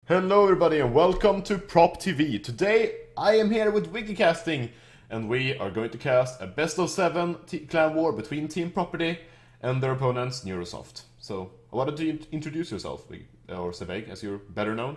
Hello everybody and welcome to prOpTV. Today I am here with Wikicasting and we are going to cast a best of 7 clan war between Team Property and their opponents NrS. So why don't you introduce yourself, or Zeweig, as you're better known?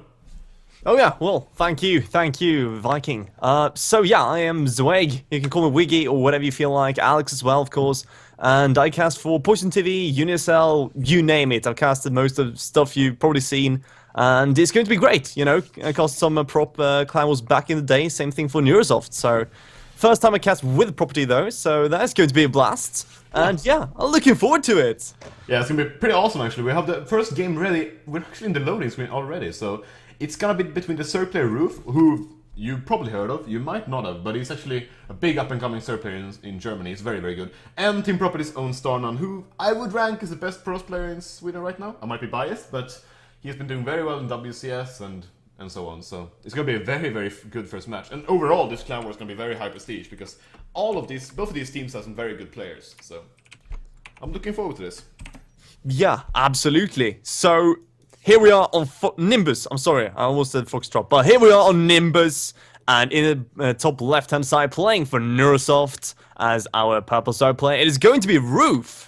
Oh yeah, well, thank you, Viking. So yeah, I am Zeweig. You can call me Wiggy or whatever you feel like. Alex as well, of course. And I cast for prOpTV, UniSL, you name it. I've casted most of the stuff you've probably seen. And it's going to be great, you know. I cast some prop clan wars back in the day. Same thing for NrS. So first time I cast with property though, so that's going to be a blast. And yeah, I'm looking forward to it. Yeah, it's gonna be pretty awesome actually. We have the first game ready. We're actually in the loading screen already, so it's gonna be between the Zerg player Roof, who you probably heard of, you might not have, but he's actually a big up-and-coming Zerg player in Germany. He's very, very good. And Team Property's own Starnan, who I would rank as the best pros player in Sweden right now. I might be biased, but he's been doing very well in WCS and so on. So it's gonna be a very, very good first match. And overall, this clan war is gonna be very high prestige because both of these teams have some very good players. So I'm looking forward to this. Yeah, absolutely. So here we are on Nimbus. I'm sorry, I almost said Foxtrot, but here we are on Nimbus, and in the top left-hand side, playing for NrS as our purple star player. It is going to be Roof.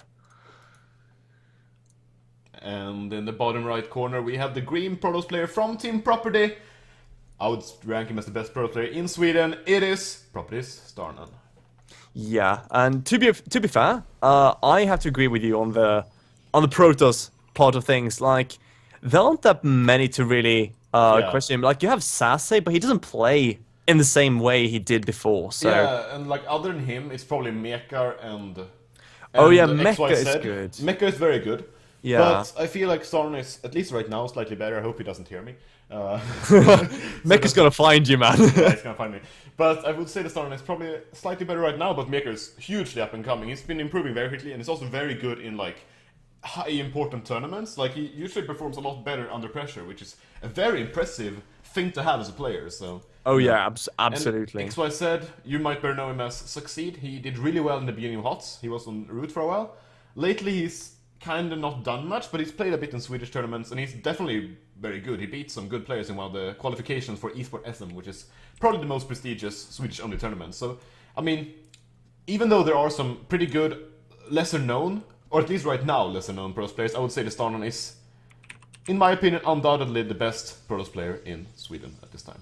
And in the bottom right corner, we have the green Protoss player from Team Property. I would rank him as the best Protoss player in Sweden. It is Property's Starnan. Yeah, and to be fair, I have to agree with you on the Protoss part of things. Like, there aren't that many to really question him. Like, you have Sase, but he doesn't play in the same way he did before. So yeah, and like other than him, it's probably Mekar and oh yeah, XYZ. Mecha is good. Mecha is very good. Yeah, but I feel like Starnan is, at least right now, slightly better. I hope he doesn't hear me. Mecha's gonna find you, man. Yeah, he's gonna find me. But I would say the Starnan is probably slightly better right now, but Mekar is hugely up and coming. He's been improving very quickly, and he's also very good in like high important tournaments. Like, he usually performs a lot better under pressure, which is a very impressive thing to have as a player. So oh yeah, absolutely. And XYZ, you might better know him as Succeed. He did really well in the beginning of HOTS. He was on route for a while. Lately he's kind of not done much, but he's played a bit in Swedish tournaments, and he's definitely very good. He beat some good players in one of the qualifications for eSport SM, which is probably the most prestigious Swedish-only tournament. So, I mean, even though there are some pretty good, lesser-known, or at least right now lesser-known Protoss players, I would say the Starnan is, in my opinion, undoubtedly the best Protoss player in Sweden at this time.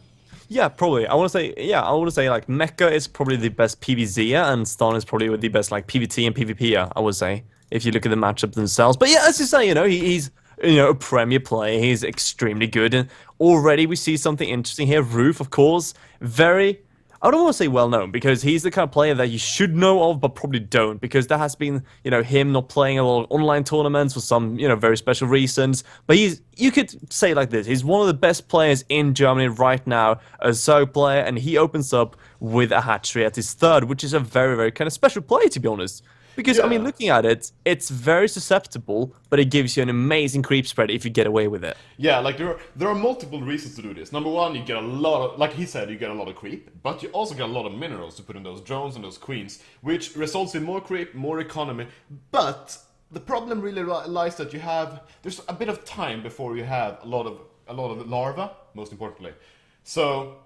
Yeah, probably. I want to say like Mecha is probably the best PvZ, and Starnan is probably the best like PvT and PvP. I would say, if you look at the matchup themselves. But yeah, as you say, you know, he's a premier player. He's extremely good, and already we see something interesting here. Roof, of course, very. I don't want to say well known, because he's the kind of player that you should know of, but probably don't, because there has been, you know, him not playing a lot of online tournaments for some, you know, very special reasons. But you could say it like this: he's one of the best players in Germany right now, a Zerg player, and he opens up with a hatchery at his third, which is a very, very kind of special play, to be honest. Because, I mean, looking at it, it's very susceptible, but it gives you an amazing creep spread if you get away with it. Yeah, like there are multiple reasons to do this. Number one, you get a lot of, like he said, you get a lot of creep, but you also get a lot of minerals to put in those drones and those queens, which results in more creep, more economy. But the problem really lies that there's a bit of time before you have a lot of larvae, most importantly. So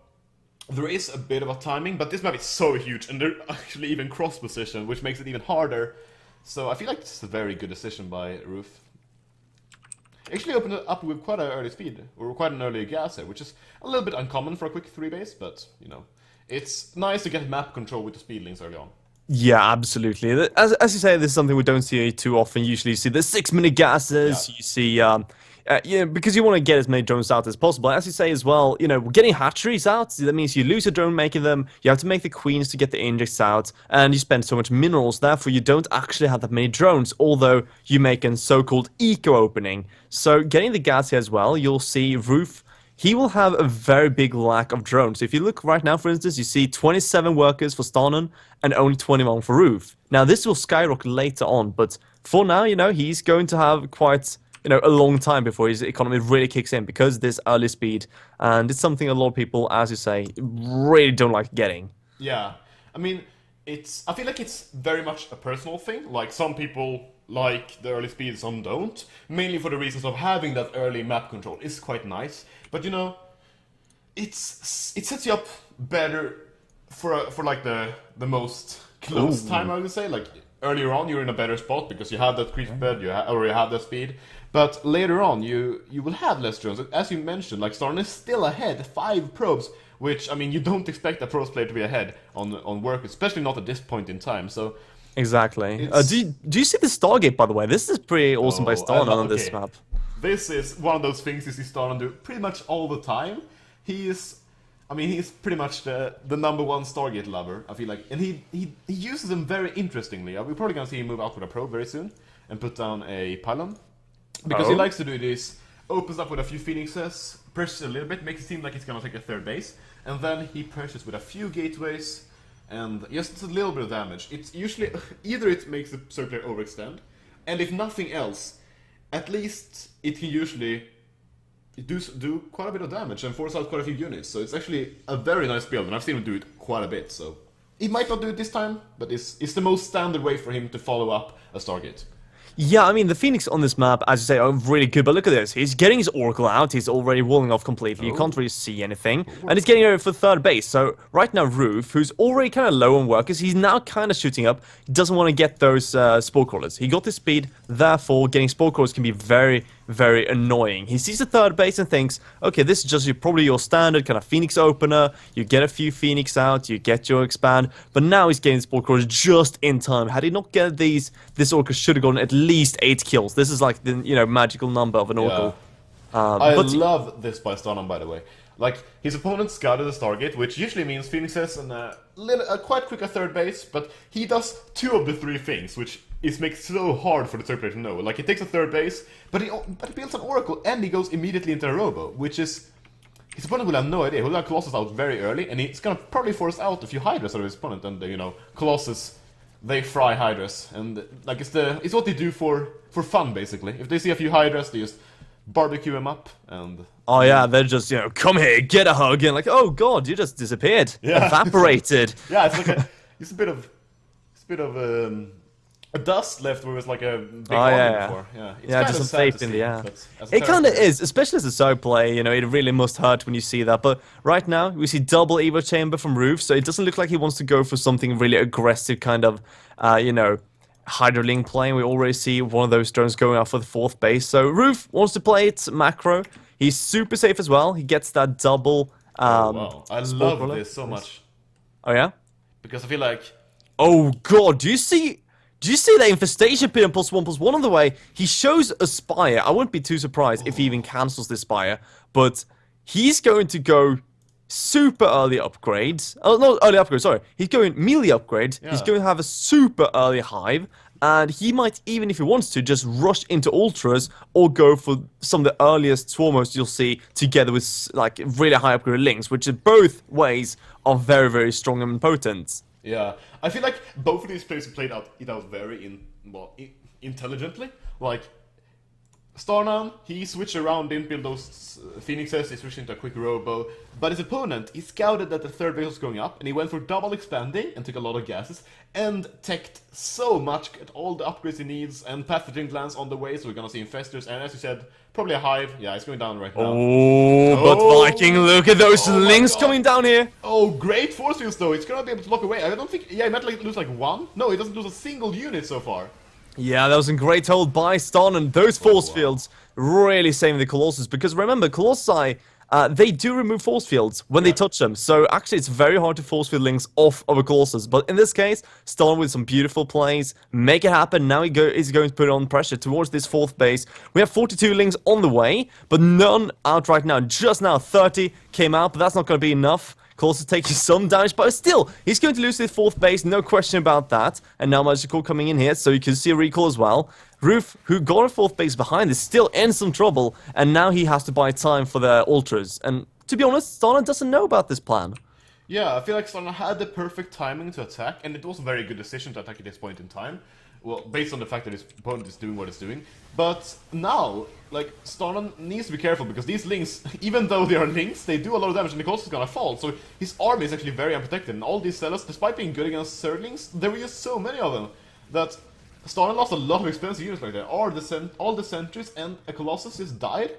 there is a bit of a timing, but this map is so huge, and they're actually even cross-positioned, which makes it even harder. So I feel like this is a very good decision by Roof. Actually opened it up with quite an early speed, or quite an early gas here, which is a little bit uncommon for a quick 3-base, but, you know, it's nice to get map control with the speed links early on. Yeah, absolutely. As you say, this is something we don't see too often. Usually you see the 6-minute gases, you see, because you want to get as many drones out as possible. As you say as well, you know, getting hatcheries out, that means you lose a drone making them, you have to make the queens to get the injects out, and you spend so much minerals, therefore you don't actually have that many drones, although you make a so-called eco-opening. So getting the gas here as well, you'll see Roof, he will have a very big lack of drones. If you look right now, for instance, you see 27 workers for Starnan and only 21 for Roof. Now, this will skyrocket later on, but for now, you know, he's going to have quite, you know, a long time before his economy really kicks in because this early speed, and it's something a lot of people, as you say, really don't like getting. Yeah, I mean, I feel like it's very much a personal thing. Like, some people like the early speed, some don't. Mainly for the reasons of having that early map control is quite nice. But you know, it sets you up better for like the most close time, I would say. Like earlier on, you're in a better spot because you have that creep bed, you have that speed. But later on, you will have less drones. As you mentioned, like Starn is still ahead, 5 probes, which I mean you don't expect a pros player to be ahead on work, especially not at this point in time. So Exactly. Do you see the Stargate, by the way? This is pretty awesome by Starn on this map. This is one of those things you see Starn do pretty much all the time. He's pretty much the number 1 Stargate lover, I feel like. And he uses them very interestingly. We're probably gonna see him move out with a probe very soon and put down a pylon. Because he likes to do this, opens up with a few phoenixes, presses a little bit, makes it seem like he's gonna take a 3rd base, and then he presses with a few gateways, and just a little bit of damage. It's usually, either it makes the circular overextend, and if nothing else, at least it can usually do quite a bit of damage and force out quite a few units. So it's actually a very nice build, and I've seen him do it quite a bit, so... He might not do it this time, but it's the most standard way for him to follow up a Stargate. Yeah, I mean, the Phoenix on this map, as you say, are really good, but look at this. He's getting his Oracle out, he's already walling off completely, you can't really see anything, and he's getting over for 3rd base. So, right now, Roof, who's already kind of low on workers, he's now kind of shooting up, he doesn't want to get those Spore Crawlers. He got the speed, therefore, getting Spore Crawlers can be very, very annoying. He sees the 3rd base and thinks, okay, this is just probably your standard kind of Phoenix opener, you get a few Phoenix out, you get your expand, but now he's getting Spore Crawlers just in time. Had he not get these, this Oracle should have gotten at least 8 kills. This is like the, magical number of an Oracle. I love this by Starnum, by the way. Like, his opponent scouted the Stargate, which usually means Phoenixes and a quite quick 3rd base, but he does 2 of the 3 things, which makes it so hard for the 3rd player to know. Like, he takes a 3rd base, but he builds an Oracle, and he goes immediately into a Robo, which is... His opponent will have no idea. He'll have Colossus out very early, and he's gonna probably force out a few Hydras out of his opponent, and, Colossus... They fry Hydras, and like it's what they do for fun, basically. If they see a few Hydras, they just barbecue them up, and... Oh yeah, they're just, come here, get a hug, and like, oh god, you just disappeared. Yeah. Evaporated. Yeah, it's like it's a bit of a dust left where it was like a big before. Yeah, it's kind just of some faith in the air. It kind of is, especially as a solo play, it really must hurt when you see that. But right now, we see double Evo Chamber from Roof, so it doesn't look like he wants to go for something really aggressive kind of, Hydrolink play. We already see one of those drones going out for the 4th base. So Roof wants to play it macro. He's super safe as well. He gets that double. Wow. I love this so much. Oh yeah? Because I feel like... Oh god, do you see that infestation pin +1/+1 on the way? He shows a Spire. I wouldn't be too surprised if he even cancels this Spire. But he's going to go super early upgrades. Oh, not early upgrade, sorry. He's going melee upgrade. Yeah. He's going to have a super early hive. And he might, even if he wants to, just rush into Ultras or go for some of the earliest Swarmos you'll see together with, like, really high upgrade links, which in both ways are very, very strong and potent. Yeah, I feel like both of these players played it out very intelligently. Like, Starnan, he switched around, didn't build those Phoenixes, he switched into a quick Robo, but his opponent, he scouted that the 3rd base was going up, and he went for double expanding, and took a lot of gases, and teched so much, at all the upgrades he needs, and pathogen glands on the way, so we're gonna see Infestors, and as you said, probably a Hive. Yeah, it's going down right now. But Viking, look at those links coming down here! Oh, great force fields though, it's gonna be able to block away. I don't think, he might lose like 1? No, he doesn't lose a single unit so far. Yeah, that was a great hold by Ston, and those force fields really saving the Colossus, because remember, Colossi, they do remove force fields when they touch them, so actually it's very hard to force field links off of a Colossus, but in this case, Ston with some beautiful plays, make it happen. Now he's going to put on pressure towards this 4th base. We have 42 links on the way, but none out right now. Just now, 30 came out, but that's not going to be enough. Colossus taking some damage, but still, he's going to lose his 4th base, no question about that. And now Magical coming in here, so you can see a recall as well. Roof, who got a 4th base behind, is still in some trouble, and now he has to buy time for the Ultras. And to be honest, Stana doesn't know about this plan. Yeah, I feel like Stana had the perfect timing to attack, and it was a very good decision to attack at this point in time. Well, based on the fact that his opponent is doing what it's doing. But now, like, Starnan needs to be careful, because these links, even though they are links, they do a lot of damage, and the Colossus is gonna fall. So his army is actually very unprotected, and all these sellers, despite being good against Zerglings, there were just so many of them that Starnan lost a lot of expensive units like that. All the sentries and a Colossus just died,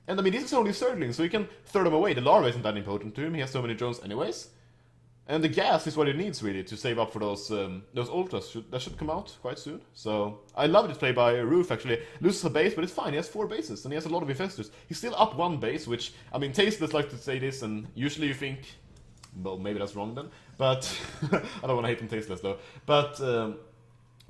And I mean, this is only Zergling, so he can throw them away. The larva isn't that important to him, he has so many drones anyways. And the gas is what he needs really to save up for those ultras that should come out quite soon. So I love this play by Roof actually. Loses a base, but it's fine. He has 4 bases and he has a lot of infestors. He's still up 1 base, which I mean, Tasteless like to say this, and usually you think, well, maybe that's wrong then. But I don't want to hate on Tasteless though. But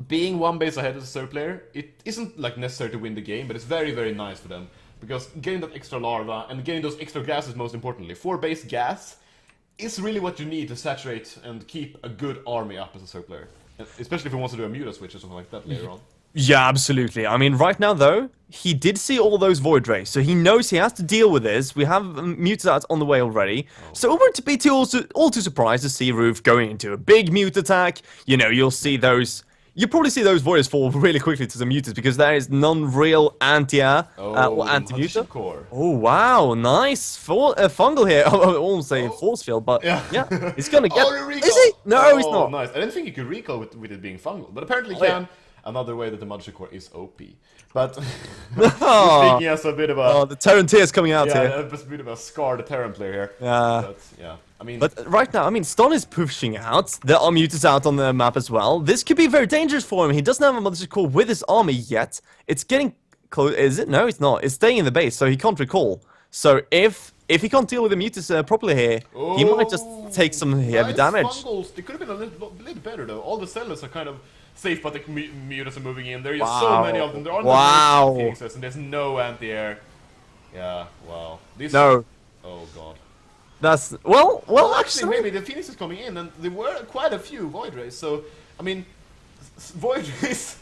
being 1 base ahead as a third player, it isn't like necessary to win the game, but it's very, very nice for them because getting that extra larva and getting those extra gases most importantly. 4 base gas is really what you need to saturate and keep a good army up as a third player. Especially if he wants to do a Muta switch or something like that later on. Yeah, absolutely. I mean, right now, though, he did see all those Void Rays, so he knows he has to deal with this. We have Mutas on the way already. So it won't be all too surprised to see Roof going into a big Mute attack. You know, you'll see those... You'll probably see those Voiders fall really quickly to the Mutas because there is non-real anti-air or anti-Muta. Oh, wow. Nice. Fungal here. I almost say force field, but yeah, he's going to get... Is he? No, he's not. Nice. I didn't think he could recall with it being fungal, but apparently he can. Another way that the Magic Core is OP. But speaking as a bit of a... Oh, the Terran tears coming out here. Yeah, a bit of a Scar, the Terran player here. Yeah. But, yeah. I mean... But right now, I mean, Ston is pushing out. There are Mutas out on the map as well. This could be very dangerous for him. He doesn't have a Magic Core with his army yet. It's getting close. Is it? No, it's not. It's staying in the base, so he can't recall. So if he can't deal with the Mutas properly here, he might just take some heavy damage. Fungals. They could have been a little better, though. All the sellers are kind of... safe, but the Mutas are moving in. There are so many of them. There aren't Phoenixes, and there's no anti-air. Yeah, wow. No. Oh god. That's well. Actually, maybe the Phoenix is coming in, and there were quite a few Void Rays. So, I mean, Void Rays,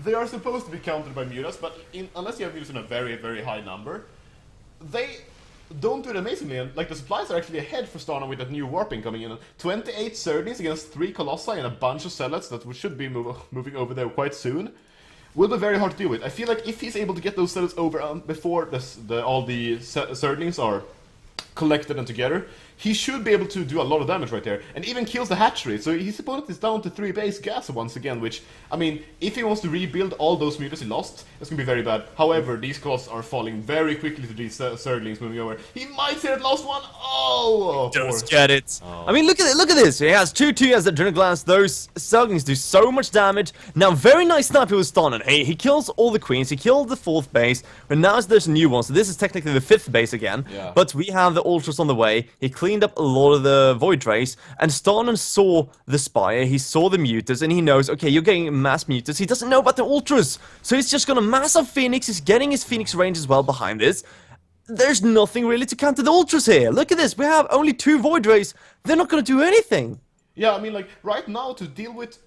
they are supposed to be countered by Mutas, but unless you have Mutas in a very, very high number, they don't do it amazingly. And like the supplies are actually ahead for Stana with that new warping coming in. 28 Zerglings against 3 Colossi and a bunch of Zealots that we should be moving over there quite soon. Will be very hard to deal with. I feel like if he's able to get those Zealots over before all the Zerglings are collected and together, he should be able to do a lot of damage right there, and even kills the hatchery. So his opponent is down to 3 base gas once again, which, I mean, if he wants to rebuild all those Mutas he lost, it's gonna be very bad. However, these Colossus are falling very quickly to these Zerglings moving over. He might see that last one! Oh! Just get it. Oh. I mean, look at this. He has 2/2 as the Adrenal Glass. Those Zerglings do so much damage. Now, very nice sniper with Stonen. He kills all the Queens, he killed the 4th base, and now there's a new one, so this is technically the 5th base again. Yeah. But we have the Ultras on the way. He cleaned up a lot of the Void Rays, and Stonen saw the Spire, he saw the Mutas, and he knows, okay, you're getting mass Mutas. He doesn't know about the Ultras, so he's just gonna mass up Phoenix. He's getting his Phoenix range as well behind this. There's nothing really to counter the Ultras here. Look at this, we have only 2 Void Rays. They're not gonna do anything. Yeah, I mean, like, right now, to deal with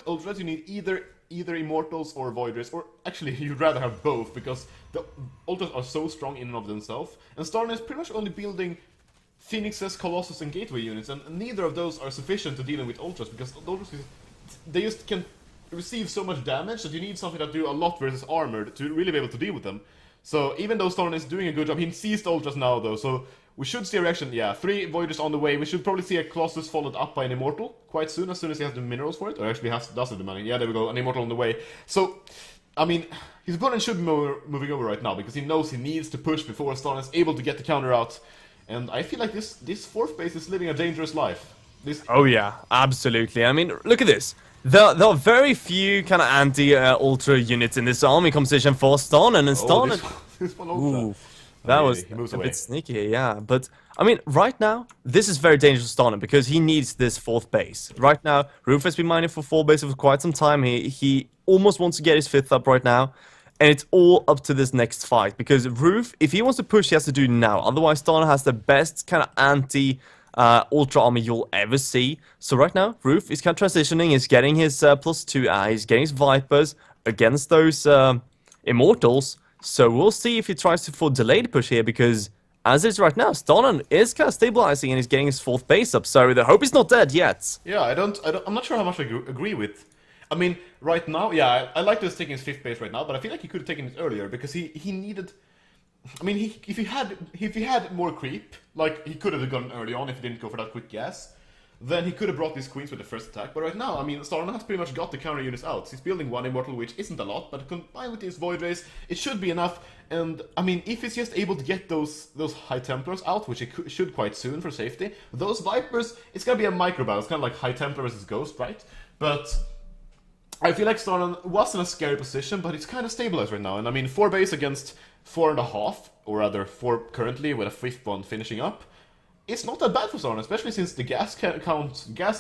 Ultras, you need either Immortals or Void Rays, or actually, you'd rather have both, because the Ultras are so strong in and of themselves, and Starn is pretty much only building Phoenixes, Colossus, and Gateway units, and neither of those are sufficient to dealing with Ultras, because Ultras, they just can receive so much damage that you need something that do a lot versus armored to really be able to deal with them. So even though Storm is doing a good job, he sees the Ultras now though, so we should see a reaction. Yeah, 3 Voiders on the way. We should probably see a Colossus followed up by an Immortal quite soon as he has the minerals for it, or actually does have the money. Yeah, there we go, an Immortal on the way. So, I mean, his opponent should be moving over right now, because he knows he needs to push before Storm is able to get the counter out. And I feel like this 4th base is living a dangerous life. Oh yeah, absolutely. I mean, look at this. There are very few kind of anti-ultra units in this army composition for Stonen, and Stonen... This one Ultra. That was a bit sneaky, yeah. But, I mean, right now, this is very dangerous for Stonen, because he needs this 4th base. Right now, Roof has been mining for 4 bases for quite some time. He almost wants to get his 5th up right now. And it's all up to this next fight, because Roof, if he wants to push, he has to do now. Otherwise, Stoner has the best kind of anti-ultra army you'll ever see. So right now, Roof is kind of transitioning, he's getting his +2, he's getting his Vipers against those Immortals. So we'll see if he tries to for delayed push here, because as is right now, Stoner is kind of stabilizing and he's getting his 4th base up. So the hope is not dead yet. Yeah, I'm not sure how much I agree with. I mean, right now, yeah, I like this taking his 5th base right now, but I feel like he could have taken it earlier, because he needed... I mean, if he had more creep, like, he could have gone early on if he didn't go for that quick gas. then he could have brought these queens with the first attack. But right now, I mean, Starman has pretty much got the counter units out. He's building one Immortal, which isn't a lot, but combined with his Void Rays, it should be enough. And, I mean, if he's just able to get those High Templars out, which he should quite soon for safety, those Vipers, it's gonna be a micro battle. It's kind of like High Templar versus Ghost, right? But I feel like Starman was in a scary position, but it's kind of stabilized right now. And, I mean, 4 base against 4.5, or rather 4 currently, with a 5th bond finishing up. It's not that bad for Starman, especially since the gas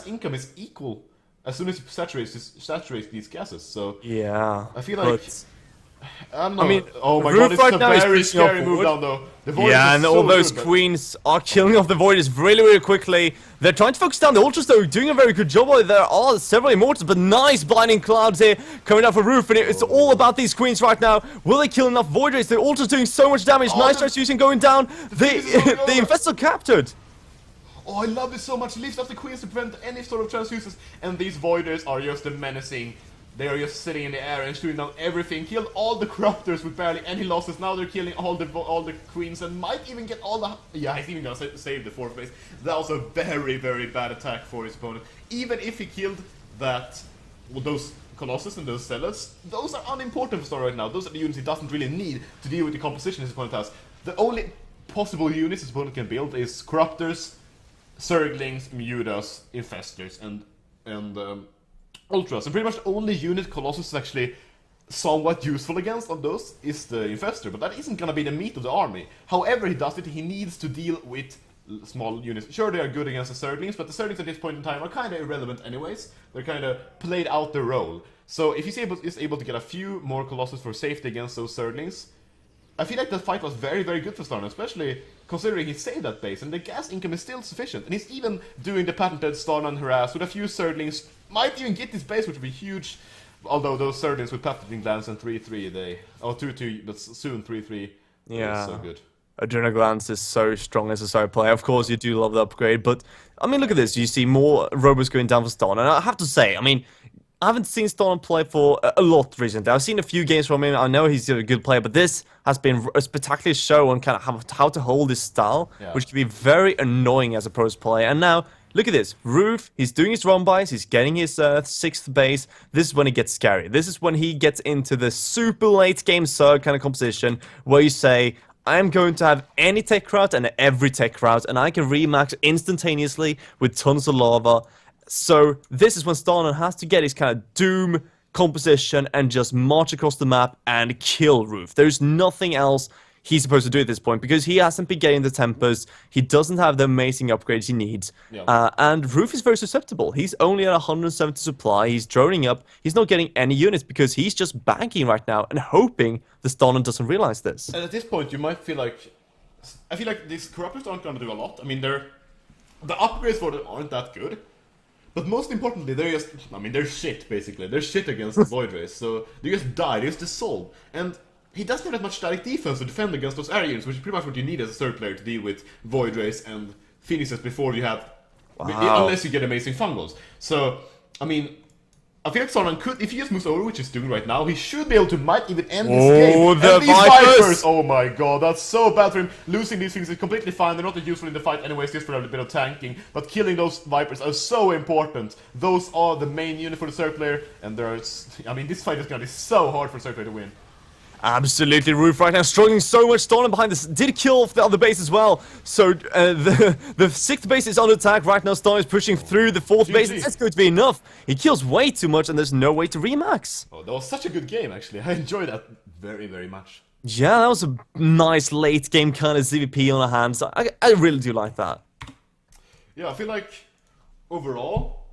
income is equal as soon as he saturates these gases. So yeah, I feel like I don't know. I mean, oh my Roof god, it's right a now is very pushing up scary move forward. down though. The Voiders Yeah, is and so all those good, queens are killing off the Voiders really, really quickly. They're trying to focus down the Ultras though, doing a very good job. There are several Immortals, but nice blinding clouds here coming out for Roof, and it's all about these queens right now. Will they kill enough Void Rays? The Ultras doing so much damage. Nice transfusion going down. The Infests are captured. Oh, I love this so much. Lifts up the queens to prevent any sort of transfuses, and these Voiders are just menacing. They are just sitting in the air and shooting down everything. Killed all the Corruptors with barely any losses. Now they're killing all the queens and might even get all the... Yeah, he's even gonna save the 4th base. That was a very, very bad attack for his opponent. Even if he killed those Colossus and those Zealots, those are unimportant for Star right now. Those are the units he doesn't really need to deal with the composition his opponent has. The only possible units his opponent can build is Corruptors, Zerglings, Mutas, Infestors, and Ultras. And pretty much the only unit Colossus is actually somewhat useful against of those is the Infestor, but that isn't gonna be the meat of the army. However he does it, he needs to deal with small units. Sure, they are good against the Zerglings, but the Zerglings at this point in time are kind of irrelevant anyways. They're kind of played out their role. So if he's able to get a few more Colossus for safety against those Zerglings, I feel like that fight was very, very good for Starman, especially considering he saved that base, and the gas income is still sufficient. And he's even doing the patented Starman harass with a few Zerglings, might even get this base, which would be huge. Although those Zerglings with patenting glance and 3-3, they... Oh, 2-2, but soon 3-3. Yeah. So good. Adrenal Glance is so strong as a side player. Of course, you do love the upgrade, but I mean, look at this. You see more robots going down for Starman, and I have to say, I mean, I haven't seen Starman play for a lot recently. I've seen a few games from him. I know he's a good player, but this has been a spectacular show on kind of how to hold his style, which can be very annoying as a pros player. And now, look at this. Roof, he's doing his run buys, he's getting his 6th base. This is when it gets scary. This is when he gets into the super late game Zerg kind of composition, where you say, I'm going to have any tech route and every tech route, and I can remax instantaneously with tons of lava. So this is when Starman has to get his kind of Doom composition and just march across the map and kill Roof. There's nothing else he's supposed to do at this point, because he hasn't been getting the tempers, he doesn't have the amazing upgrades he needs, and Roof is very susceptible. He's only at 170 supply, he's droning up, he's not getting any units because he's just banking right now and hoping the Starman doesn't realize this. And at this point you might feel like... I feel like these Corruptors aren't going to do a lot. I mean, the upgrades for them aren't that good. But most importantly, they're just... I mean, they're shit, basically. They're shit against the Void Rays, so they just die, they just dissolve. And he doesn't have that much static defense to defend against those area units, which is pretty much what you need as a third player to deal with Void Rays and Phoenixes before you have... Unless you get amazing fungals. So, I mean... I feel like Starman could, if he just moves over, which he's doing right now, he should be able to might even end this game. The and these Vipers! Oh my god, that's so bad for him. Losing these things is completely fine. They're not that useful in the fight anyways, just for a bit of tanking. But killing those Vipers are so important. Those are the main unit for the third player. And there's... I mean, this fight is gonna be so hard for the third player to win. Absolutely, Roof right now struggling so much. Starman behind this did kill off the other base as well. So the 6th base is under attack right now. Starman is pushing through the 4th base. That's going to be enough. He kills way too much, and there's no way to remax. Oh, that was such a good game, actually. I enjoyed that very, very much. Yeah, that was a nice late game kind of ZVP on our hands. I really do like that. Yeah, I feel like overall,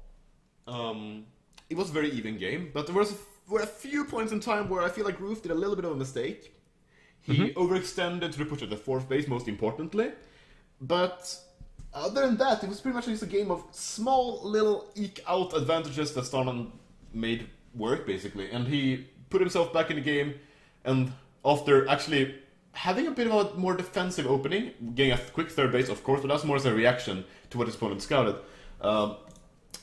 it was a very even game, but there were a few points in time where I feel like Roof did a little bit of a mistake. He overextended to the push at the 4th base, most importantly. But other than that, it was pretty much just a game of small little eke-out advantages that Starman made work, basically. And he put himself back in the game, and after actually having a bit of a more defensive opening, getting a quick 3rd base, of course, but that's more as a reaction to what his opponent scouted.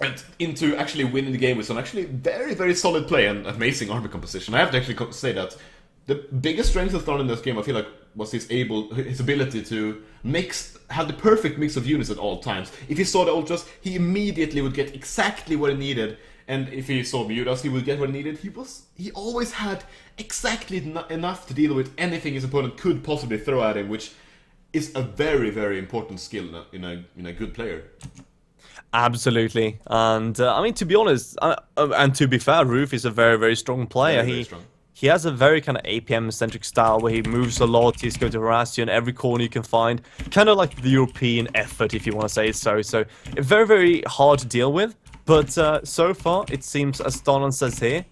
And into actually winning the game with some actually very, very solid play and amazing army composition. I have to actually say that the biggest strength of Starman in this game, I feel like, was his ability to have the perfect mix of units at all times. If he saw the ultras, he immediately would get exactly what he needed, and if he saw Mutas, he would get what he needed. He always had exactly enough to deal with anything his opponent could possibly throw at him, which is a very, very important skill in a good player. Absolutely, and I mean, to be honest, and to be fair, Roof is a very, very strong player. Very, very strong. He has a very kind of APM-centric style where he moves a lot, he's going to harass you in every corner you can find. Kind of like the European effort, if you want to say it so. So, very, very hard to deal with. But so far, it seems, as Stanon says here,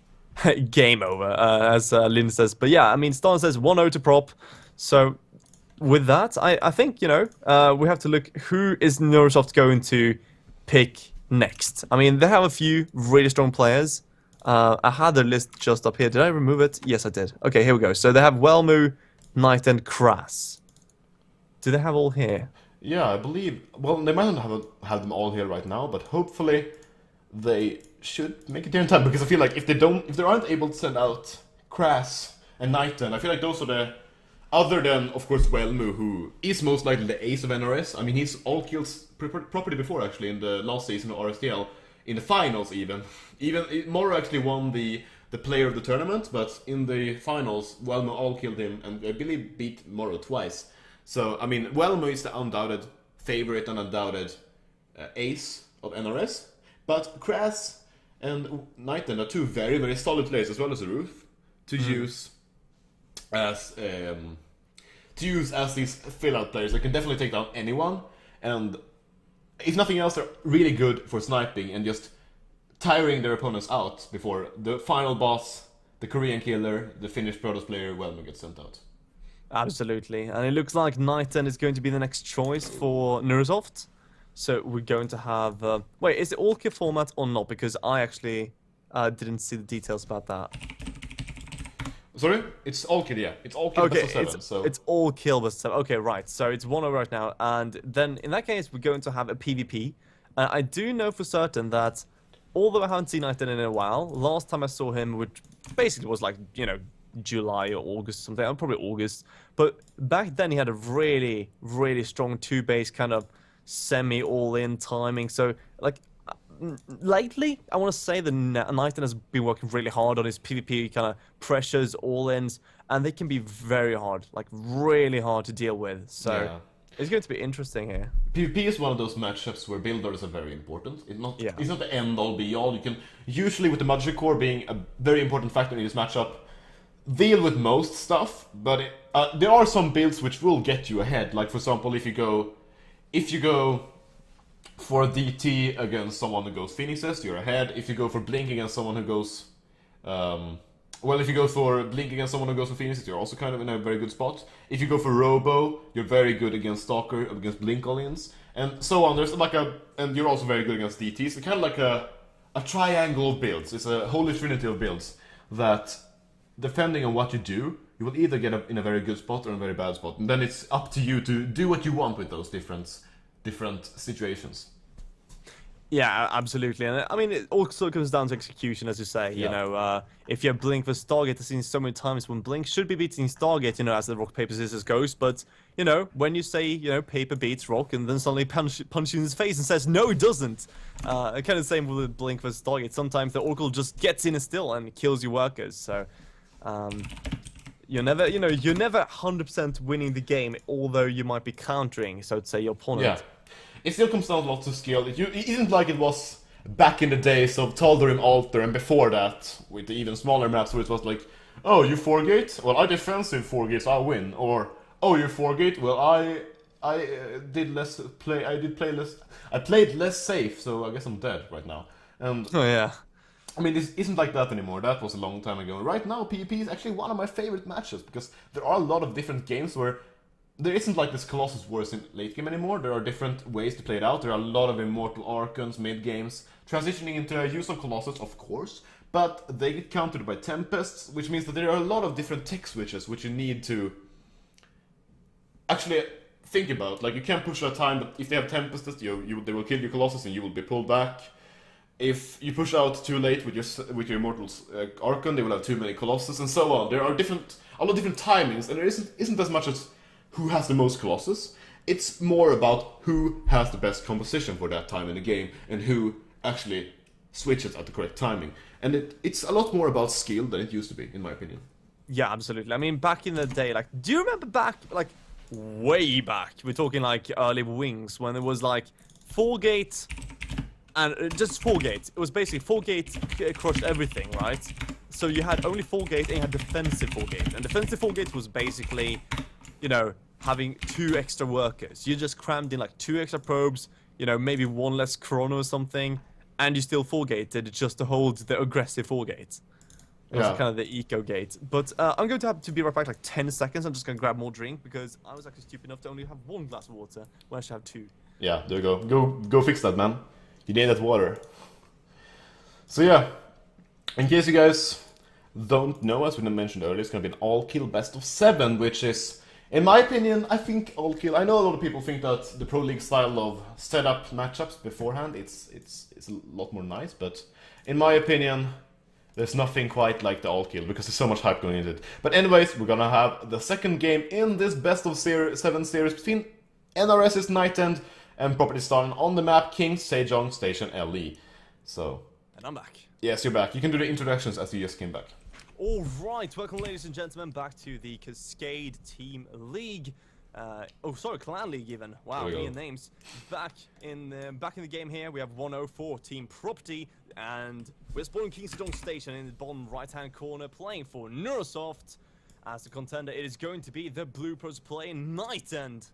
game over, as Lynn says. But yeah, I mean, Stanon says 1-0 to prop. So, with that, I think, you know, we have to look who is NrS going to pick next. I mean, they have a few really strong players. I had the list just up here. Did I remove it? Yes, I did. Okay, here we go. So they have Wellmu, Knight, and Kras. Do they have all here? Yeah, I believe... Well, they might not have them all here right now, but hopefully they should make it there in time, because I feel like if they aren't able to send out Kras and Knighten, I feel like those are the... Other than, of course, Wellmu, who is most likely the ace of NrS. I mean, he's all kills property before, actually, in the last season of RSDL. In the finals, even Moro actually won the player of the tournament, but in the finals, Wellmu all killed him, and I believe beat Moro twice. So, I mean, Wellmu is the undoubted favorite and undoubted ace of NrS, but Kras and Knighten are two very, very solid players, as well as a Roof, to use as these fill-out players. They can definitely take down anyone, and if nothing else, they're really good for sniping and just tiring their opponents out before the final boss, the Korean killer, the Finnish Protoss player, Wellmu gets sent out. Absolutely, and it looks like Knighten is going to be the next choice for NrS. So we're going to have... wait, is it all kill format or not? Because I actually didn't see the details about that. Sorry? It's all kill, yeah. It's all kill best of 7, so... It's all kill best of 7. Okay, right. So it's 1-0 right now. And then, in that case, we're going to have a PvP. I do know for certain that, although I haven't seen Knighten in a while, last time I saw him, which basically was like, you know, July or August or something. Probably August. But back then, he had a really, really strong 2-base kind of semi-all-in timing. So, like... Lately, I want to say that Knighten has been working really hard on his PvP kind of pressures, all-ins, and they can be very hard, like really hard to deal with. So yeah. It's going to be interesting here. PvP is one of those matchups where builders are very important. It's not the end-all, be-all. You can usually, with the Magic Core being a very important factor in this matchup, deal with most stuff, but there are some builds which will get you ahead. Like for example, if you go for DT against someone who goes Phoenixes, you're ahead. If you go for Blink against someone who goes... if you go for Blink against someone who goes for Phoenixes, you're also kind of in a very good spot. If you go for Robo, you're very good against Stalker, against Blink all-ins, and so on. There's like and you're also very good against DTs. It's kind of like a triangle of builds. It's a holy trinity of builds that, depending on what you do, you will either get in a very good spot or in a very bad spot. And then it's up to you to do what you want with those different situations. Yeah, absolutely. And I mean, it also comes down to execution, as you say. You know, if you have Blink for Stargate, I've seen so many times when Blink should be beating Stargate, you know, as the rock, paper, scissors goes. But, you know, when you say, you know, paper beats rock and then suddenly punch you in his face and says, no, it doesn't. Kind of the same with Blink for Stargate. Sometimes the Oracle just gets in still and kills your workers. So, you're never 100% winning the game, although you might be countering, so to say, your opponent. Yeah. It still comes down a lot to skill. It isn't like it was back in the days of Tal'Darim Altar and before that, with the even smaller maps where it was like, oh, you 4-gate? Well, I defensive 4-gates, I'll win. Or, oh, you 4-gate? Well, I played less safe, so I guess I'm dead right now. And oh yeah. I mean, this isn't like that anymore. That was a long time ago. Right now, PvP is actually one of my favorite matches, because there are a lot of different games where there isn't like this Colossus Wars in late game anymore. There are different ways to play it out. There are a lot of Immortal Archons mid-games, transitioning into a use of Colossus, of course, but they get countered by Tempests, which means that there are a lot of different tech switches which you need to actually think about. Like, you can't push out time, but if they have Tempests, they will kill your Colossus and you will be pulled back. If you push out too late with your Immortals Archon, they will have too many Colossus, and so on. There are a lot of different timings, and there isn't as much as who has the most Colossus. It's more about who has the best composition for that time in the game and who actually switches at the correct timing. And it's a lot more about skill than it used to be, in my opinion. Yeah, absolutely. I mean, back in the day, like, do you remember back, like, way back? We're talking like early Wings when it was like 4-gate and just 4-gate. It was basically 4-gate crushed everything, right? So you had only 4-gate and you had defensive 4-gate. And defensive 4-gate was basically, you know, having 2 extra workers. You just crammed in like 2 extra probes, you know, maybe 1 less chrono or something, and you still 4-gated just to hold the aggressive 4-gate. It was kind of the eco gate. But I'm going to have to be right back like 10 seconds. I'm just going to grab more drink because I was actually stupid enough to only have 1 glass of water when I should have 2. Yeah, there you go. Go fix that, man. You need that water. So yeah, in case you guys don't know, as we mentioned earlier, it's going to be an all-kill best of 7, which is, in my opinion, I think all-kill. I know a lot of people think that the Pro League style of setup matchups beforehand, it's a lot more nice, but in my opinion, there's nothing quite like the all-kill, because there's so much hype going into it. But anyways, we're gonna have the second game in this best of 7 series between NrS's Night End and Property Star on the map King Sejong Station LE. So... And I'm back. Yes, you're back. You can do the introductions as you just came back. Alright, welcome ladies and gentlemen back to the Cascade Team League. Clan League even. Wow, me and names. Back in the game here, we have 104 Team Property, and we're spawning King Sejong Station in the bottom right-hand corner, playing for NrS. As the contender, it is going to be the Blue Pros playing Night End.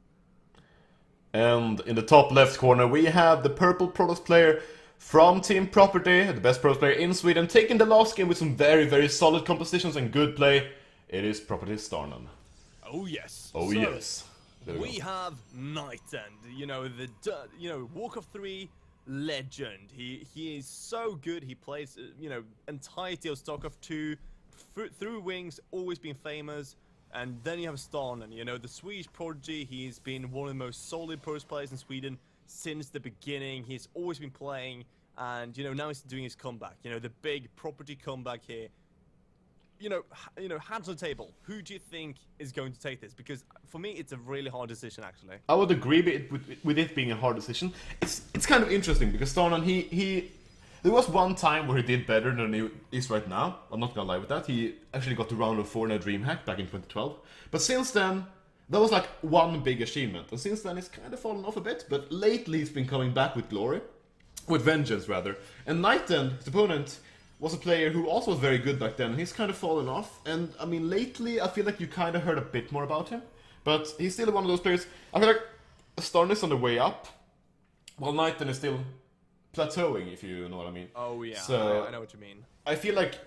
And in the top left corner, we have the Purple Protoss player from Team Property, the best Protoss player in Sweden, taking the last game with some very, very solid compositions and good play. It is Property Starnan. Oh yes. Oh so, yes. We have Night End, you know, Walk of 3 legend. He is so good. He plays, you know, entirety of Stock of 2 through Wings, always been famous. And then you have Starnan, you know, the Swedish prodigy. He's been one of the most solid pros players in Sweden since the beginning. He's always been playing, and you know, now he's doing his comeback. You know, the big Property comeback here. You know, hands on the table. Who do you think is going to take this? Because for me, it's a really hard decision, actually. I would agree with it being a hard decision. It's kind of interesting because Starnan, there was one time where he did better than he is right now. I'm not gonna lie with that. He actually got to round of 4 in a DreamHack back in 2012. But since then, that was like one big achievement. And since then, it's kind of fallen off a bit. But lately, he's been coming back with glory. With vengeance, rather. And Night End, his opponent, was a player who also was very good back then. He's kind of fallen off, and I mean, lately I feel like you kind of heard a bit more about him, but he's still one of those players. I feel like Starn is on the way up, while Knighton is still plateauing, if you know what I mean. Oh yeah, so I know what you mean. I feel like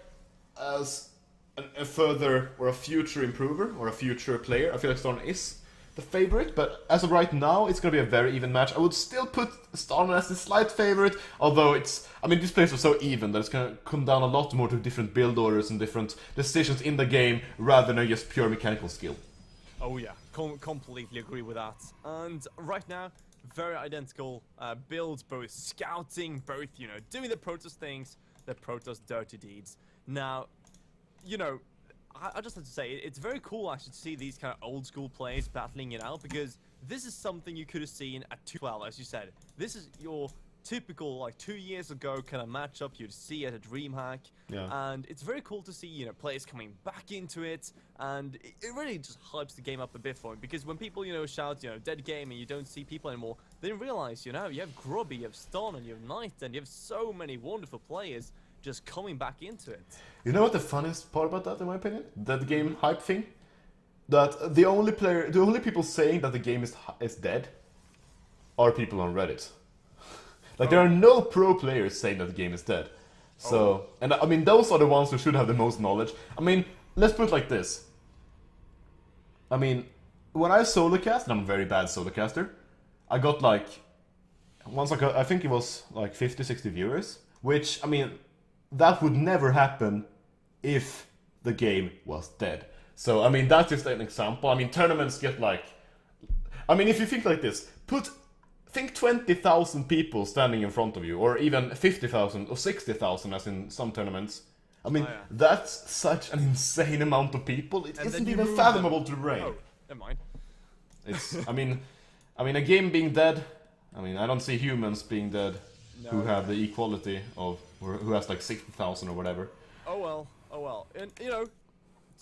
as a further or a future improver or a future player, I feel like Starn is the favorite, but as of right now, it's going to be a very even match. I would still put Starman as the slight favorite, although I mean, these players are so even that it's going to come down a lot more to different build orders and different decisions in the game, rather than just pure mechanical skill. Oh yeah, completely agree with that. And right now, very identical builds, both scouting, both, you know, doing the Protoss things, the Protoss dirty deeds. Now, you know, I just have to say, it's very cool actually to see these kind of old school players battling it out, because this is something you could have seen at 212, as you said. This is your typical, like, 2 years ago kind of matchup you'd see at a DreamHack. Yeah. And it's very cool to see, you know, players coming back into it, and it really just hypes the game up a bit for me, because when people, you know, shout, you know, dead game and you don't see people anymore, they realize, you know, you have Grubby, you have Stun, and you have Knight, and you have so many wonderful players just coming back into it. You know what the funniest part about that, in my opinion? That game hype thing? That the only people saying that the game is dead are people on Reddit. Like, there are no pro players saying that the game is dead. So, and I mean, those are the ones who should have the most knowledge. I mean, let's put it like this. I mean, when I solo cast, and I'm a very bad solo caster, I got like, I think it was like 50, 60 viewers, which, I mean, that would never happen if the game was dead. So, I mean, that's just an example. I mean, tournaments get like... I mean, if you think like this, think 20,000 people standing in front of you, or even 50,000 or 60,000 as in some tournaments. I mean, that's such an insane amount of people. It isn't even fathomable to raid. Oh, never mind. It's I mean a game being dead. I mean I don't see humans being dead who have the equality of or who has like 60,000 or whatever. Oh well. And you know,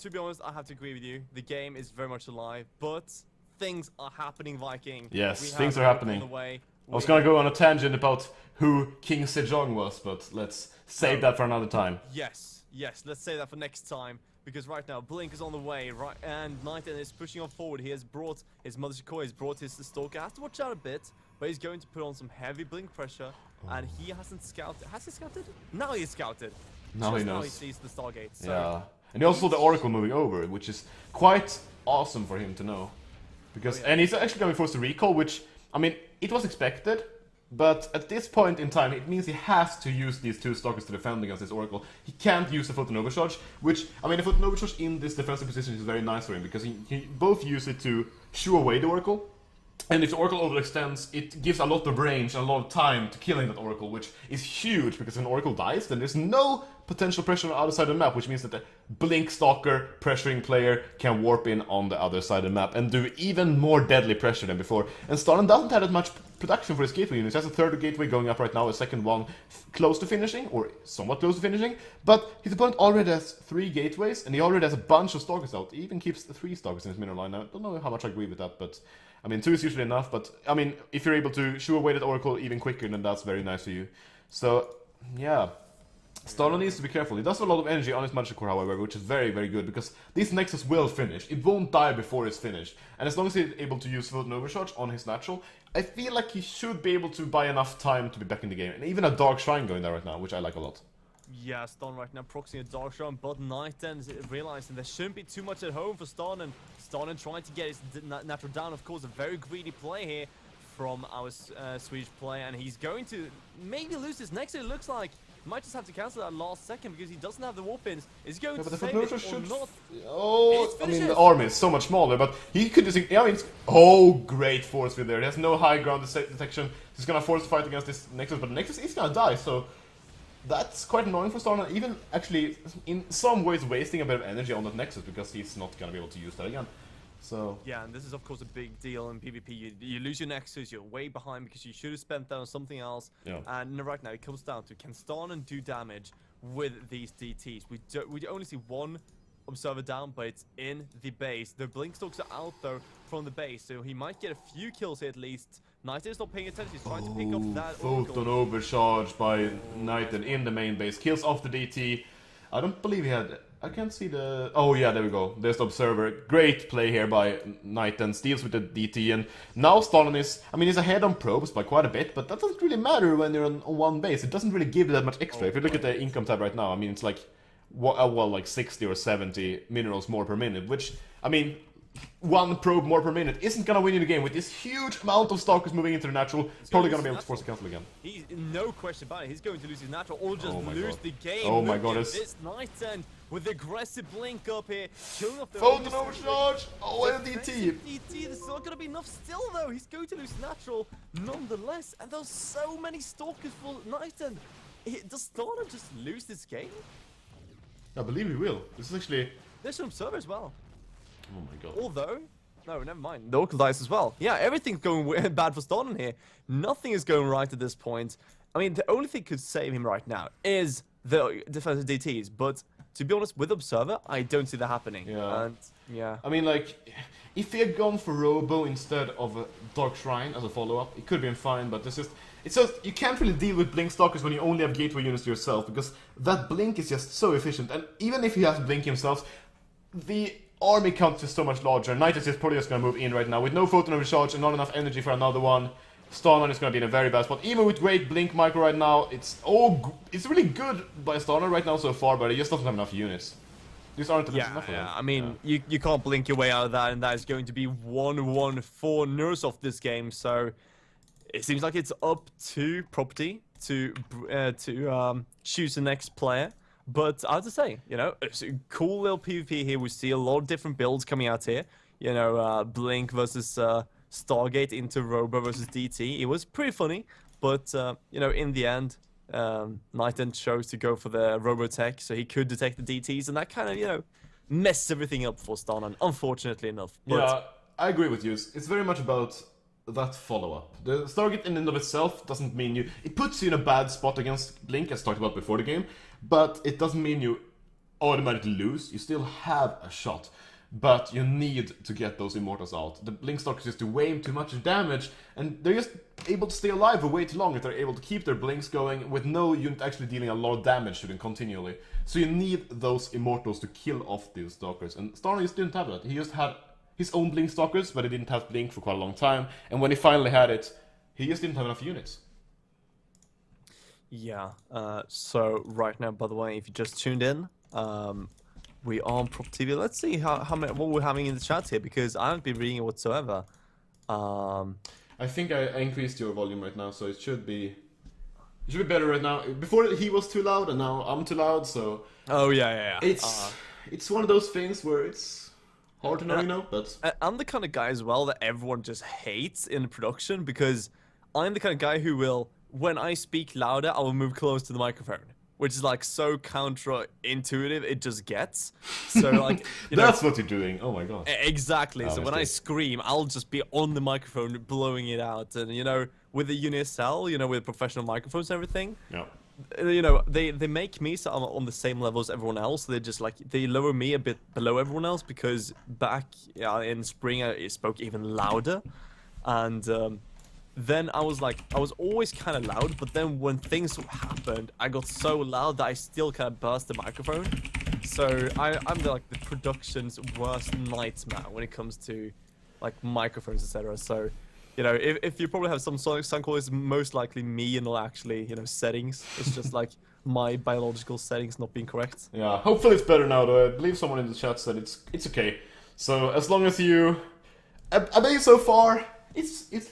to be honest, I have to agree with you. The game is very much alive, but things are happening, Viking. Yes, things are happening. On the way. I was gonna go on a tangent about who King Sejong was, but let's save that for another time. Yes, let's say that for next time. Because right now, Blink is on the way, right, and Nighten is pushing on forward. He has brought his Mother Shikoi, has brought his Stalker. Has to watch out a bit, but he's going to put on some heavy Blink pressure, and he hasn't scouted. Has he scouted? Now he's scouted. Now he knows. Now he sees the Stargate. So Yeah, and he also saw the Oracle moving over, which is quite awesome for him to know. Because and he's actually going to be forced to recall, which I mean, it was expected. But at this point in time, it means he has to use these two Stalkers to defend against this Oracle. He can't use the Photon Overcharge, which, I mean, the Photon Overcharge in this defensive position is very nice for him, because he both use it to shoo away the Oracle, and if the Oracle overextends, it gives a lot of range and a lot of time to killing that Oracle, which is huge, because if an Oracle dies, then there's no potential pressure on the other side of the map, which means that the Blink Stalker pressuring player can warp in on the other side of the map and do even more deadly pressure than before. And Stalin doesn't have that much production for his gateway units. He has a third gateway going up right now, a second one close to finishing, or somewhat close to finishing, but his opponent already has 3 gateways, and he already has a bunch of Stalkers out. He even keeps 3 Stalkers in his mineral line. I don't know how much I agree with that, but I mean, 2 is usually enough, but I mean, if you're able to shoo away that Oracle even quicker, then that's very nice for you. So, yeah. Stalin needs to be careful. He does have a lot of energy on his Magic Core, however, which is very, very good, because this Nexus will finish. It won't die before it's finished. And as long as he's able to use Photon Overcharge on his natural, I feel like he should be able to buy enough time to be back in the game. And even a Dark Shrine going there right now, which I like a lot. Yeah, Stalin right now proxying a Dark Shrine, but Nighten realizing there shouldn't be too much at home for Stalin. Stalin trying to get his natural down, of course, a very greedy play here from our Swedish player, and he's going to maybe lose his Nexus, it looks like. Might just have to cancel that last second because he doesn't have the warp ins. Is he going to save it or not? Oh, I mean, the army is so much smaller, but he could just... I mean, oh, great force field there. He has no high ground detection. He's gonna force the fight against this Nexus, but the Nexus is gonna die, so... That's quite annoying for Starna, even actually in some ways wasting a bit of energy on that Nexus, because he's not gonna be able to use that again. So yeah, and this is of course a big deal in PvP. You lose your Nexus, you're way behind because you should have spent that on something else. Yeah. And right now it comes down to, can Starnan do damage with these DTs? We only see one Observer down, but it's in the base. The Blinkstalks are out though from the base, so he might get a few kills here at least. Nighten is not paying attention, he's trying to pick up that Photon Overcharge by Nighten in the main base. Kills off the DT. I don't believe he had... I can't see the... Oh yeah, there we go. There's the Observer. Great play here by Nighten. Steals with the DT, and now Stalin is... I mean, he's ahead on probes by quite a bit, but that doesn't really matter when you're on one base. It doesn't really give you that much extra. If you look at the income tab right now, I mean, it's like... Well, like 60 or 70 minerals more per minute, which, I mean... 1 probe more per minute isn't gonna win you the game with this huge amount of Stalkers moving into the natural. Probably gonna be able to force the cancel again. He's no question about it. He's going to lose his natural or just lose the game. Oh my god, this Nighten with aggressive blink up here, killing off the Photon Overcharge! Oh, and DT! DT, there's not gonna be enough still though. He's going to lose natural nonetheless, and there's so many Stalkers for Nighten. Does Starner just lose this game? I believe he will. This is actually... There's an Observer as well. Oh my god. Although, no, never mind. The Oracle dice as well. Yeah, everything's going bad for Starnan here. Nothing is going right at this point. I mean, the only thing could save him right now is the defensive DTs. But to be honest, with Observer, I don't see that happening. Yeah. And, yeah. I mean, like, if he had gone for Robo instead of a Dark Shrine as a follow-up, it could have been fine, but it's just, you can't really deal with Blink Stalkers when you only have Gateway units to yourself, because that Blink is just so efficient. And even if he has Blink himself, the army count is just so much larger. Nighten is probably just gonna move in right now with no Photon Overcharge and not enough energy for another one. Starnan is gonna be in a very bad spot. Even with great Blink Micro right now, it's really good by Starnan right now so far, but he just doesn't have enough units. These aren't enough for him. I mean, you can't blink your way out of that, and that is going to be 1-1 for NrS off this game. So it seems like it's up to Property to choose the next player. But I have to say, you know, it's a cool little PvP here. We see a lot of different builds coming out here. You know, Blink versus Stargate into Robo versus DT. It was pretty funny, but, you know, in the end, Nighten chose to go for the Robotech, so he could detect the DTs, and that kind of, you know, messed everything up for Starnan, unfortunately enough. But yeah, I agree with you. It's very much about that follow-up. The Stargate in and of itself doesn't mean you... It puts you in a bad spot against Blink, as talked about before the game, but it doesn't mean you automatically lose. You still have a shot, but you need to get those Immortals out. The Blink Stalkers just do way too much damage, and they're just able to stay alive for way too long if they're able to keep their Blinks going with no unit actually dealing a lot of damage to them continually. So you need those Immortals to kill off these Stalkers, and Starner just didn't have that. He just had his own Blink Stalkers, but he didn't have Blink for quite a long time, and when he finally had it, he just didn't have enough units. Yeah, so right now, by the way, if you just tuned in, we are on prOpTV. Let's see what we're having in the chat here, because I haven't been reading it whatsoever. I think I increased your volume right now, so it should be better right now. Before he was too loud, and now I'm too loud, so... Oh, yeah. It's one of those things where it's hard to know, you know, but... I'm the kind of guy as well that everyone just hates in production, because I'm the kind of guy who will, when I speak louder, I will move close to the microphone, which is like so counterintuitive it just gets. So like, that's what you're doing. Oh my god. Exactly. So when I scream, I'll just be on the microphone blowing it out, and with the UniSL, with professional microphones and everything. Yeah. They make me so I'm on the same level as everyone else. They're just like, they lower me a bit below everyone else, because back in spring I spoke even louder, and then I was always kind of loud, but then when things happened, I got so loud that I still kind of burst the microphone. So I'm the production's worst nightmare when it comes to like microphones, etc. So if you probably have some sound quality, it's most likely me and not actually settings. It's just like my biological settings not being correct. Yeah, hopefully it's better now, though. I believe someone in the chat said it's okay. So as long as you, I bet so far,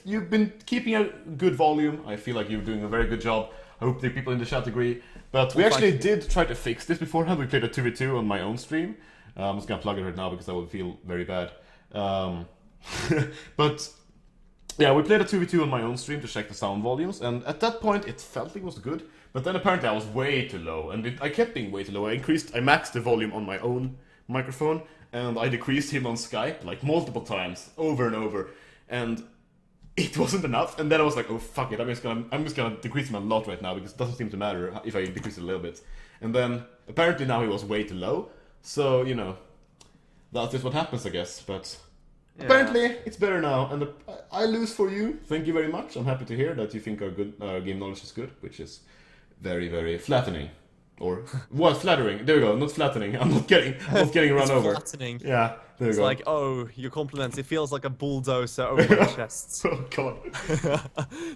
you've been keeping a good volume. I feel like you're doing a very good job. I hope the people in the chat agree. But we actually did try to fix this beforehand. We played a 2v2 on my own stream. I'm just gonna plug it right now because I would feel very bad. But yeah, we played a 2v2 on my own stream to check the sound volumes, and at that point it felt like it was good. But then apparently I was way too low, and I kept being way too low. I maxed the volume on my own microphone, and I decreased him on Skype like multiple times, over and over, and it wasn't enough. And then I was like, oh fuck it, I'm just gonna decrease him a lot right now, because it doesn't seem to matter if I decrease it a little bit. And then apparently now he was way too low, so that's just what happens, I guess. But yeah. Apparently it's better now, and I lose for you. Thank you very much. I'm happy to hear that you think our game knowledge is good, which is very, very flattening. Or flattering. There we go. Not flattening. I'm not getting run over. Flattening. Yeah. There we it's go. Like, oh, your compliments. It feels like a bulldozer over my chest. Oh god.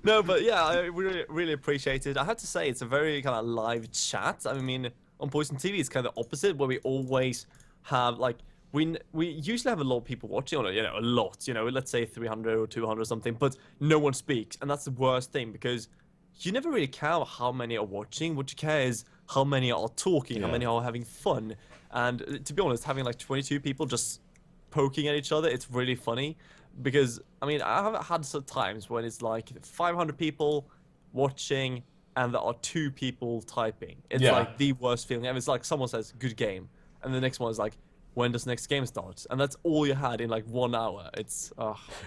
No, but yeah, I really, really appreciate it. I have to say, it's a very kind of live chat. I mean, on Poison TV, it's kind of the opposite, where we always have like we usually have a lot of people watching on it. A lot. Let's say 300 or 200 or something, but no one speaks, and that's the worst thing, because you never really care how many are watching. What you care is how many are talking, how many are having fun. And to be honest, having like 22 people just poking at each other, it's really funny. Because, I mean, I have had some times when it's like 500 people watching and there are 2 people typing. It's like the worst feeling ever. It's like someone says, good game. And the next one is like, when does next game start? And that's all you had in like 1 hour. It's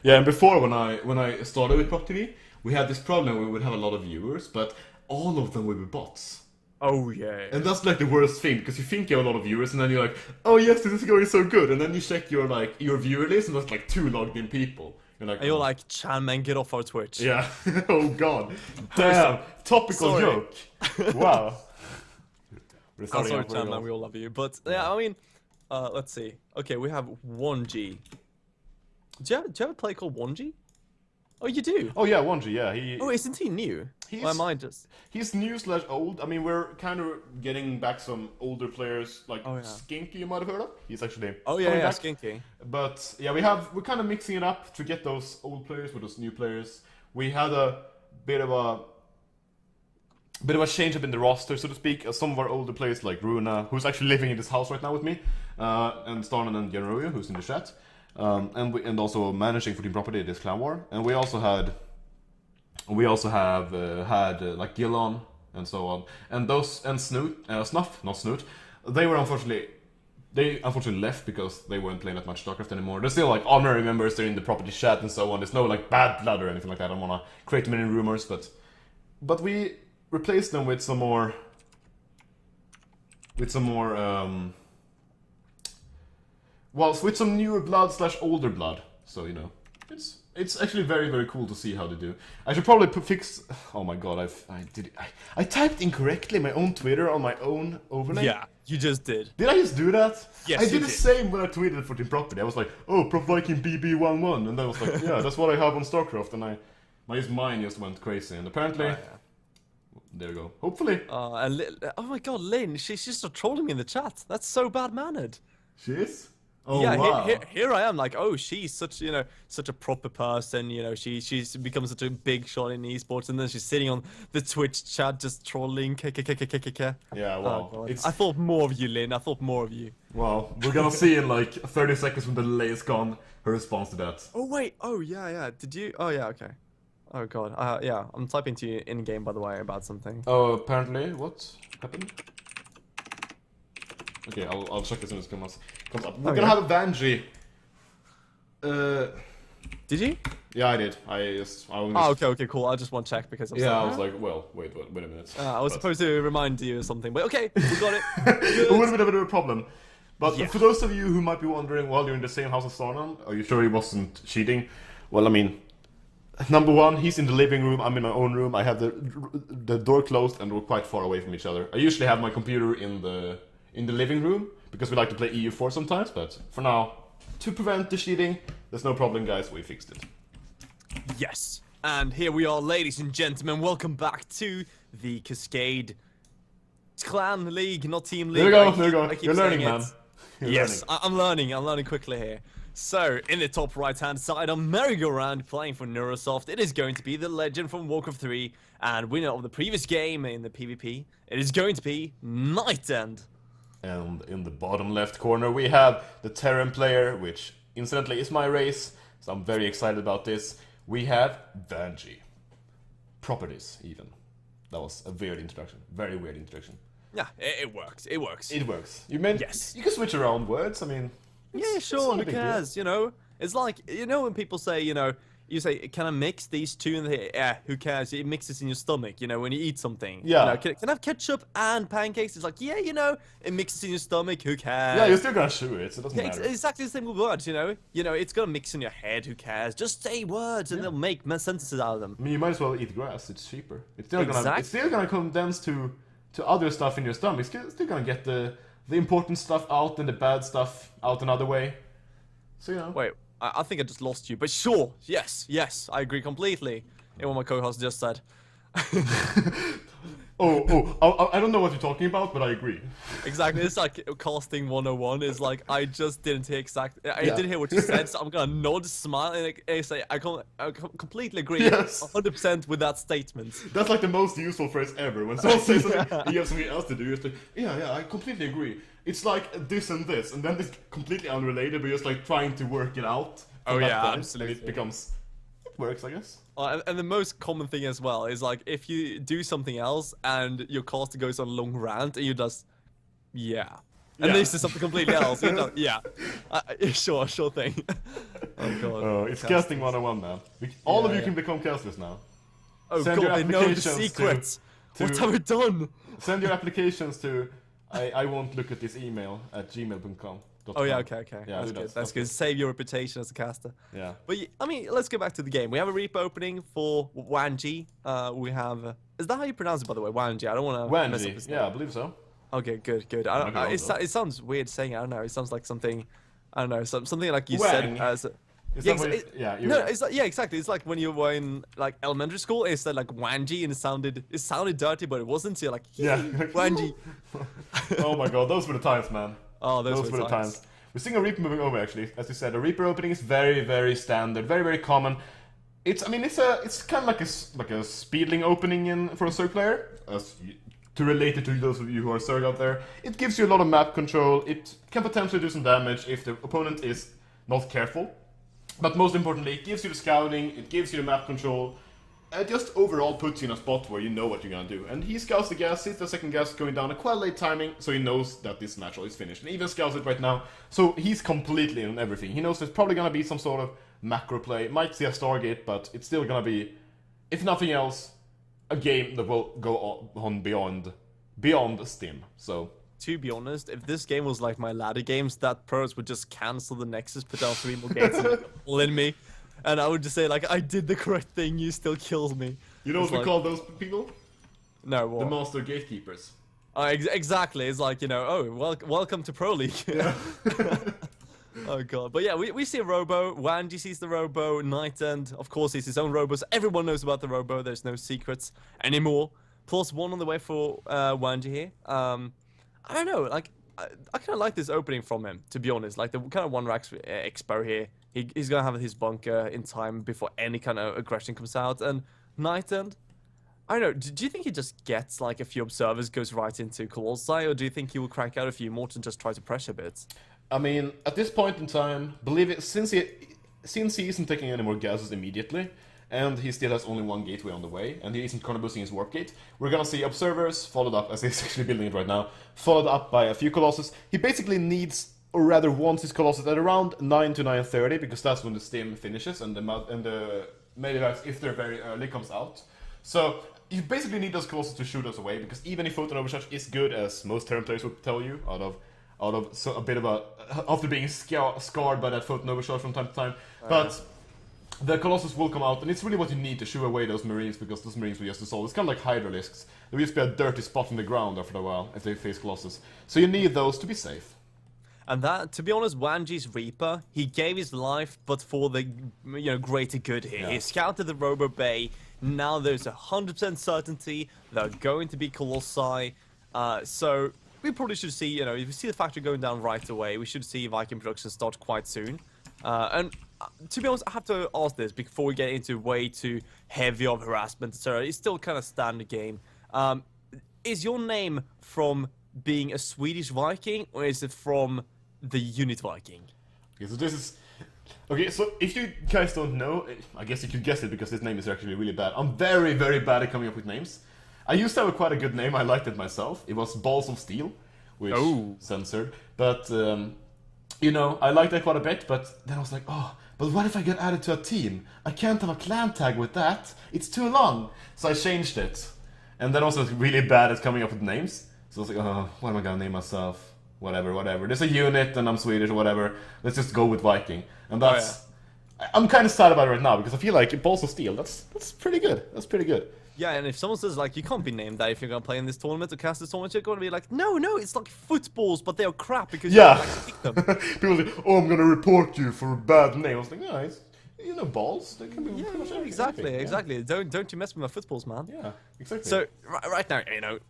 Yeah, and before when I started with prOpTV, we had this problem. We would have a lot of viewers, but all of them would be bots. Oh yeah. And that's like the worst thing, because you think you have a lot of viewers, and then you're like, oh yes, this is going so good, and then you check your viewer list, and there's like 2 logged in people. You're like, and you're like, Chan man, get off our Twitch. Yeah. Oh god. Damn. Topical joke. Wow. I'm sorry, Chan man, we all love you. But yeah, I mean, let's see. Okay, we have 1G. Do you have a play called 1G? Oh, you do? Oh yeah, 1G, yeah. Oh, isn't he new? Why am I just... He's new/old. I mean, we're kind of getting back some older players, like Skinky, you might have heard of. He's actually back. Skinky. But yeah, we're kind of mixing it up to get those old players with those new players. We had a bit of a change up in the roster, so to speak. Some of our older players, like Runa, who's actually living in this house right now with me, and Starnan and Genroyo, who's in the chat. And also managing for Team Property this Clan War, and we also have had like Gillon and so on, and those and Snoot, Snuff, not Snoot. They were unfortunately They unfortunately left because they weren't playing that much StarCraft anymore. They're still like honorary members, they're in the property chat and so on. There's no like bad blood or anything like that. I don't wanna create too many rumors, but we replaced them with some more with some newer blood / older blood. So you know, it's actually very, very cool to see how they do. I should probably fix. Oh my god, I typed incorrectly my own Twitter on my own overlay. Yeah, you just did. Did I just do that? Yes, I you did the did. same when I tweeted for Team Property. I was like, oh, Prop Viking BB11, and then I was like, yeah, that's what I have on StarCraft, and mine just went crazy, and apparently, there you go. Hopefully, oh my god, Lynn, she's just trolling me in the chat. That's so bad mannered. she is. Oh Yeah, wow. here I am, like, oh, she's such a proper person, she's become such a big shot in esports, and then she's sitting on the Twitch chat just trolling. Yeah, wow. Oh, I thought more of you, Lynn. I thought more of you. Well, we're gonna see in like 30 seconds when the delay is gone her response to that. Oh wait, oh yeah. Did you? Oh yeah, okay. Oh god, yeah. I'm typing to you in game, by the way, about something. Oh, apparently, what happened? Okay, I'll check as soon as it comes up. We're gonna have a Vanji. Did you? Yeah, I did. Oh, okay, cool. I just want to check because I was like, well, wait a minute. I was supposed to remind you of something, but okay, we got it. It would have been a bit of a problem. But Yeah. for those of you who might be wondering, well, you're in the same house as Sarnan, are you sure he wasn't cheating? Well, I mean, number one, he's in the living room, I'm in my own room, I have the door closed and we're quite far away from each other. I usually have my computer in the living room, because we like to play EU4 sometimes, but for now, to prevent the cheating, there's no problem, guys, we fixed it. Yes. And here we are, ladies and gentlemen. Welcome back to the Cascade Clan League, not Team League. There you go. I keep You're learning, saying man. it. You're Yes, learning. I'm learning quickly here. So, in the top right-hand side on merry-go-round, playing for NrS, it is going to be the legend from Warcraft 3 and winner of the previous game in the PvP. It is going to be Night End. And in the bottom left corner we have the Terran player, which incidentally is my race, so I'm very excited about this. We have Vanji. Properties, even. That was a weird introduction. Very weird introduction. Yeah, it works. It works. It works. You meant Yes. you can switch around words. I mean, Yeah, it's sure, not a who big deal. cares, It's like, when people say, you say, can I mix these two? And who cares? It mixes in your stomach, when you eat something. Yeah. Can I have ketchup and pancakes? It's like, yeah, it mixes in your stomach, who cares? Yeah, you're still gonna chew it, so it doesn't Yeah, matter. exactly the same with words, it's gonna mix in your head, who cares? Just say words and they'll make sentences out of them. I mean, you might as well eat grass. It's cheaper. It's still Exactly. gonna condense to other stuff in your stomach. It's still gonna get the important stuff out and the bad stuff out another way. So Wait, I think I just lost you, but sure, yes, I agree completely in what my co-host just said. I don't know what you're talking about, but I agree. Exactly, it's like casting 101 is like, I just didn't hear I didn't hear what you said, so I'm gonna nod, smile, and say, I completely agree Yes. 100% with that statement. That's like the most useful phrase ever. When someone says something and you have something else to do, you're just like, yeah, I completely agree. It's like this and this, and then it's completely unrelated, but you're just like trying to work it out. From Oh, that yeah, point, absolutely. And it works, I guess. And the most common thing as well is like, if you do something else and your caster goes on a long rant and you just, yeah. And Yeah. this is something completely else. Yeah. Sure thing. Oh god. It's casting 101 now. All of you can become casters now. Oh Send your god, they know the applications secrets. to- What have we done? Send your applications to I won't look at this email at gmail.com. Oh yeah, okay. Yeah, That's do good. that. That's good. Save your reputation as a caster. Yeah. But I mean, let's go back to the game. We have a reap opening for Wanji. We have. Is that how you pronounce it, by the way? Wanji. I don't want to mess up his Wanji. name. Yeah, I believe so. Okay, good. It sounds weird saying it. I don't know. It sounds like something. I don't know. Something like you Wang. said. As Is yeah, that what you're no, right. it's like, yeah, exactly. It's like when you were in like elementary school. It said like Wanji, and it sounded dirty, but it wasn't. So you're like, Yeah. Wanji. Oh my god, those were the times, man. Oh, those were the times. We're seeing a Reaper moving over, actually. As you said, a Reaper opening is very, very standard, very, very common. It's kind of like a speedling opening for a Zerg player. To relate it to those of you who are Zerg out there, it gives you a lot of map control. It can potentially do some damage if the opponent is not careful. But most importantly, it gives you the scouting, it gives you the map control. it just overall puts you in a spot where you know what you're gonna do. And he scouts the gas, sees the second gas going down at quite late timing, so he knows that this natural is finished. And even scouts it right now, so he's completely on everything. He knows there's probably gonna be some sort of macro play. Might see a Stargate, but it's still gonna be, if nothing else, a game that will go on beyond Steam. So to be honest, if this game was like my ladder games, that pros would just cancel the Nexus, put down 3 more gates, and all in me. And I would just say, like, I did the correct thing, you still killed me. You know what we call those people? No, what? The Master Gatekeepers. Exactly, it's like, you know, oh, welcome to Pro League. Yeah. Oh god, but yeah, we see a Robo, Wanji sees the Robo, Night End, of course, sees his own Robo, so everyone knows about the Robo, there's no secrets anymore. +1 on the way for Wanji here. I don't know, like, I kind of like this opening from him, to be honest. Like, the kind of one-rack expo here. He's going to have his bunker in time before any kind of aggression comes out. And Night End, I don't know, do you think he just gets, like, a few observers, goes right into Colossi, or do you think he will crank out a few more to just try to pressure a bit? I mean, at this point in time, believe it, since he isn't taking any more gases immediately, and he still has only one gateway on the way, and he isn't corner boosting his warp gate, we're gonna see observers followed up, as he's actually building it right now, followed up by a few Colossus. He basically needs, or rather wants his Colossus at around 9 to 9:30, because that's when the stim finishes, and the Medivacs, if they're very early, comes out. So, you basically need those Colossus to shoot us away, because even if Photon Overcharge is good, as most Terran players would tell you, so a bit of a, after being scarred by that Photon Overcharge from time to time, but the Colossus will come out, and it's really what you need to shoo away those Marines, because those Marines will just dissolve. It's kind of like Hydralisks. There will just be a dirty spot in the ground after a while if they face Colossus. So you need those to be safe. And that, to be honest, Wanji's Reaper, he gave his life, but for the greater good here. Yeah. He scouted the Robo Bay. Now there's 100% certainty they're going to be Colossi. So we probably should see, if we see the factory going down right away, we should see Viking production start quite soon. And to be honest, I have to ask this before we get into way too heavy of harassment, etc. It's still kind of standard game. Is your name from being a Swedish Viking, or is it from the unit Viking? Okay, so this is... Okay, so if you guys don't know, I guess you could guess it because this name is actually really bad. I'm very, very bad at coming up with names. I used to have quite a good name, I liked it myself. It was Balls of Steel, which censored. But, I liked that quite a bit, but then I was like, but what if I get added to a team? I can't have a clan tag with that. It's too long. So I changed it. And then I was really bad at coming up with names. So I was like, what am I gonna name myself? Whatever. There's a unit and I'm Swedish or whatever. Let's just go with Viking. And that's... I'm kind of sad about it right now because I feel like Balls of Steel, that's pretty good. That's pretty good. Yeah, and if someone says, like, you can't be named that if you're going to play in this tournament or cast this tournament, you're going to be like, no, it's like footballs, but they are crap because you don't like to pick them. People say, I'm going to report you for a bad name. I was like, it's, balls. They can be pretty much exactly. Don't you mess with my footballs, man. Yeah, exactly. So, right now,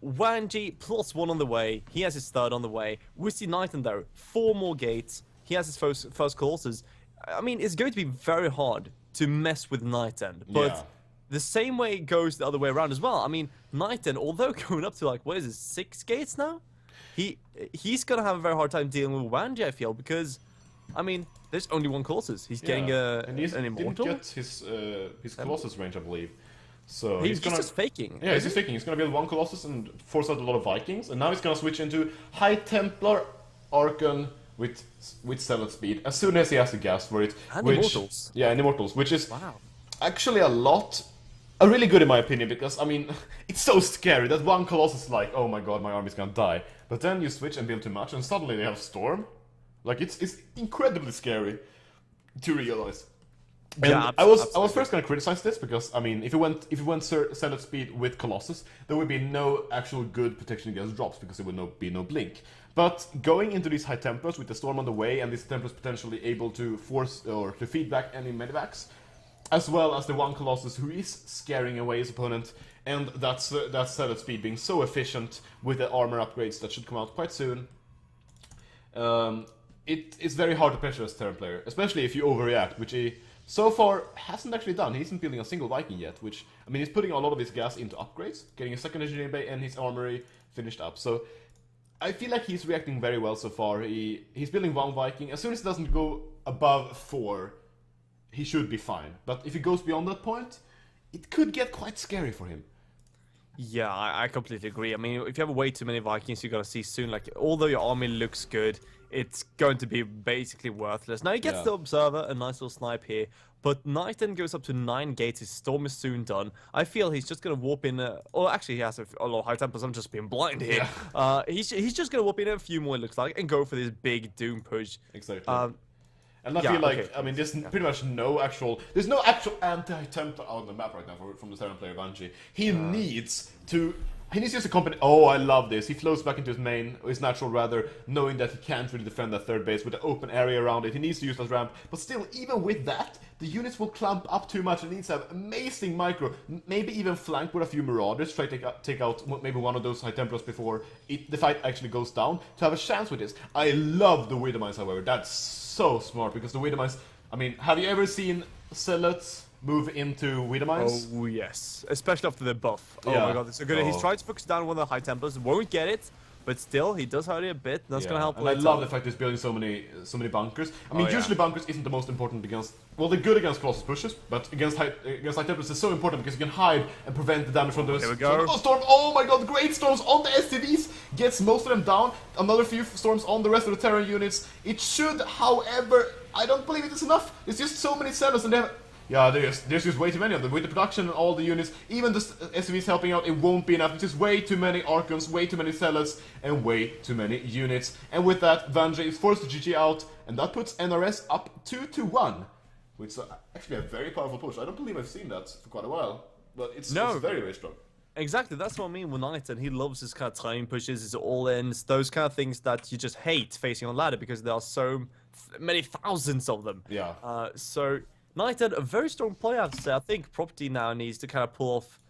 Wanji +1 on the way. He has his third on the way. We see Knighton, though. 4 more gates. He has his first Colossus. I mean, it's going to be very hard to mess with Knighton, but... The same way goes the other way around as well. I mean, Knighton, although going up to, like, what is it, 6 gates now? He's going to have a very hard time dealing with Wanji, I feel, because, I mean, there's only one Colossus. He's getting an Immortal. He didn't get his Colossus range, I believe. So he's just faking. Yeah, he's just faking. He's going to build one Colossus and force out a lot of Vikings, and now he's going to switch into High Templar Archon with 7 speed as soon as he has the gas for it. And Immortals. Yeah, and Immortals, which is actually a really good in my opinion, because, I mean, it's so scary that one Colossus is like, oh my god, my army's gonna die. But then you switch and build too much, and suddenly they have Storm. Like, it's incredibly scary to realize. And yeah, I was first gonna criticize this, because, I mean, if you went Zealot speed with Colossus, there would be no actual good protection against drops, because there would be no blink. But going into these High Templars with the Storm on the way, and these Templars potentially able to force or to feed back any Medivacs, as well as the one Colossus who is scaring away his opponent, and that's Zealot speed being so efficient with the armor upgrades that should come out quite soon. It is very hard to pressure as a Terran player, especially if you overreact, which he so far hasn't actually done. He isn't building a single Viking yet, which, I mean, he's putting a lot of his gas into upgrades, getting a second engineering bay and his armory finished up. So I feel like he's reacting very well so far. He's building one Viking. As soon as it doesn't go above 4, he should be fine. But if he goes beyond that point, it could get quite scary for him. Yeah, I completely agree. I mean, if you have way too many Vikings, you're gonna see soon, like, although your army looks good, it's going to be basically worthless. Now, he gets the Observer, a nice little snipe here, but Knight then goes up to 9 gates. His Storm is soon done. I feel he's just gonna warp in, or actually, he has a lot of High Templars. I'm just being blind here. Yeah. He's just gonna warp in a few more, it looks like, and go for this big Doom push. Exactly. And I feel like, I mean, there's pretty much there's no actual anti-Templar out on the map right now from the Terran player Banshee. He needs to use a company. Oh, I love this. He flows back into his natural rather, knowing that he can't really defend that third base with the open area around it. He needs to use that ramp. But still, even with that, the units will clump up too much and needs to have amazing micro. Maybe even flank with a few Marauders, try to take out maybe one of those High Templars before the fight actually goes down, to have a chance with this. I love the Widow Mines, however. That's so smart, because the Widow Mines, I mean, have you ever seen Zealots move into Widow Mines? Oh, yes. Especially after the buff. Oh Yeah. my god, it's so good. He's trying to focus down one of the High Templars, won't get it, but still, he does hurt it a bit. That's gonna help. And I love the fact he's building so many bunkers. I mean, usually bunkers isn't the most important against. Well, they're good against Colossus pushes, but against High Templars, it's so important because you can hide and prevent the damage from those. Here we go. Storm! Oh my god, great storms on the SCVs! Gets most of them down. Another few storms on the rest of the Terran units. It should, however, I don't believe it is enough. There's just so many Zealots, and they have. Yeah, there's just way too many of them. With the production and all the units, even the SCVs helping out, it won't be enough. It's just way too many Archons, way too many Zealots, and way too many units. And with that, Vanjie is forced to GG out, and that puts NrS up 2-1. Which is actually a very powerful push. I don't believe I've seen that for quite a while. But it's very, very strong. Exactly, that's what I mean with Knight, and he loves his kind of time pushes, his all-ins, those kind of things that you just hate facing on ladder because there are so many thousands of them. Yeah. So Knight had a very strong play, I have to say. I think property now needs to kind of pull off.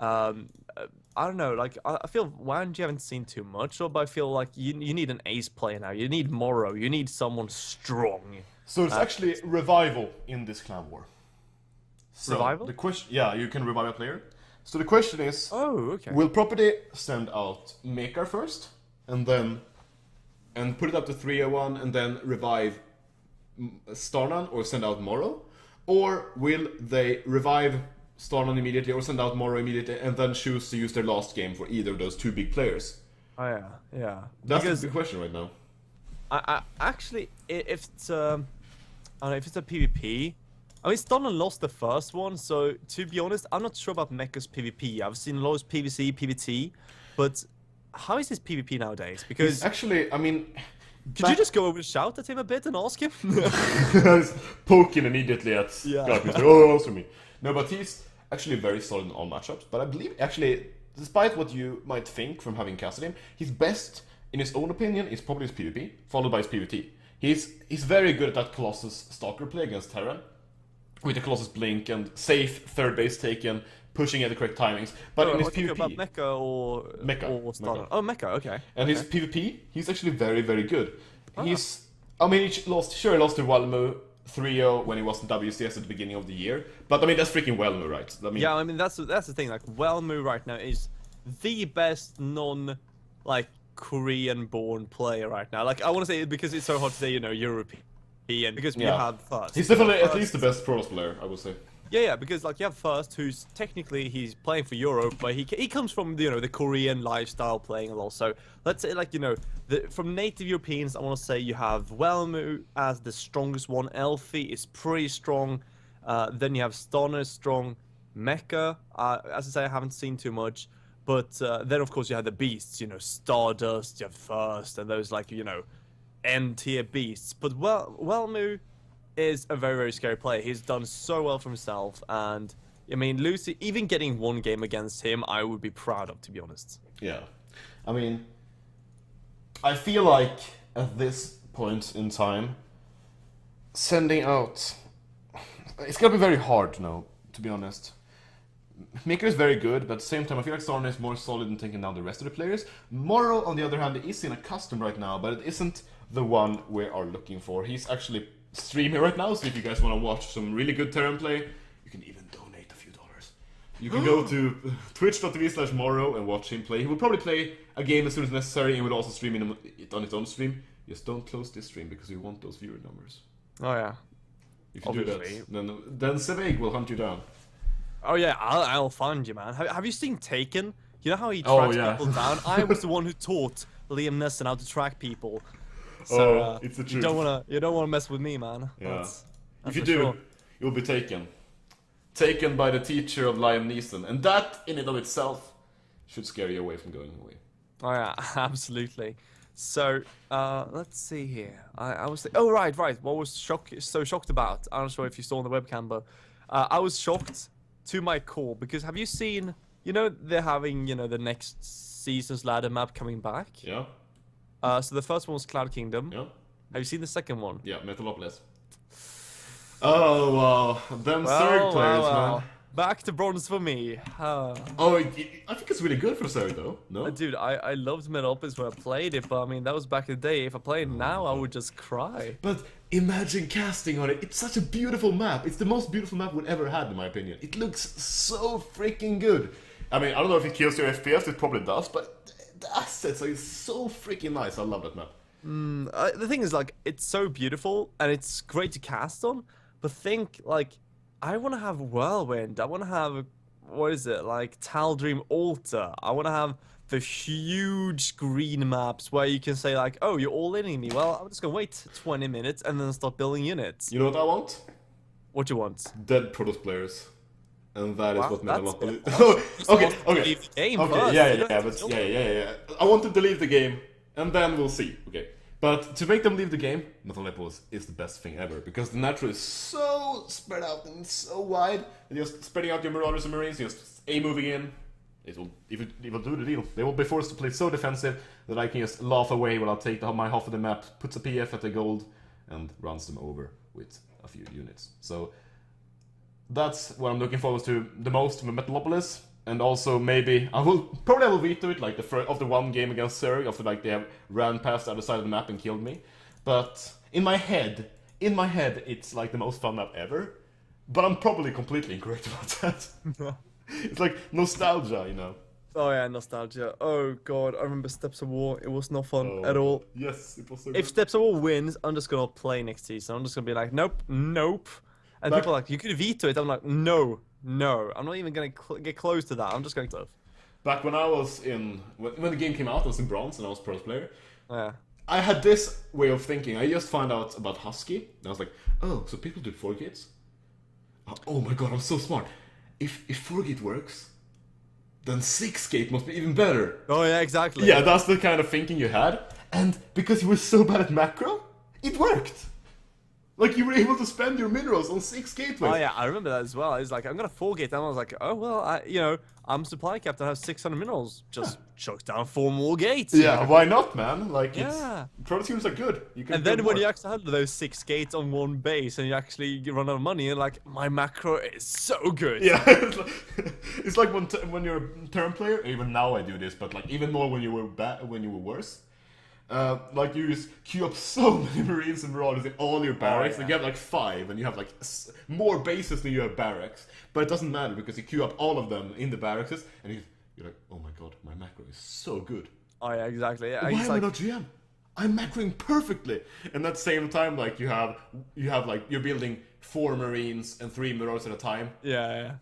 I don't know, like I feel Wanji haven't seen too much, but I feel like you need an ace player now. You need Morrow. You need someone strong. So it's actually revival in this clan war. So revival? The question, yeah, you can revive a player. So the question is, okay. Will property send out Mekar first, and put it up to 301, and then revive Starnan, or send out Morrow? Or will they revive Starnan immediately, or send out Morrow immediately, and then choose to use their last game for either of those two big players? Oh yeah. That's the big question right now. I actually, if it's I don't know, if it's a PvP, I mean, Starnan lost the first one, so to be honest, I'm not sure about Mecha's PvP. I've seen a lot of PvC, PvT, but how is his PvP nowadays? Because actually, I mean, could you just go over and shout at him a bit and ask him? Poking immediately at Garp. Oh, for me. No, but he's actually very solid in all matchups. But I believe, actually, despite what you might think from having casted him, his best, in his own opinion, is probably his PvP, followed by his PvT. He's very good at that Colossus Stalker play against Terran, with the Colossus Blink and safe third base taken, pushing at the correct timings. But in his PvP... about Mecha or Starnan? Oh, Mecha, okay. And his PvP, he's actually very, very good. He's... I mean, he lost to Walmu 3-0 when he was in WCS at the beginning of the year. But, I mean, that's freaking Walmu, right? I mean, yeah, I mean, that's the thing. Like, Walmu right now is the best Korean-born player right now. Like, I want to say it because it's so hard to say, European. Because we have First. He's definitely at least the best Protoss player, I would say. Yeah, because like you have First, who's technically he's playing for Europe, but he comes from the Korean lifestyle playing a lot. So let's say from native Europeans, I want to say you have Welmu as the strongest one. Elfie is pretty strong. Then you have Stoner strong. Mecha, as I say, I haven't seen too much. But then of course you have the beasts. Stardust. You have First, and those N-tier beasts. But Welmu is a very, very scary player. He's done so well for himself, and I mean, Lucy, even getting one game against him, I would be proud of, to be honest. Yeah. I mean, I feel like at this point in time, sending out... It's gonna be very hard now, to be honest. Maker is very good, but at the same time, I feel like Starna is more solid in taking down the rest of the players. Morrow, on the other hand, is in a custom right now, but it isn't the one we are looking for. He's actually streaming right now, so if you guys want to watch some really good Terran play, you can even donate a few dollars. You can go to twitch.tv/Morrow and watch him play. He will probably play a game as soon as necessary, and will also stream it on his own stream. Just don't close this stream, because we want those viewer numbers. Oh yeah. If you do that, then Zeweig will hunt you down. Oh yeah, I'll find you, man. Have you seen Taken? You know how he Oh, tracks yeah. people down? I was the one who taught Liam Neeson how to track people. So It's the you truth. don't wanna mess with me, man. Yeah. That's If you for do, sure. you'll be taken. Taken by the teacher of Liam Neeson. And that, in and of itself, should scare you away from going away. Oh yeah, absolutely. So let's see here. I was oh right. What was so shocked about? I'm not sure if you saw on the webcam, but I was shocked to my core because have you seen? You know they're having the next season's ladder map coming back. Yeah? So the first one was Cloud Kingdom. Yeah? Have you seen the second one? Yeah, Metalopolis. Oh, wow. Them Zerg players, man. Back to bronze for me. Oh, I think it's really good for Zerg, though. No? Dude, I loved Metalopolis when I played it, but I mean, that was back in the day. If I played it now, I would just cry. But imagine casting on it. It's such a beautiful map. It's the most beautiful map we've ever had, in my opinion. It looks so freaking good. I mean, I don't know if it kills your FPS. It probably does, but the assets are so freaking nice. I love that map. The thing is, like, it's so beautiful, and it's great to cast on, but think, like, I want to have Whirlwind. I want to have, what is it, like, Taldream Altar. I want to have the huge green maps where you can say, like, oh, you're all inning me. Well, I'm just going to wait 20 minutes and then start building units. You know what I want? What do you want? Dead Protoss players. And that is Wow, what that's Metalopolis... good. okay. Leave the game Okay, first. yeah. I want them to leave the game, and then we'll see. Okay. But to make them leave the game, Metalopolis is the best thing ever, because the natural is so spread out and so wide, and just spreading out your Marauders and Marines, just A moving in, it will do the deal. They will be forced to play so defensive that I can just laugh away while I'll take my half of the map, puts a PF at the gold, and runs them over with a few units. So that's what I'm looking forward to the most from Metalopolis. And also maybe I will veto it like after one game against Zerg, after like they have ran past the other side of the map and killed me. But in my head it's like the most fun map ever. But I'm probably completely incorrect about that. It's like nostalgia, you know. Oh yeah, nostalgia. Oh god, I remember Steps of War. It was not fun at all. Yes, it was so If good. Steps of War wins, I'm just gonna play next season. I'm just gonna be like, nope. And people are like, you could veto it. I'm like, no, I'm not even gonna get close to that. I'm just going to. Back when I was when the game came out, I was in bronze and I was pro player. Yeah. I had this way of thinking. I just found out about Husky, and I was like, oh, so people do 4 gates? Oh my god, I'm so smart. If 4 gate works, then 6 gate must be even better. Oh yeah, exactly. Yeah, that's the kind of thinking you had. And because you were so bad at macro, it worked. Like, you were able to spend your minerals on 6 gateways. Oh yeah, I remember that as well. I was like, I'm gonna 4 gate, and I was like, oh well, I'm supply captain. I have 600 minerals. Just chuck down 4 more gates. Yeah, why not, man? Like, Yeah. Proto teams are good. You can And then build when more. you actually have those 6 gates on one base, and you actually run out of money, you're like, my macro is so good. Yeah, it's like when you're a term player. Even now I do this, but like even more when you were worse. Like you just queue up so many Marines and Marauders in all your barracks. yeah. And you have like 5, and you have like more bases than you have barracks. But it doesn't matter because you queue up all of them in the barracks, and you're like, oh my god, my macro is so good. Oh yeah, exactly. Yeah, Why it's am I like, not GM? I'm macroing perfectly. And at the same time, like you have like you're building 4 Marines and 3 Marauders at a time. yeah.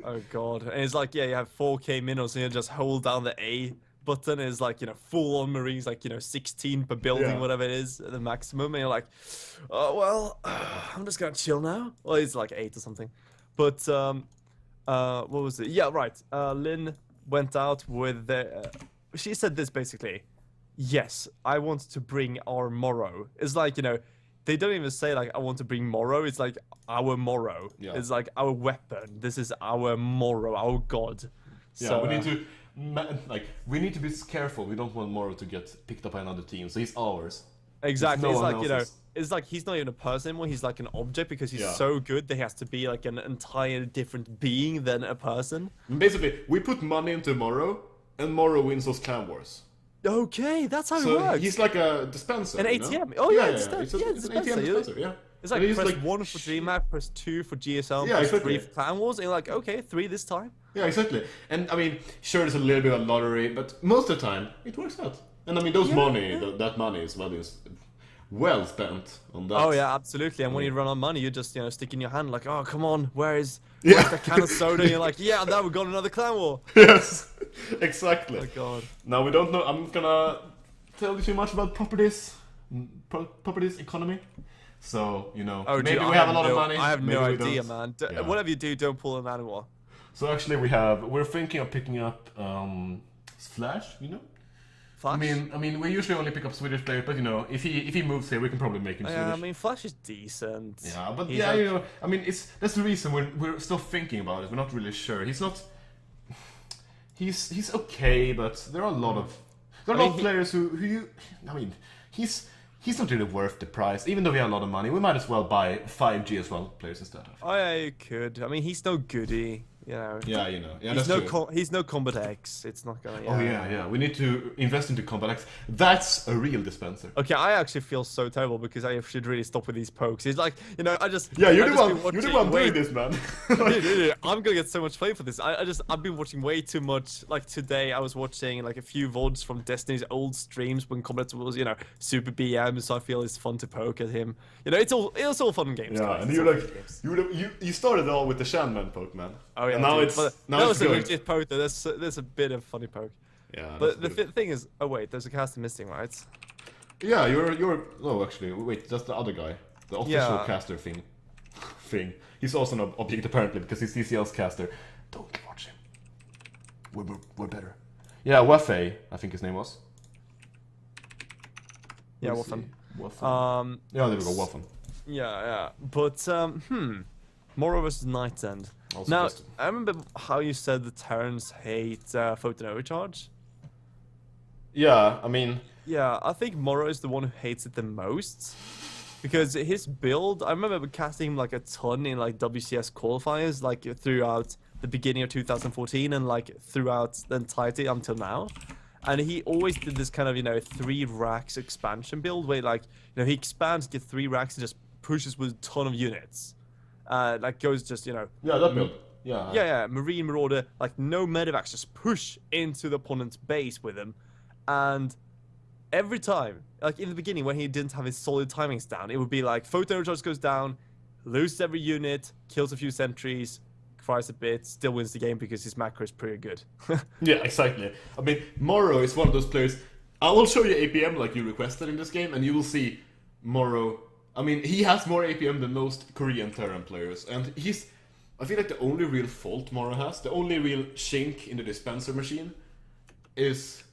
Oh god. And it's like, yeah, you have 4k minerals, and you just hold down the A button. Is like, full on Marines, like 16 per building, Yeah. whatever it is, the maximum. And you're like, oh well, I'm just gonna chill now. Well, it's like 8 or something. But what was it? Yeah, right. Lynn went out with the. She said this basically. Yes, I want to bring our Morrow. It's like, they don't even say like, I want to bring Morrow. It's like our Morrow. Yeah. It's like our weapon. This is our Morrow, our god. Yeah, So, we need to we need to be careful. We don't want Morrow to get picked up by another team. So he's ours. exactly. no It's one like, else's. it's like he's not even a person anymore. He's like an object because he's Yeah. so good. They has to be like an entire different being than a person. Basically, we put money into Morrow, and Morrow wins those clan wars. Okay, that's how it So works. he's like a dispenser. An you know? ATM. Oh, yeah, It's an ATM dispenser. Yeah. It's like And he's press 1 for DMAP, press 2 for GSL, Yeah, press exactly. 3 for Clan Wars, and you're like, okay, 3 this time. Yeah, exactly. And I mean, sure, there's a little bit of lottery, but most of the time it works out. And I mean, those money, that money is well used. well spent on that. Oh yeah, absolutely. And when you run on money, you just stick in your hand like, oh come on, where's the can of soda? And you're like, yeah, now we've got another clan war. Yes, exactly. Oh my god. Now we don't know. I'm not gonna tell you too much about properties economy. So Oh, maybe dude, we have a lot of money. I have maybe no we idea, don't. man. Yeah. Whatever you do, don't pull an animal. So actually, we're thinking of picking up Flash. Flash? I mean, we usually only pick up Swedish players, but if he moves here, we can probably make him Swedish. Yeah, I mean, Flash is decent. Yeah, but He's I mean, that's the reason we're still thinking about it. We're not really sure. He's not. He's okay, but there are a lot of players who I mean, he's not really worth the price. Even though we have a lot of money, we might as well buy 5G as well players instead of. Oh yeah, you could. I mean, he's no goodie. Yeah, that's true. He's no Combat X. It's not gonna. Oh yeah. We need to invest into Combat X. That's a real dispenser. Okay, I actually feel so terrible because I should really stop with these pokes. He's like, I just. Yeah, you're I've the just one. been You're the one watching doing this, man. Dude, I'm gonna get so much play for this. I've been watching way too much. Like today, I was watching like a few VODs from Destiny's old streams when Combat was, super BM. So I feel it's fun to poke at him. It's all fun games. Yeah, guys. and It's you're all like, fun games. you started all with the Shanman poke, man. Oh yeah, and now dude, it's but now that it's was a going. legit poke though. There's a bit of funny poke. Yeah. But the thing is, oh wait, there's a caster missing, right? Yeah, you're. Oh, actually, wait, that's the other guy, the official caster thing. He's also an object apparently because he's CCL's caster. Don't watch him. We're better. Yeah, Wafe, I think his name was. Yeah, Let's Waffen. see. Waffen. Yeah, there we go, Waffen. Yeah. But Moro versus Night End. Also Now, just- I remember how you said the Terrans hate photon overcharge. Yeah, I mean. Yeah, I think Moro is the one who hates it the most. Because his build, I remember casting him like a ton in like WCS qualifiers, like throughout the beginning of 2014 and like throughout the entirety until now. And he always did this kind of, 3 racks expansion build where like, he expands, get 3 racks and just pushes with a ton of units. Like goes just, Yeah, that build. Yeah, Marine Marauder, like no medevacs, just push into the opponent's base with him. And every time, like in the beginning when he didn't have his solid timings down, it would be like photon recharge goes down, loses every unit, kills a few sentries, cries a bit, still wins the game because his macro is pretty good. Yeah, exactly. I mean, Moro is one of those players. I will show you APM like you requested in this game, and you will see Moro. I mean, he has more APM than most Korean Terran players, and I feel like the only real fault Moro has, the only real chink in the dispenser machine, is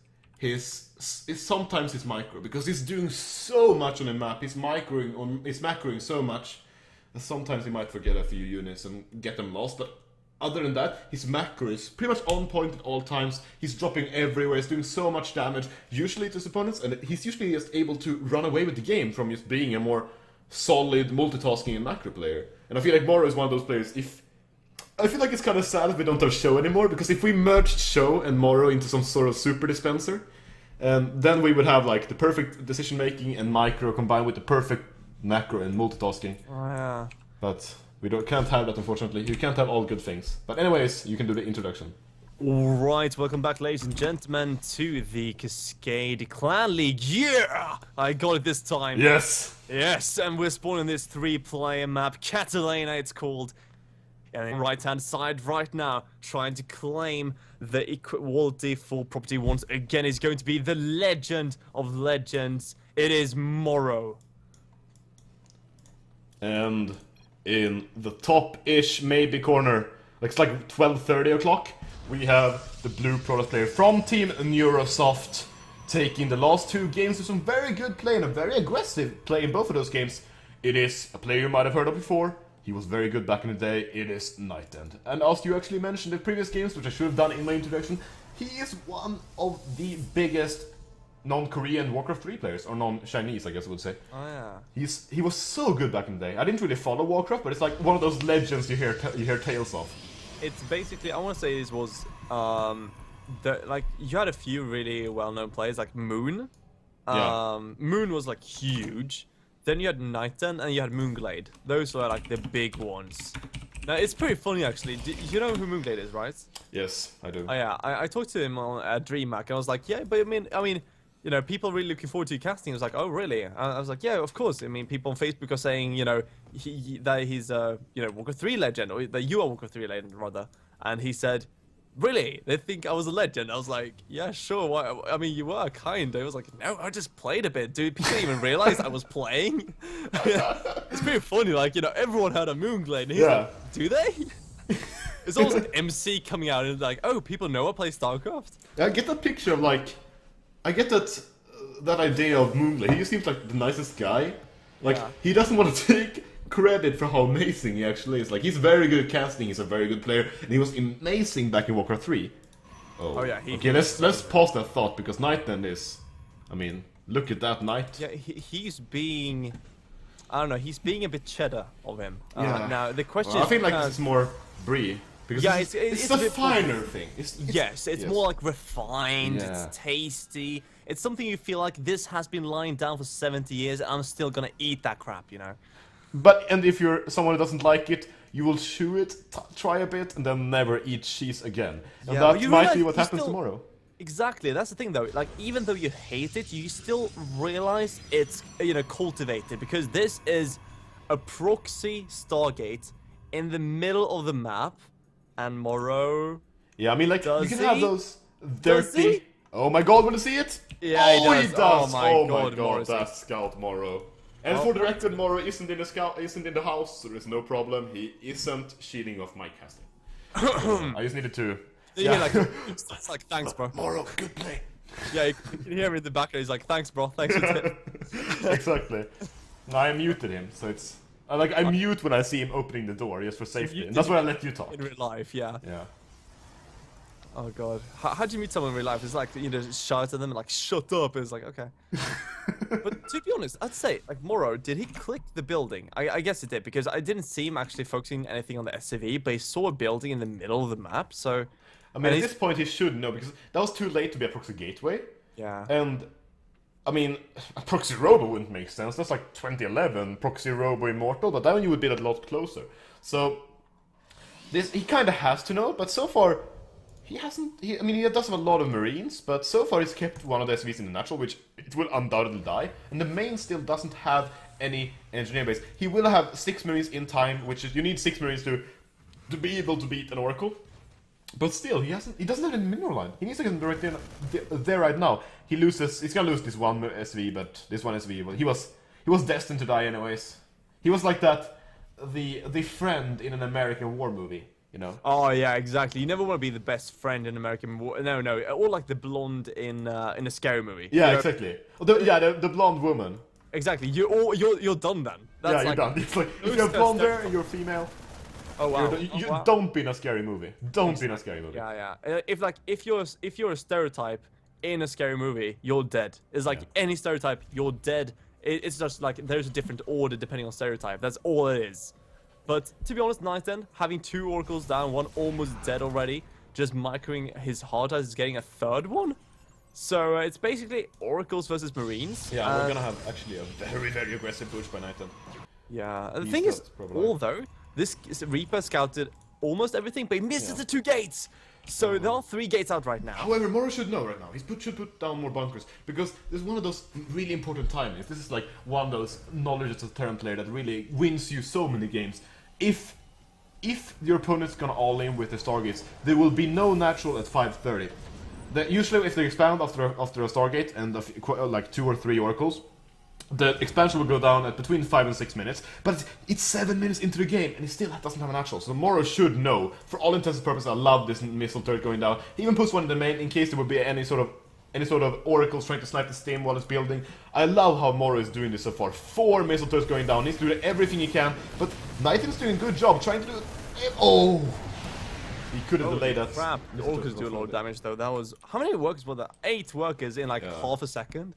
sometimes his micro, because he's doing so much on the map. He's macroing so much that sometimes he might forget a few units and get them lost. But other than that, his macro is pretty much on point at all times. He's dropping everywhere. He's doing so much damage, usually to his opponents, and he's usually just able to run away with the game from just being a more solid multitasking and macro player. And I feel like Moro is one of those players. I feel like it's kind of sad that we don't have Show anymore, because if we merged Show and Moro into some sort of super dispenser, then we would have like the perfect decision making and micro combined with the perfect macro and multitasking. Oh, yeah. But we can't have that, unfortunately. You can't have all good things. But anyways, you can do the introduction. Alright, welcome back ladies and gentlemen to the Cascade Clan League. Yeah! I got it this time. Yes! Yes, and we're spawning this 3-player map, Catalina it's called. And on the right-hand side right now, trying to claim the equality for property once again is going to be the legend of legends. It is Moro. And in the top-ish maybe corner, it's like 12:30 o'clock, we have the blue product player from Team NrS taking the last 2 games with some very good play and a very aggressive play in both of those games. It is a player you might have heard of before. He was very good back in the day. It is Night End. And as you actually mentioned in previous games, which I should have done in my introduction, he is one of the biggest non-Korean Warcraft 3 players, or non-Chinese, I guess I would say. Oh yeah. He was so good back in the day. I didn't really follow Warcraft, but it's like one of those legends you hear tales of. It's basically, I want to say this was, you had a few really well-known players, like Moon. Moon was like huge. Then you had Night End and you had Moonglade. Those were like the big ones. Now it's pretty funny actually. You know who Moonglade is, right? Yes, I do. Oh yeah, I talked to him on DreamHack and I was like, yeah, but I mean, you know, people really looking forward to your casting. I was like, oh, really? I was like, yeah, of course. I mean, people on Facebook are saying, you know, that he's a, you know, Warcraft 3 legend, or that you are Warcraft 3 legend, rather. And he said, really? They think I was a legend? I was like, yeah, sure. Why? I mean, you were, kind of. I was like, no, I just played a bit, dude. People didn't even realize I was playing. It's pretty funny. Like, you know, everyone had a Moonglade. And he's like, do they? It's almost like MC coming out and like, oh, people know I play StarCraft. I get that picture of like, I get that idea of Moonglade. He just seems like the nicest guy. Like he doesn't want to take credit for how amazing he actually is. Like he's very good at casting. He's a very good player, and he was amazing back in Warcraft 3. Oh yeah. Okay, let's pause that thought because Nightend is. I mean, look at that Knight. Yeah, he's being. I don't know. He's being a bit cheddar of him. Yeah. Now the question is. I feel like it's more Brie. Because yeah, it's a finer thing. It's more like refined, it's tasty. It's something you feel like this has been lying down for 70 years and I'm still gonna eat that crap, you know? And if you're someone who doesn't like it, you will chew it, try a bit, and then never eat cheese again. And that might be what happens tomorrow. Exactly, that's the thing though. Like, even though you hate it, you still realize it's, you know, cultivated. Because this is a proxy Stargate in the middle of the map. And Morrow. Yeah, I mean, like, you can have those Does dirty. he? Oh my god, wanna see it? Yeah, he does. Oh my god, that's Scout Morrow. And for the record, Morrow isn't in the house, so there's no problem. He isn't cheating off my casting. I just needed to. Yeah, like, it's like, thanks, bro. Morrow, good play. Yeah, you can hear him in the background. He's like, thanks, bro. Thanks for tip. Exactly. No, I muted him, so it's. I mute when I see him opening the door, just for safety. And that's why I let you talk. In real life, yeah. Yeah. Oh god. How do you meet someone in real life? It's like, you know, shout at them and like, shut up. It's like, okay. But to be honest, I'd say, like, Morrow, did he click the building? I guess he did, because I didn't see him actually focusing anything on the SCV, but he saw a building in the middle of the map, so... I mean, at this point he should know, because that was too late to be a proxy gateway. Yeah. And... I mean, a proxy robo wouldn't make sense. That's like 2011 proxy robo immortal, but then you would be a lot closer. So he kind of has to know, but so far he hasn't. I mean, he does have a lot of marines, but so far he's kept one of the SVs in the natural, which it will undoubtedly die. And the main still doesn't have any engineer base. He will have 6 marines in time, which is you need 6 marines to be able to beat an oracle. But still, he doesn't have any mineral line. He needs to get directly there right now. He's gonna lose this one SV, but this one SV, well, he was destined to die anyways. He was like that, the friend in an American war movie, you know? Oh yeah, exactly. You never want to be the best friend in American war. No, or like the blonde in a scary movie. Yeah, you know? exactly. The blonde woman. Exactly. You're done then. That's you're done. It's like if you're blonde there and you're female. Oh wow! You don't be in a scary movie. Don't be in a scary movie. Yeah. If you're a stereotype in a scary movie, you're dead. It's like any stereotype, you're dead. It's just like there's a different order depending on stereotype. That's all it is. But to be honest, Nightend having 2 oracles down, one almost dead already, just microing his hard eyes is getting a 3rd one. So it's basically oracles versus marines. Yeah, we're gonna have actually a very, very aggressive push by Nightend. Yeah, the thing is, although this Reaper scouted almost everything, but he misses the 2 gates. So there are 3 gates out right now. However, Morrow should know right now. He should put down more bunkers, because this is one of those really important timings. This is like one of those knowledges of Terran player that really wins you so many games. If your opponent's gonna all in with the Stargates, there will be no natural at 5:30. Usually, if they expand after a Stargate and like 2 or 3 oracles, the expansion will go down at between 5 and 6 minutes, but it's 7 minutes into the game, and he still doesn't have a natural. So Morrow should know. For all intents and purposes, I love this missile turret going down. He even puts one in the main in case there would be any sort of oracles trying to snipe the stem while it's building. I love how Morrow is doing this so far. 4 missile turrets going down. He's doing everything he can, but Nightend is doing a good job trying to do it. Oh! He could have delayed that. Crap. The oracles do a lot of damage though. That was... How many workers were there? 8 workers in like half a second.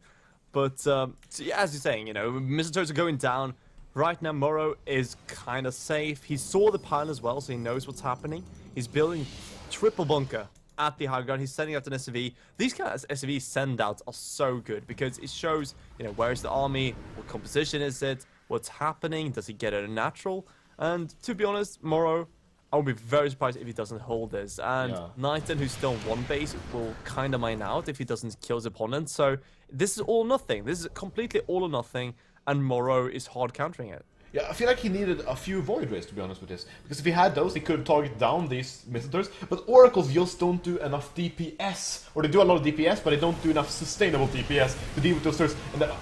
But, so yeah, as you're saying, you know, missile turrets are going down. Right now, Morrow is kind of safe. He saw the pile as well, so he knows what's happening. He's building triple bunker at the high ground. He's sending out an SCV. These kind of SCV send-outs are so good because it shows, you know, where's the army, what composition is it, what's happening, does he get a natural? And to be honest, Morrow, I would be very surprised if he doesn't hold this. And Yeah. Knighton, who's still on one base, will kind of mine out if he doesn't kill his opponent. So this is all or nothing. This is completely all or nothing, and Morrow is hard countering it. Yeah, I feel like he needed a few Void Rays, to be honest with this. Because if he had those, he could target down these Misters. But Oracles just don't do enough DPS. Or they do a lot of DPS, but they don't do enough sustainable DPS to deal with those turrets.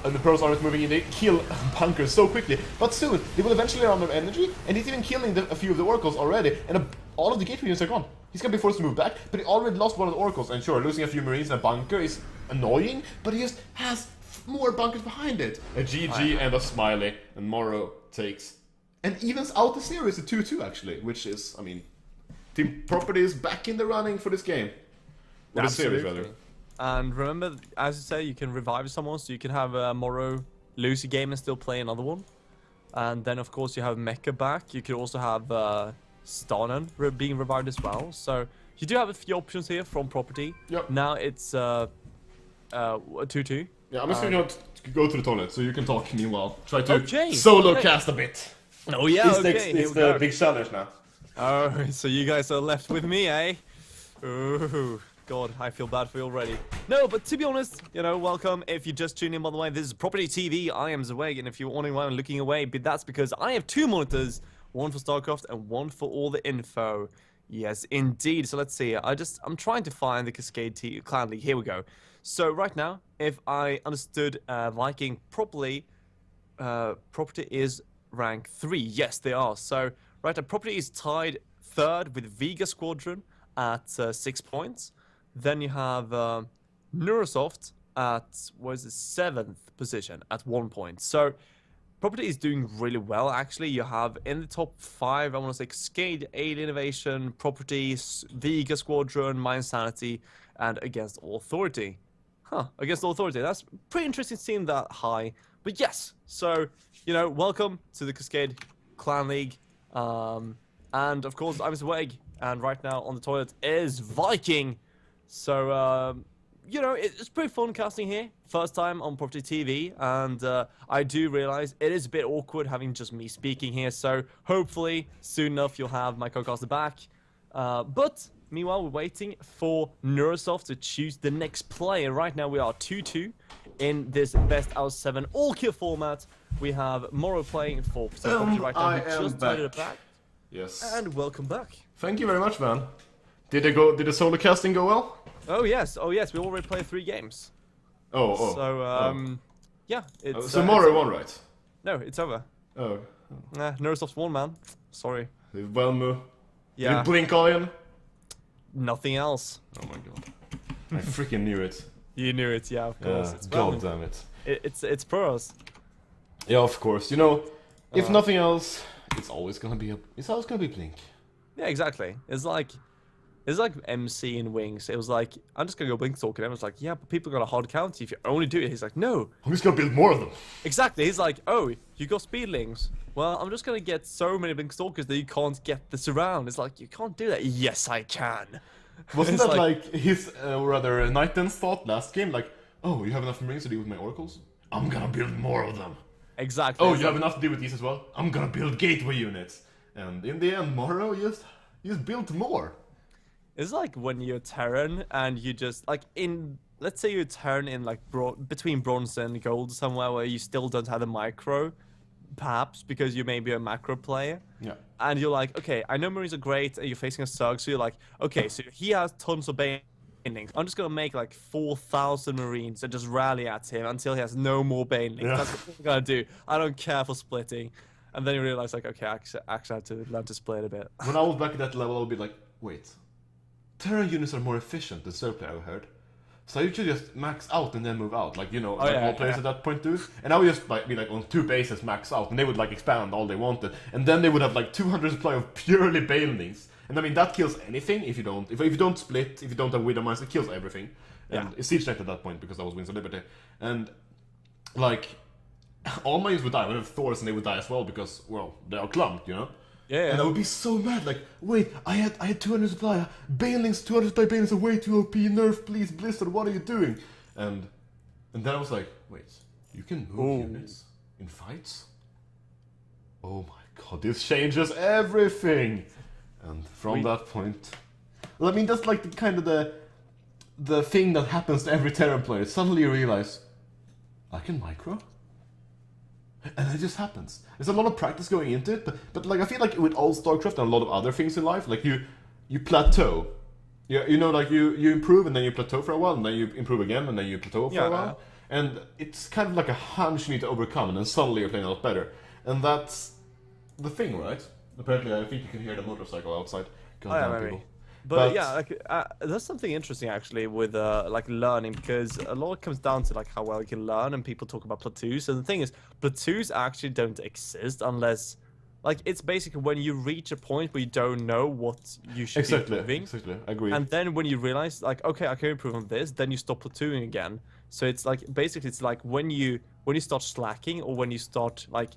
And the Pros aren't moving in, they kill bunkers so quickly. But soon, they will eventually run out of energy, and he's even killing a few of the Oracles already. And all of the Gateway units are gone. He's gonna be forced to move back, but he already lost one of the Oracles. And sure, losing a few Marines and a bunker is annoying, but he just has more bunkers behind it. A GG and a smiley, and Morrow takes and evens out the series to 2-2 actually, which is, I mean, Team Property is back in the running for this game. Or the series rather. And remember, as you say, you can revive someone, so you can have Morrow lose a game and still play another one. And then of course you have Mecha back. You could also have Stanen being revived as well. So you do have a few options here from Property. Yep. Now it's 2-2. Yeah, I'm just gonna go to the toilet so you can talk meanwhile. Try to Okay. solo cast a bit. Oh yeah, It's the big challenge now. Oh, so you guys are left with me, eh? Ooh, God, I feel bad for you already. No, but to be honest, you know, welcome. If you just tuned in, by the way, this is Property TV. I am Zeweig, and if you're wondering why I'm looking away, but that's because I have two monitors, one for StarCraft and one for all the info. Yes, indeed. So let's see. I'm trying to find the Cascade Clan League. Here we go. So right now, if I understood Viking properly, Property is rank 3. Yes, they are. So right now, Property is tied third with Vega Squadron at 6 points. Then you have Neurosoft at, what is it, 7th position at 1 point. So Property is doing really well, actually. You have in the top 5, I want to say Cascade, Alien Innovation, Properties, Vega Squadron, Mind Sanity, and Against All Authority. Against All Authority. That's pretty interesting seeing that high. But yes, so, you know, welcome to the Cascade Clan League. And of course, I'm Zeweig, and right now on the toilet is Viking. So, you know, it's pretty fun casting here. First time on Property TV, and I do realize it is a bit awkward having just me speaking here. So hopefully, soon enough, you'll have my co-caster back. But meanwhile, we're waiting for Neurosoft to choose the next player. Right now, we are 2-2 in this best out of 7 all-kill format. We have Morrow playing for Property right now. I am just back. it back. Yes. And welcome back. Thank you very much, man. Did the solo casting go well? Oh yes, we already played 3 games. So, yeah, it's... so Morrow won, right? No, it's over. Oh. Nah, Neurosoft won, man. Sorry. Well, Moo. Yeah. Did it blink Iron? Nothing else. Oh my god. I freaking knew it. You knew it, yeah, of course. Yeah, It's god damn it. It's pros. Yeah, of course. You know, if nothing else, it's always gonna be Blink. Yeah, exactly. It's like MC in Wings. It was like, I'm just gonna go Blink Stalker. And I was like, yeah, but people are gonna hard count you if you only do it. He's like, no. I'm just gonna build more of them. Exactly. He's like, oh, you got speedlings. Well, I'm just gonna get so many Blink Stalkers that you can't get this around. It's like, you can't do that. Yes, I can. Wasn't that like his, or rather, Knighton's thought last game? Like, oh, you have enough Marines to deal with my Oracles? I'm gonna build more of them. Exactly. Oh, you have enough to deal with these as well? I'm gonna build gateway units. And in the end, Morrow just built more. It's like when you're Terran and you just, like, let's say you're Terran in, like, between bronze and gold somewhere where you still don't have the micro, perhaps, because you may be a macro player. Yeah. And you're like, okay, I know Marines are great, and you're facing a Zerg, so you're like, okay, so he has tons of banelings. I'm just gonna make, like, 4,000 Marines and just rally at him until he has no more banelings. Yeah. That's what I'm gonna do. I don't care for splitting. And then you realize, like, okay, I actually have to learn to split a bit. When I was back at that level, I would be like, wait. Terran units are more efficient than Zerg player, I heard. So you should just max out and then move out, like, you know, like all players at that point do. And I would just be like on 2 bases max out, and they would like expand all they wanted, and then they would have like 200 supply of purely banelings. And I mean that kills anything if you don't split, if you don't have Widow Mines, it kills everything. And it's Siege Knight at that point because I was Winds of Liberty, and like all my units would die. I would have Thors and they would die as well because well they are clumped, you know. Yeah. And I would be so mad, like, wait, I had 200 supply, Banelings, 200 supply Banelings are way too OP, nerf, please, Blizzard, what are you doing? And then I was like, wait, you can move units in fights? Oh my god, this changes everything! And from that point, well, I mean that's like the thing that happens to every Terran player. Suddenly you realize, I can micro, and it just happens. There's a lot of practice going into it, but like I feel like with all StarCraft and a lot of other things in life, like you plateau. Yeah, you know, like you improve and then you plateau for a while, and then you improve again, and then you plateau for a while. And it's kind of like a hunch you need to overcome, and then suddenly you're playing a lot better. And that's the thing, right? Apparently, I think you can hear the motorcycle outside. Goddamn people. But yeah, like there's something interesting actually with like learning, because a lot comes down to like how well you can learn, and people talk about plateaus. And the thing is, plateaus actually don't exist unless, like, it's basically when you reach a point where you don't know what you should be improving. Exactly, I agree. And then when you realize, like, okay, I can improve on this, then you stop plateauing again. So it's like basically it's like when you start slacking, or when you start like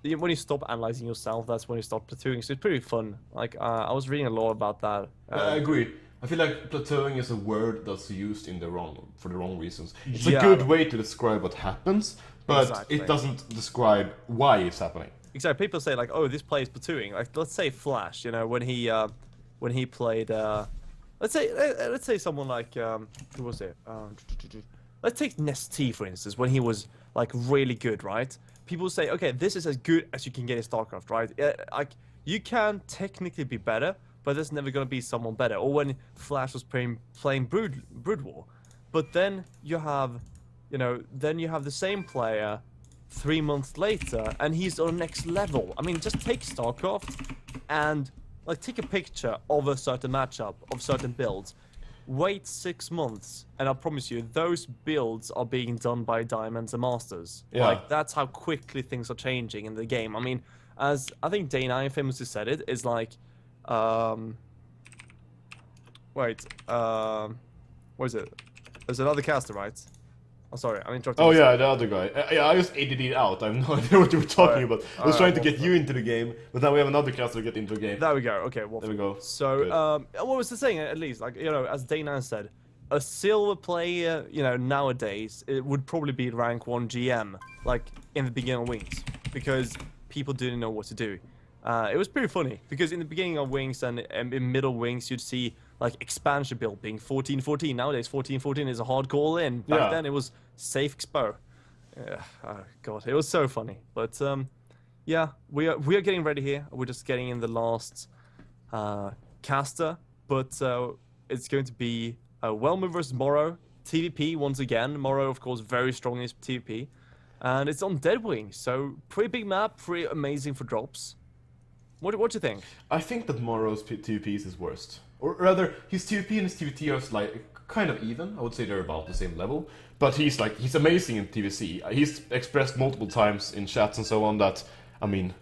when you stop analyzing yourself, that's when you start plateauing. So it's pretty fun. Like I was reading a lot about that. I agree. I feel like plateauing is a word that's used for the wrong reasons. It's a good way to describe what happens, but it doesn't describe why it's happening. Exactly. People say like, "Oh, this player is plateauing." Like, let's say Flash. You know, when he played. Let's say someone like who was it? Let's take Nesty for instance. When he was like really good, right? People say, "Okay, this is as good as you can get in StarCraft," right? Like you can technically be better, but there's never gonna be someone better. Or when Flash was playing Brood War, but then you have, the same player 3 months later, and he's on the next level. I mean, just take StarCraft and like take a picture of a certain matchup of certain builds. Wait 6 months, and I promise you, those builds are being done by Diamonds and Masters. Yeah. Like that's how quickly things are changing in the game. I mean, as I think Day9 famously said it, is like, what is it? There's another caster, right? Oh, sorry, I'm interrupting. Oh yeah, the other guy. Yeah, I just ADD'd out. I have no idea what you were talking about. I was trying to get you into the game, but now we have another caster to get into the game. There we go. Okay, well, there we go. So, what was the saying? At least, like, as Day9 said, a silver player, nowadays, it would probably be rank 1 GM, like in the beginning of Wings, because people didn't know what to do. It was pretty funny because in the beginning of Wings and in middle Wings, you'd see like expansion build being 14-14. Nowadays, 14-14 is a hardcore in. Back then, it was safe expo. Oh god, it was so funny. But yeah, we are getting ready here. We're just getting in the last caster, but it's going to be Wellmer versus Morrow TVP once again. Morrow, of course, very strong in his TVP, and it's on Deadwing, so pretty big map, pretty amazing for drops. What do you think? I think that Morrow's TVP is his worst. Or rather, his TVP and his TVT are like kind of even. I would say they're about the same level. But he's amazing in TVC. He's expressed multiple times in chats and so on that, I mean,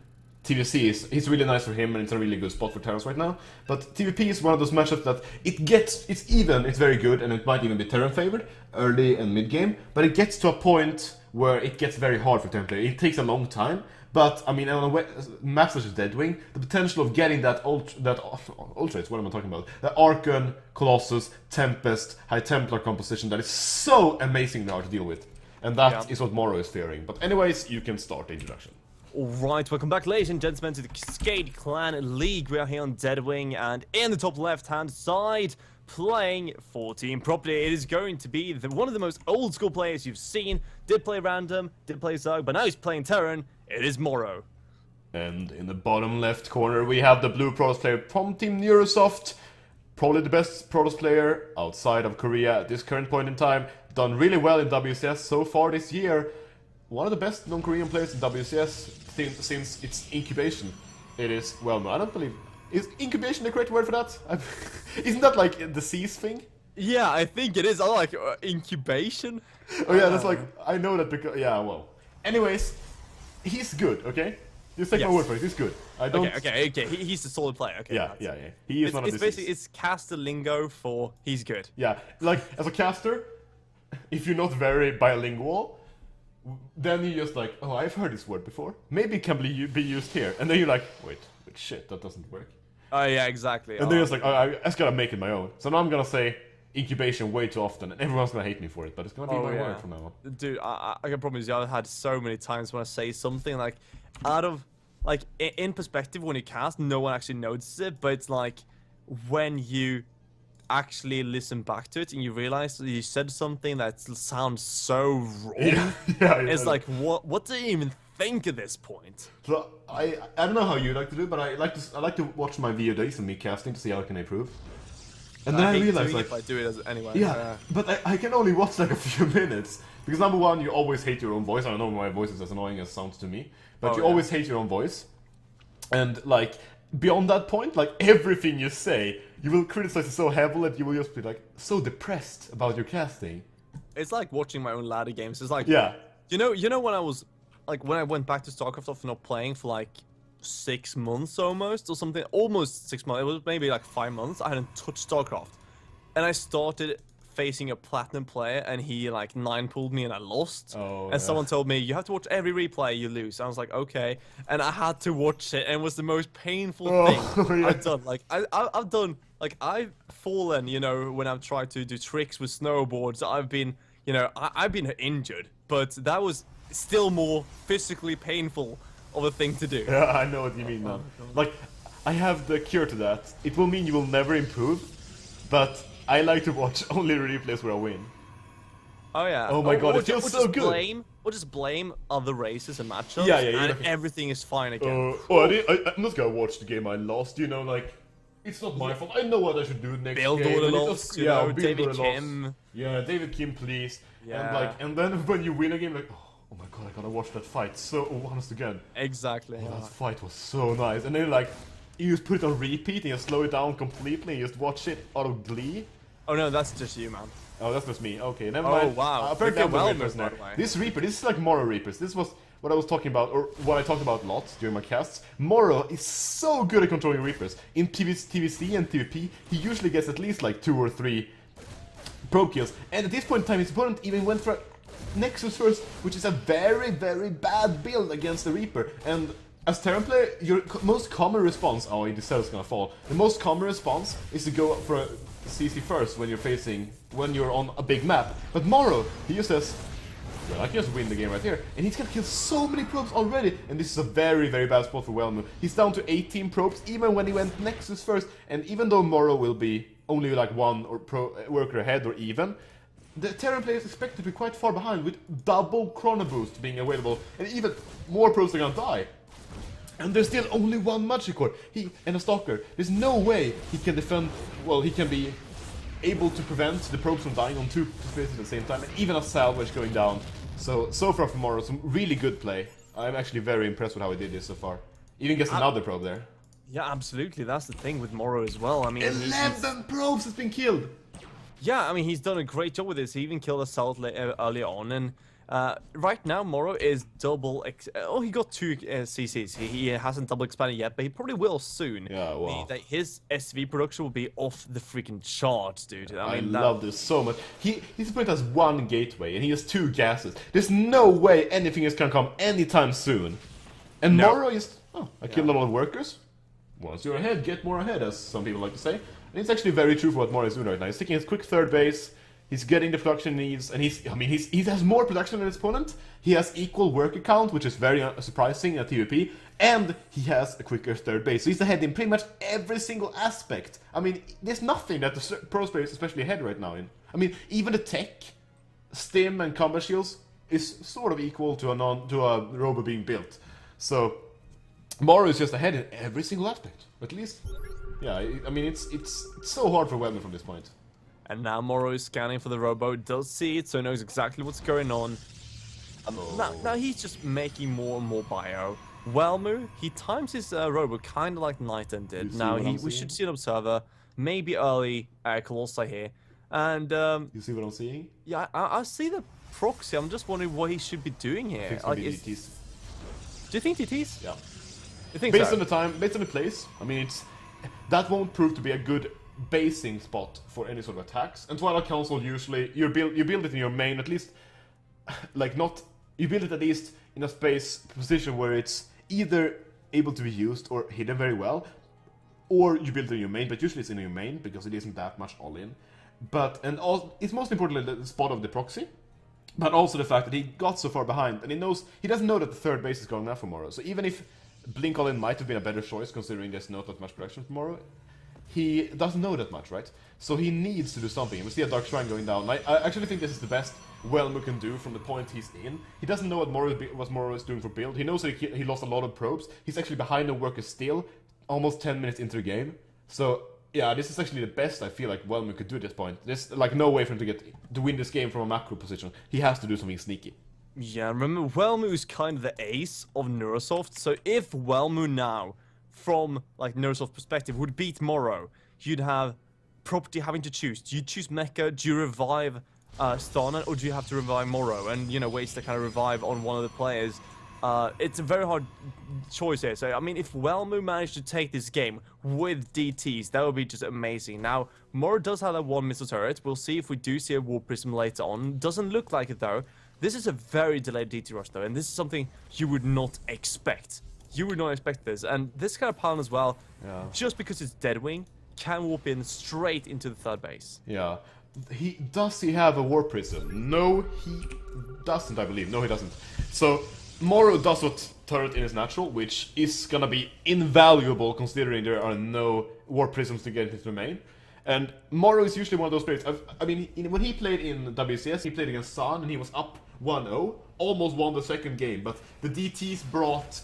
TVC is really nice for him, and it's a really good spot for Terrans right now. But TVP is one of those matchups that it's even, it's very good, and it might even be Terran favored early and mid game. But it gets to a point where it gets very hard for Terran player. It takes a long time. But, I mean, on a map such as Deadwing, the potential of getting that Ultrates, what am I talking about? The Archon, Colossus, Tempest, High Templar composition that is so amazingly hard to deal with. And that is what Morrow is fearing. But anyways, you can start the introduction. Alright, welcome back ladies and gentlemen to the Cascade Clan League. We are here on Deadwing, and in the top left hand side, playing for Team Property. It is going to be one of the most old school players you've seen. Did play Random, did play Zug, but now he's playing Terran. It is Morrow. And in the bottom left corner we have the blue Protoss player from Team Neurosoft. Probably the best Protoss player outside of Korea at this current point in time. Done really well in WCS so far this year. One of the best non-Korean players in WCS since its incubation. It is, well, no, I don't believe... Is incubation the correct word for that? Isn't that like the disease thing? Yeah, I think it is. I like incubation. Oh yeah, that's like, I know that because, yeah, well. Anyways, he's good, okay? Just take my word for it, he's good. I don't... Okay, he's a solid player, okay. Yeah. He is one of the... It's basically, it's caster lingo for he's good. Yeah, like, as a caster, if you're not very bilingual, then you're just like, oh, I've heard this word before. Maybe it can be used here. And then you're like, wait, shit, that doesn't work. Oh, yeah, exactly. And then you're just like, oh, I just gotta make it my own. So now I'm gonna say incubation way too often, and everyone's gonna hate me for it, but it's gonna be my word from now on. Dude, I can promise you, I've had so many times when I say something, like, out of like in perspective when you cast, no one actually notices it, but it's like when you actually listen back to it and you realize that you said something that sounds so wrong. Yeah, It's like, what do you even think at this point? So I don't know how you like to do it, but I like to watch my VODs and me casting to see how I can improve. And then I hate realized, doing like, it, but I do it anyway. yeah, but I can only watch like a few minutes because number one, you always hate your own voice. I don't know my voice is as annoying as it sounds to me, but you always hate your own voice, and like beyond that point, like everything you say, you will criticize it so heavily that you will just be like so depressed about your casting. It's like watching my own ladder games. It's like, Yeah. you know when I was like when I went back to StarCraft after not playing for like 6 months almost or something, almost 6 months. It was maybe like 5 months. I hadn't touched StarCraft, and I started facing a platinum player, and he like 9-pulled me, and I lost. Oh, and someone told me you have to watch every replay, you lose. I was like, okay, and I had to watch it, and it was the most painful thing yeah. I've done. Like I've done, like I've fallen, you know, when I've tried to do tricks with snowboards. I've been, you know, I've been injured, but that was still more physically painful of a thing to do. Yeah, I know what you mean, man. Like, I have the cure to that. It will mean you will never improve, but I like to watch only replays where I win. Oh yeah. Oh my god, it feels so good. We'll just blame other races and matchups, Yeah, and everything is fine again. I'm not gonna watch the game I lost, you know, like, it's not my fault. I know what I should do next Build game. all the and it's loss, just- you yeah, know, build David all the loss. Kim. Yeah, David Kim, please. Yeah. And then when you win a game, like, oh my god, I gotta watch that fight so honest again. Exactly. Oh, that fight was so nice. And then like, you just put it on repeat and you slow it down completely and you just watch it out of glee. Oh no, that's just you, man. Oh, that's just me. Okay, never Oh, mind. wow. Apparently I'm Look at the Reapers Wellman, now. by the way. This Reaper, this is like Moro Reapers. This was what I was talking about, or what I talked about a lot during my casts. Moro is so good at controlling Reapers. In TVC and TVP, he usually gets at least like 2 or 3 probe kills. And at this point in time, his opponent even went for Nexus first, which is a very, very bad build against the Reaper. And as Terran player, your most common response, oh, the cell's gonna fall. The most common response is to go for a CC first when you're on a big map. But Moro, he just says, well, I can just win the game right here. And he's gonna kill so many probes already. And this is a very, very bad spot for Wellmu. He's down to 18 probes, even when he went Nexus first. And even though Moro will be only like one or worker ahead or even, the Terran player is expected to be quite far behind with double Chrono Boost being available. And even more probes are gonna die. And there's still only one Magic-Core. He and a Stalker. There's no way he can defend. Well, he can be able to prevent the probes from dying on 2 spaces at the same time, and even a salvage going down. So far from Moro, some really good play. I'm actually very impressed with how he did this so far. Even gets another probe there. Yeah, absolutely. That's the thing with Moro as well. I mean, 11 probes has been killed. yeah, I mean, he's done a great job with this. He even killed Assault early on, and right now Moro is double. He got 2 CCs. He hasn't double expanded yet, but he probably will soon. Yeah, wow. His SV production will be off the freaking charts, dude. I love this so much. His opponent has 1 gateway and he has 2 gases. There's no way anything is gonna come anytime soon. And No. Moro is, I killed a lot of workers. Once you're ahead, get more ahead, as some people like to say. And it's actually very true for what Moro is doing right now. He's taking his quick 3rd base. He's getting the production he needs, and he has more production than his opponent. He has equal worker count, which is very surprising at TVP, and he has a quicker 3rd base. So he's ahead in pretty much every single aspect. I mean, there's nothing that the pro player is especially ahead right now in. I mean, even the tech, stim, and combat shields is sort of equal to a robo being built. So Moro is just ahead in every single aspect. At least, yeah. I mean, it's so hard for Wellman from this point. And now Moro is scanning for the robo, does see it, so knows exactly what's going on. Now he's just making more and more bio. Wellmu, he times his robo kind of like Knighton did. Now we should see an observer, maybe early Colossi here. And you see what I'm seeing? yeah, I see the proxy. I'm just wondering what he should be doing here. I think Like, it's DTs. do you think TTs? Yeah. You think Based so? on the time, based on the place, I mean, that won't prove to be a good basing spot for any sort of attacks. And Twilight Council usually you build it in your main at least, like not you build it at least in a position where it's either able to be used or hidden very well, or you build it in your main. But usually it's in your main because it isn't that much all in. It's most importantly the spot of the proxy. But also the fact that he got so far behind, and he doesn't know that the 3rd base is going now for Moro. So even if Blink All In might have been a better choice considering there's not that much production tomorrow. He doesn't know that much, right? So he needs to do something. We see a Dark Shrine going down. I actually think this is the best Whelmu can do from the point he's in. He doesn't know what Moro is doing for build. He knows that he lost a lot of probes. He's actually behind the workers still, almost 10 minutes into the game. So yeah, this is actually the best I feel like Whelmu could do at this point. There's like no way for him to win this game from a macro position. He has to do something sneaky. Yeah, remember, Whelmu is kind of the ace of NrS, so if Whelmu now, from, like, NrS perspective, would beat Moro, you'd have property having to choose. Do you choose Mecha, do you revive Starnet, or do you have to revive Moro, and, you know, waste to kind of revive on one of the players? It's a very hard choice here, so, I mean, if Whelmu managed to take this game with DTs, that would be just amazing. Now, Moro does have that one missile turret. We'll see if we do see a Warp Prism later on. Doesn't look like it, though. This is a very delayed DT rush, though, and this is something you would not expect. You would not expect this, and this kind of pylon as well, just because it's Deadwing, can warp in straight into the third base. Yeah. Does he have a Warp Prism? No, he doesn't, I believe. No, he doesn't. So, Moro does what turret in is natural, which is gonna be invaluable considering there are no Warp Prisms to get into the main. And Moro is usually one of those players. I mean, when he played in WCS, he played against San, and he was up 1-0, almost won the second game, but the DTs brought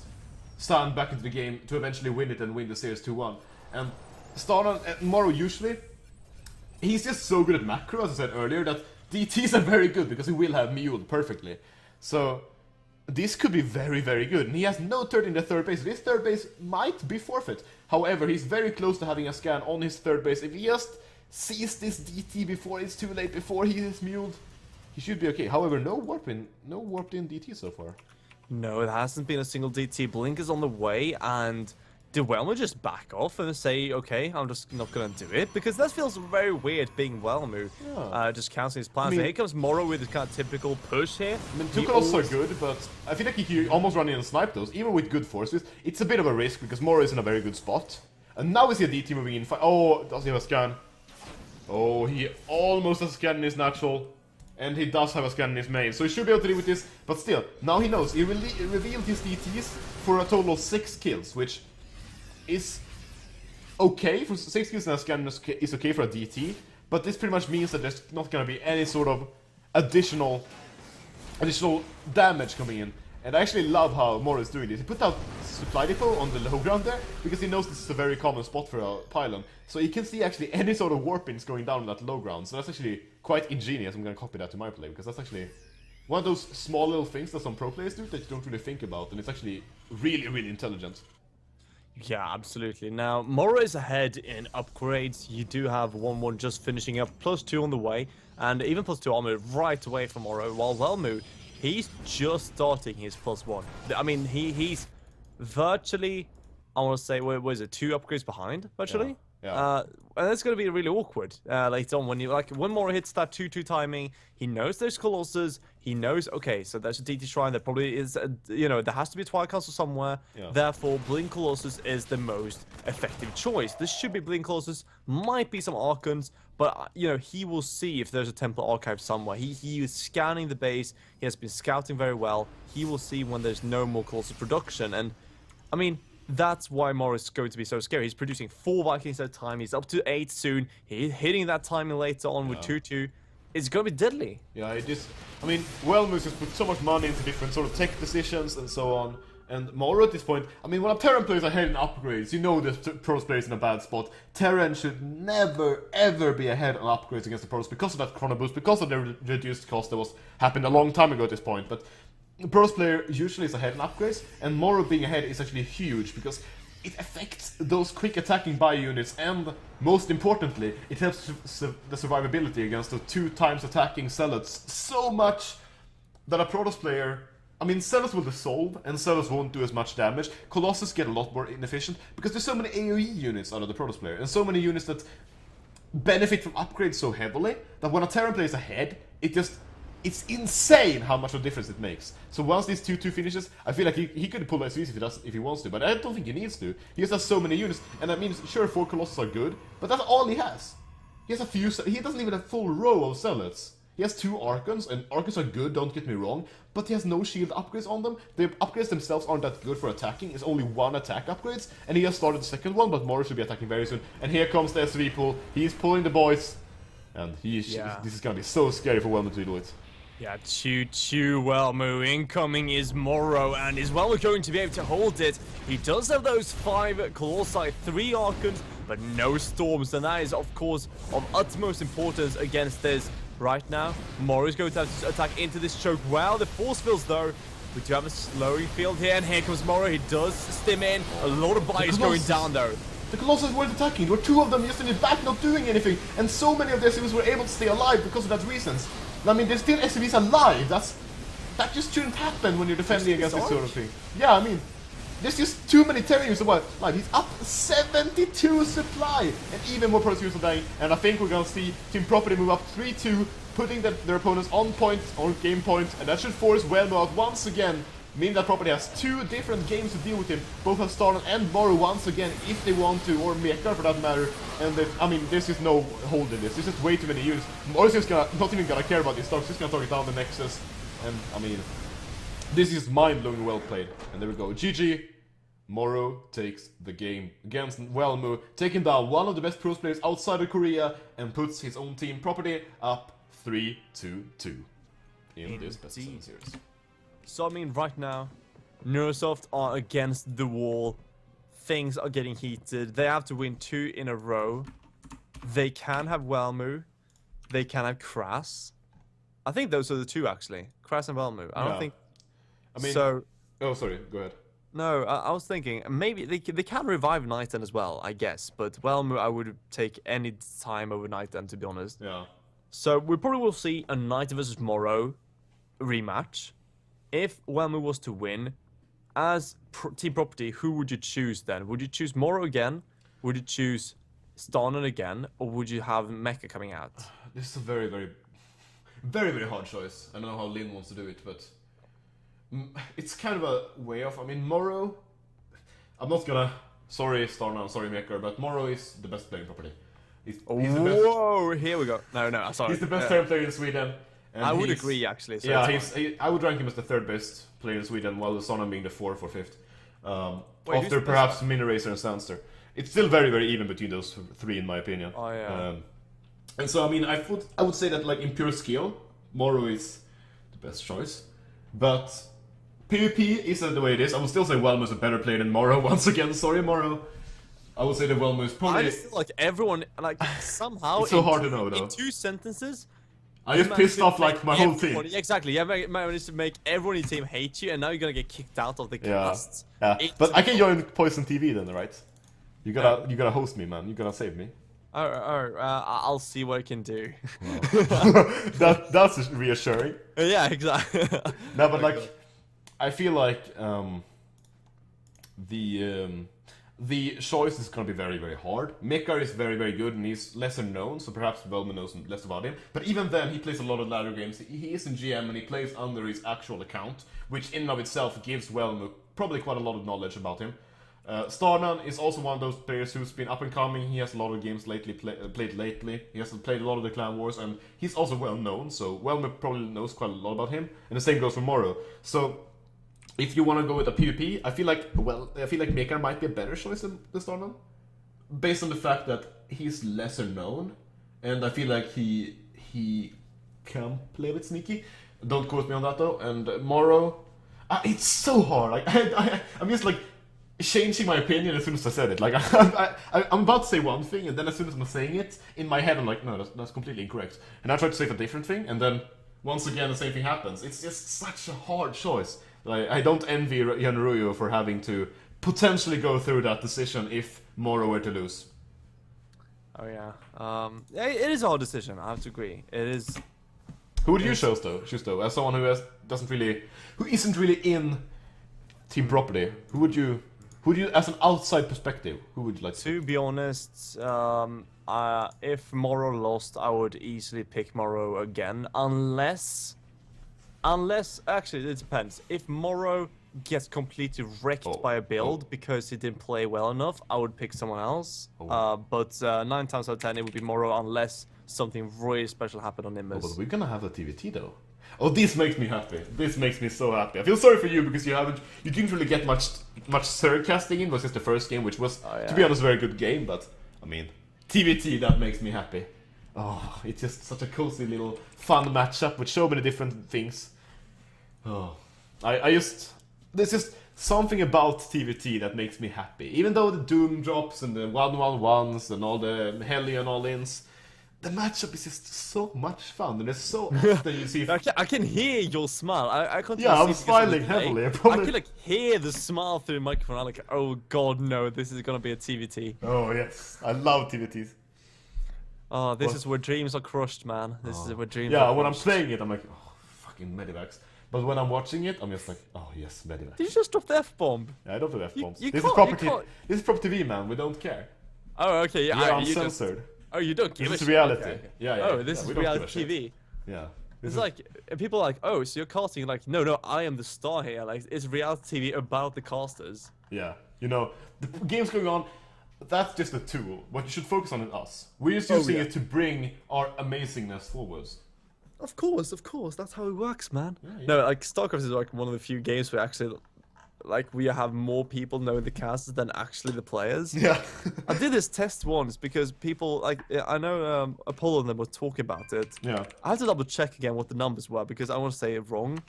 San back into the game to eventually win it and win the series 2-1. And Stan and Moro usually, he's just so good at macro, as I said earlier, that DTs are very good because he will have muled perfectly. So this could be very, very good. And he has no turret in the third base. This third base might be forfeit. However, he's very close to having a scan on his third base. If he just sees this DT before it's too late, before he is muled, he should be okay. However, no warped in DT so far. No, it hasn't been a single DT. Blink is on the way, and did Whelmu just back off and say, okay, I'm just not going to do it? Because that feels very weird being Whelmu, just cancelling his plans. I mean, so here comes Moro with his kind of typical push here. I mean, two calls are good, but I feel like he can almost run in and snipe those, even with good forces. It's a bit of a risk, because Moro is in a very good spot. And now we see a DT moving in. Oh, does he have a scan? Oh, he almost has a scan in his natural. And he does have a scan in his main, so he should be able to deal with this. But still, now he knows. He revealed his DTs for a total of 6 kills, which is okay. For 6 kills and a scan is okay for a DT. But this pretty much means that there's not going to be any sort of additional damage coming in. And I actually love how Moro is doing this. He put out supply depot on the low ground there, because he knows this is a very common spot for a pylon. So he can see actually any sort of warpings going down on that low ground. So that's actually quite ingenious. I'm going to copy that to my play, because that's actually one of those small little things that some pro players do that you don't really think about. And it's actually really, really intelligent. Yeah, absolutely. Now, Moro is ahead in upgrades. You do have 1-1 just finishing up, +2 on the way, and even +2 armor right away from Moro, while Whelmu, he's just starting his +1. I mean, he's virtually, I want to say, what is it, 2 upgrades behind, virtually? Yeah. And that's going to be really awkward later on when Moro hits that 2-2 timing. He knows there's Colossus. He knows, okay, so there's a DT Shrine. There probably is, there has to be a Twilight Castle somewhere. Yeah. Therefore, Blink Colossus is the most effective choice. This should be Blink Colossus. Might be some Archons, but, he will see if there's a Templar Archive somewhere. He is scanning the base. He has been scouting very well. He will see when there's no more Colossus production. And, I mean, that's why Moro is going to be so scary. He's producing 4 Vikings at a time. He's up to 8 soon. He's hitting that timing later on with 2-2. It's going to be deadly. Yeah, Whelmu just put so much money into different sort of tech decisions and so on. And Moro at this point, when a Terran player is ahead in upgrades, the Pros player is in a bad spot. Terran should never, ever be ahead on upgrades against the Pros because of that chrono boost, because of the reduced cost that happened a long time ago at this point. But Pros player usually is ahead in upgrades, and Moro being ahead is actually huge because it affects those quick attacking bio units, and most importantly, it helps the survivability against the 2 times attacking Zealots so much that a Protoss player, Zealots will dissolve, and Zealots won't do as much damage. Colossus get a lot more inefficient because there's so many AoE units out of the Protoss player, and so many units that benefit from upgrades so heavily that when a Terran player is ahead, it's insane how much of a difference it makes. So once these 2-2 finishes, I feel like he could pull SVs if he wants to, but I don't think he needs to. He just has so many units, and sure, 4 Colossus are good, but that's all he has. He has he doesn't even have a full row of Zealots. He has 2 Archons, and Archons are good, don't get me wrong, but he has no shield upgrades on them. The upgrades themselves aren't that good for attacking. It's only 1 attack upgrades, and he has started the second one, but Moro should be attacking very soon. And here comes the SV pull. He's pulling the boys, and this is gonna be so scary for Wellman to do it. Yeah, choo-choo, Wellmu. Incoming is Moro, and is Wellmu going to be able to hold it? He does have those 5 Colossi, 3 Archons, but no Storms, and that is, of course, of utmost importance against this. Right now, Moro is going to have to attack into this choke. Wow, the force fields, though. We do have a slowing field here, and here comes Moro. He does stim in. A lot of bias going down, though. The Colossus weren't attacking. There were 2 of them just in the back, not doing anything, and so many of the SCVs were able to stay alive because of that reasons. I mean, there's still SCVs alive. That just shouldn't happen when you're defending against this sort of thing. Yeah, I mean, there's just too many Terriers alive. Like, he's up 72 supply, and even more Proteus are dying. And I think we're gonna see Team Property move up 3-2, putting their opponents on point or game point, and that should force Wellmo out once again. Meaning that Property has 2 different games to deal with him. Both have Starnon and Moro once again, if they want to, or Meka for that matter. And I mean, there's just no hold in this. There's just way too many units. Moro's just not even gonna care about these stocks. He's just gonna target down the Nexus. And I mean, this is mind-blowing well played. And there we go. GG. Moro takes the game against Wellmu, taking down one of the best pros players outside of Korea, and puts his own team Property up 3-2 in this best of 7 series. So I mean, right now, Neurosoft are against the wall. Things are getting heated. They have to win 2 in a row. They can have Wellmu. They can have Kras. I think those are the 2 actually. Kras and Wellmu. I don't think. I mean. So. Oh, sorry. Go ahead. No, I was thinking maybe they can revive Night End as well, I guess. But Wellmu, I would take any time over Night End, to be honest. Yeah. So we probably will see a Night versus Moro rematch. If Wellmu was to win, as Team Property, who would you choose then? Would you choose Moro again? Would you choose Starnon again? Or would you have Mecha coming out? This is a very, very, very, very hard choice. I don't know how Lin wants to do it, but it's kind of a way off. I mean, Moro, I'm not gonna... Sorry, Starnon, sorry, Mecha, but Moro is the best player in Property. He's the best. Whoa, here we go. No, sorry. He's the best player in Sweden. And I would agree, actually. So yeah, I would rank him as the 3rd best player in Sweden, while Sonnen being the 4th or 5th. After perhaps Mineracer and Sandster. It's still very, very even between those 3, in my opinion. Oh, yeah. And so, I mean, I would say that, like, in pure skill, Moro is the best choice. But PvP isn't the way it is. I would still say Wellmo is a better player than Moro. Once again, sorry, Moro. I would say that Wellmo is probably... I just feel like everyone, like, somehow... It's so hard to know, though. In 2 sentences... I just pissed off like my whole team. Exactly, you managed to make everyone in your team hate you, and now you're gonna get kicked out of the cast. Yeah, but I can join Poison TV then, right? You gotta host me, man. You gotta save me. I'll see what I can do. Wow. That's reassuring. Yeah, exactly. No, but like, I feel like the choice is going to be very, very hard. Mekar is very, very good, and he's lesser known, so perhaps Wellman knows less about him. But even then, he plays a lot of ladder games. He is in GM, and he plays under his actual account, which in and of itself gives Wellman probably quite a lot of knowledge about him. Starnan is also one of those players who's been up and coming. He has a lot of games played lately. He has played a lot of the Clan Wars, and he's also well known, so Wellman probably knows quite a lot about him. And the same goes for Moro. So, if you want to go with a PvP, I feel like Mekar might be a better choice than Starnon, based on the fact that he's lesser known, and I feel like he can play a bit sneaky. Don't quote me on that though. And Moro, it's so hard. Like I'm just like changing my opinion as soon as I said it. Like I'm about to say one thing, and then as soon as I'm saying it in my head, I'm like, no, that's completely incorrect. And I try to say a different thing, and then once again the same thing happens. It's just such a hard choice. Like, I don't envy Yanruyo for having to potentially go through that decision if Moro were to lose. Oh yeah, it is a hard decision. I have to agree. It is. Who would you choose though? As someone who isn't really in Team Property, who would you, as an outside perspective, who would you like to be honest, if Moro lost, I would easily pick Moro again, unless actually it depends. If Moro gets completely wrecked by a build because he didn't play well enough, I would pick someone else. But 9 times out of 10 it would be Moro, unless something really special happen on Oh, Nimbus. but we're gonna have a TVT though. Oh, this makes me happy. This makes me so happy. I feel sorry for you because you didn't really get much surcasting in. It was just the first game, which was, to be honest, a very good game. But I mean, TVT, that makes me happy. Oh, it's just such a cozy little fun matchup with so many different things. Oh, there's just something about TVT that makes me happy. Even though the Doom drops and the 1-1-1s and all the Hellion all-ins, the matchup is just so much fun, and it's so often you see. I can hear your smile. I can't. Yeah, even I'm see because of the smiling delay. heavily. I can like hear the smile through the microphone. I'm like, oh god, no, this is gonna be a TVT. Oh yes, I love TVTs. Oh, this is where dreams are crushed, man. This is where dreams. Yeah, are when I'm crushed. playing it, I'm like, oh, fucking Medivacs. But when I'm watching it, I'm just like, oh yes, Medivacs. Did you just drop the F-bomb? Yeah, I don't do F-bombs. you This is can't- property. you can't- This is prOpTV, man. We don't care. Oh, okay. Yeah, Yeah, you just- uncensored. Oh, you don't give This a is shit. reality. Okay, okay. Yeah, yeah. Oh, this yeah, is we don't give a reality shit. TV. Yeah. It's like and people are like, oh, so you're casting? Like, no, I am the star here. Like, it's reality TV about the casters. Yeah, you know, the game's going on, that's just a tool. What you should focus on is us. We're just Oh, using yeah. it to bring our amazingness forwards. Of course, that's how it works, man. Yeah. No, like StarCraft is like one of the few games where actually, like, we have more people knowing the casters than actually the players. Yeah. I did this test once because people like I know Apollo and them were talking about it. Yeah. I have to double check again what the numbers were because I want to say it wrong.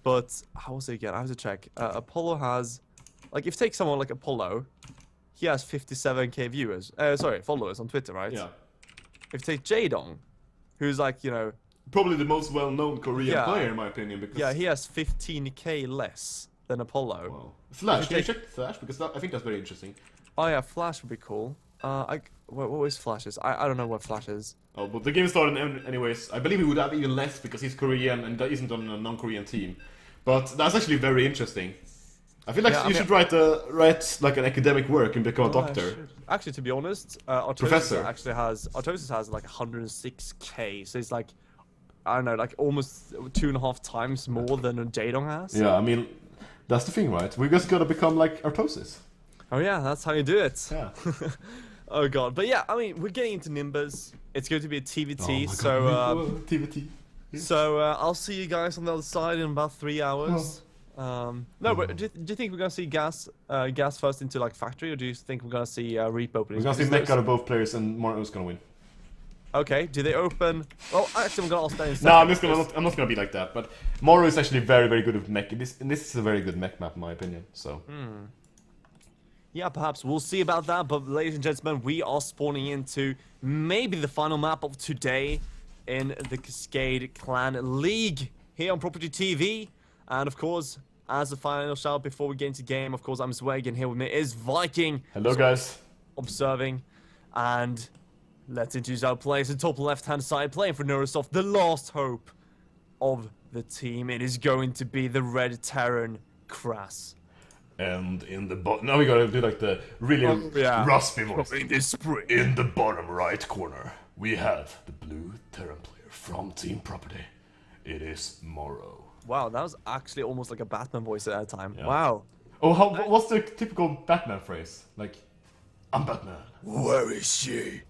But how was it again? I have to check. Apollo has, like, if you take someone like Apollo, he has 57k viewers. Followers on Twitter, right? Yeah. If you take Jaedong, who's like, you know, Probably the most well-known Korean Yeah. player in my opinion, because... yeah, he has 15k less than Apollo. Wow. Flash, can you Okay. check Flash? Because I think that's very interesting. Oh yeah, Flash would be cool. What is Flash's? I don't know what Flash is. Oh, but the game started anyways. I believe he would have even less because he's Korean and that isn't on a non-Korean team. But that's actually very interesting. I feel like Yeah, I you mean- should write like an academic work and become a Oh, I doctor. should. Actually, to be honest, Professor. Artosis has like 106k, so it's like, I don't know, like almost 2.5 times more than Jaedong has. Yeah, I mean, that's the thing, right? We just gotta become like Artosis. Oh yeah, that's how you do it. Yeah. Oh god, but yeah, I mean, we're getting into Nimbus. It's going to be a TVT, Oh my so God. TVT. I'll see you guys on the other side in about 3 hours. No, but do you think we're gonna see gas first into like factory, or do you think we're gonna see Reap opening? We're gonna see mech out of both players and Morrow's gonna win. Okay, do they open? Well, actually, I'm gonna ask that in a No, second. I'm not gonna be like that. But Morrow is actually very, very good with mech. And this is a very good mech map, in my opinion. So. Yeah, perhaps we'll see about that. But ladies and gentlemen, we are spawning into maybe the final map of today in the Cascade Clan League here on prOpTV. And of course, as a final shout before we get into game, of course, I'm Zeweig, and here with me is Viking. Hello, guys. Observing, and let's introduce our players. The top left-hand side, playing for NrS, the last hope of the team. It is going to be the Red Terran Crass. And in the bottom, now we gotta do like the really raspy voice. In this spring. In the bottom right corner, we have the blue Terran player from Team Property. It is Morrow. Wow, that was actually almost like a Batman voice at that time. Yeah. Wow. Oh, what's the typical Batman phrase? Like, I'm Batman. Where is she?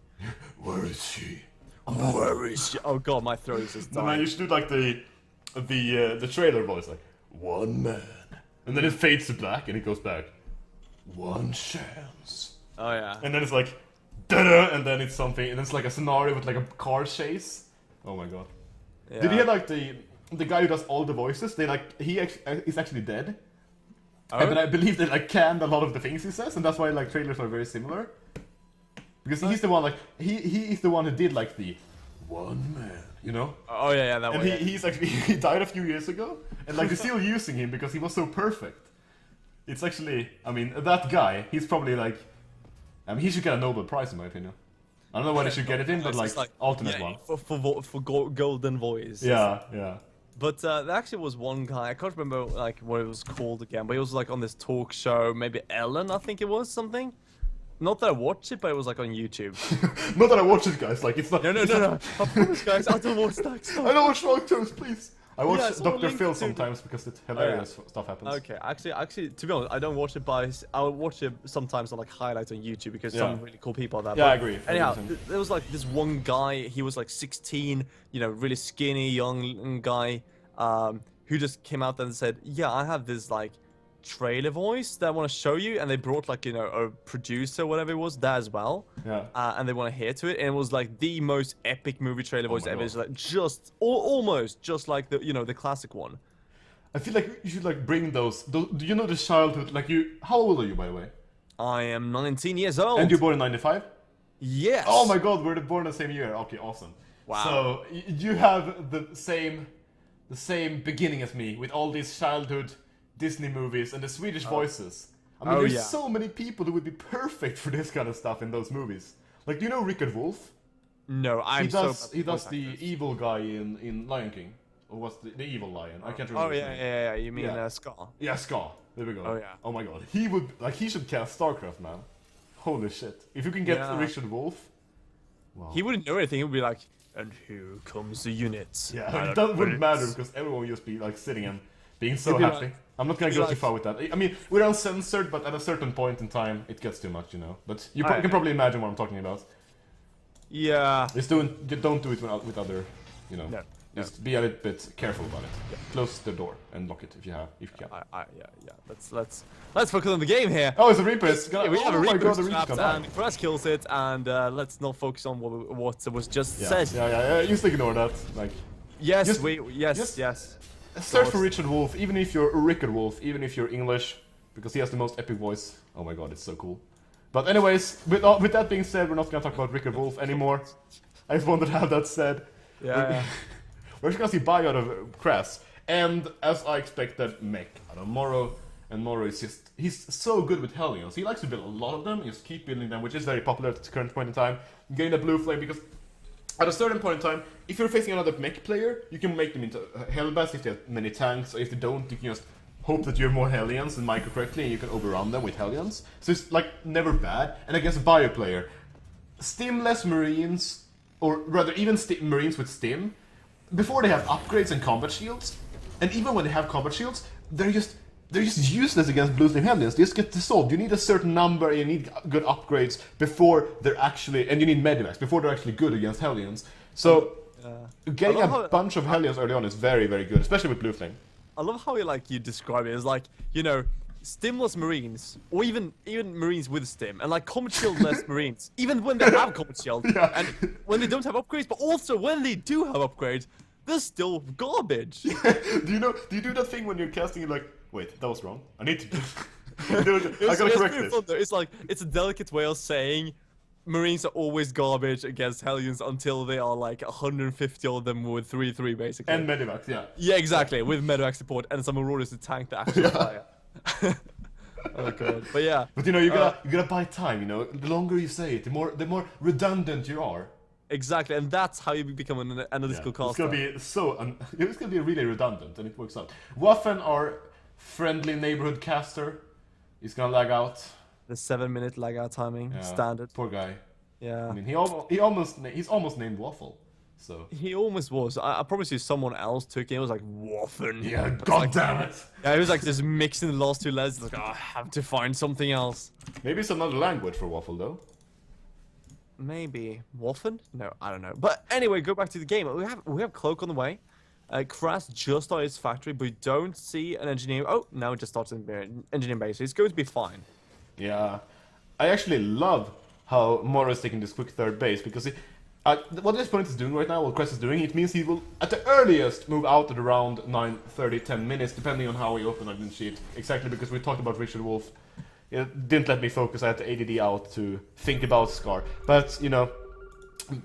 Where is she? Where is she? Oh god, my throat is just No, man, dying. you should do like the trailer voice, like one man, and then it fades to black and it goes back. One chance. Oh yeah. And then it's like, da-da, and then it's something, and it's like a scenario with like a car chase. Oh my god. Yeah. Did you hear like the guy who does all the voices? They like is actually dead. Oh? And then I believe they like canned a lot of the things he says, and that's why like trailers are very similar. Because he's the one like he is the one who did like the one man, you know? Oh yeah, that And one. he's actually he died a few years ago, and like they're still using him because he was so perfect. It's actually, I mean, that guy, he's probably like, I mean, he should get a Nobel Prize in my opinion. I don't know why they should get it in, but It's like alternate yeah, one. for golden voice. Yeah, yeah. But there actually was one guy, I can't remember like what it was called again, but he was like on this talk show, maybe Ellen, I think it was, something. Not that I watched it, but it was like on YouTube. Not that I watch it, guys. Like it's not. No. I promise, guys, I don't watch that stuff. I don't watch long terms, please. I watch I saw a Dr. link Phil to sometimes because it's hilarious stuff happens. Okay, actually, to be honest, I don't watch it I watch it sometimes on like highlights on YouTube because some really cool people are there. Yeah, But I agree. Anyhow, there was like this one guy. He was like 16, really skinny young guy, who just came out and said, "Yeah, I have this like trailer voice that I want to show you," and they brought like a producer, whatever it was, there as well. Yeah. And they want to hear to it, and it was like the most epic movie trailer voice my ever. God. It's like almost just like the classic one. I feel like you should like bring those. Do you know the childhood? Like you, how old are you by the way? I am 19 years old. And you're born in '95. Yes. Oh my God, we're born the same year. Okay, awesome. Wow. So you have the same beginning as me with all these childhood Disney movies and the Swedish voices. I mean, there's so many people who would be perfect for this kind of stuff in those movies. Like, do you know Richard Wolff? No, He does the evil guy in Lion King. Or what's the evil lion? I can't remember. Oh his yeah, name. yeah. You mean Yeah. Scar? Yeah, Scar. There we go. Oh, yeah. Oh my God. He should cast StarCraft, man. Holy shit. If you can get Yeah. Richard Wolff. Wow. He wouldn't know anything. He would be like, "And here comes the units." Yeah, that wouldn't matter because everyone would just be like sitting and being so It'd be happy. like- I'm not gonna it'd be go too like- far with that. I mean, we're uncensored, but at a certain point in time, it gets too much, you know. But you I- can probably imagine what I'm talking about. Yeah. Just don't do it with other, you know. No. Just be a little bit careful about it. Close the door and lock it if you can. Yeah. Let's focus on the game here. Oh, it's a Reaper. It's Yeah, we have a oh my Reaper God, the Reaper's trapped, gonna and die. Crash kills it, and let's not focus on what was just said. Yeah. Just ignore that. Like, Yes, Just- yes. search for Richard Wolff, even if you're Rickard Wolff, even if you're English, because he has the most epic voice. Oh my God, it's so cool. But anyways, with that being said, we're not gonna talk about Rickard Wolff anymore. I just wanted to have that said. Yeah. We're just gonna see Bio out of Crass, and as I expected, Mech out of Morrow. And Morrow is he's so good with Hellions. He likes to build a lot of them, just keep building them, which is very popular at the current point in time. Getting the blue flame, because at a certain point in time, if you're facing another Mech player, you can make them into Hellbats if they have many tanks, or if they don't, you can just hope that you have more Hellions and micro correctly, and you can overrun them with Hellions. So it's like never bad. And against a Bio player, Stimless Marines, or rather even Marines with Stim, before they have upgrades and combat shields, and even when they have combat shields, they're just useless against blue Stim Hellions. They just get dissolved. You need a certain number, and you need good upgrades before they're actually, and you need medivacs before they're actually good against Hellions. So getting I love a bunch of Hellions early on is very, very good, especially with blue flame. I love how you describe it as like, stimless Marines, or even Marines with stim, and like combat shield-less Marines, even when they have combat shield, and when they don't have upgrades, but also when they do have upgrades, they're still garbage. Do you do that thing when you're casting, you're like, wait, that was wrong. I need to I gotta correct really this. fun, though. It's like, it's a delicate way of saying Marines are always garbage against Hellions until they are like 150 of them with 3-3 basically. And medivacs, yeah. Yeah, exactly, with medevac support and some Auroras to tank the actual player. Oh god, but yeah. But you gotta buy time. You know, the longer you say it, the more redundant you are. Exactly, and that's how you become an analytical caster. It's gonna be really redundant, and it works out. Waffen, our friendly neighborhood caster, is gonna lag out. The 7-minute lag out timing, Yeah, standard. Poor guy. Yeah. I mean, he's almost named Waffle. So. He almost was. I promise you, someone else took it. It was like Waffen. Yeah, But god like, damn it. Yeah, he was like just mixing the last two letters. Like, oh, I have to find something else. Maybe it's another language for Waffle though. Maybe Waffen? No, I don't know. But anyway, go back to the game. We have Cloak on the way. Kras just started his factory, but we don't see an engineer. Oh, now it just started an engineering base. So it's going to be fine. Yeah, I actually love how Mora is taking this quick third base, because what this opponent is doing right now, what Crest is doing, it means he will at the earliest move out at around 9:30, 10 minutes, depending on how he opened up the sheet. Exactly, because we talked about Richard Wolff. It didn't let me focus. I had the ADD out to think about Scar. But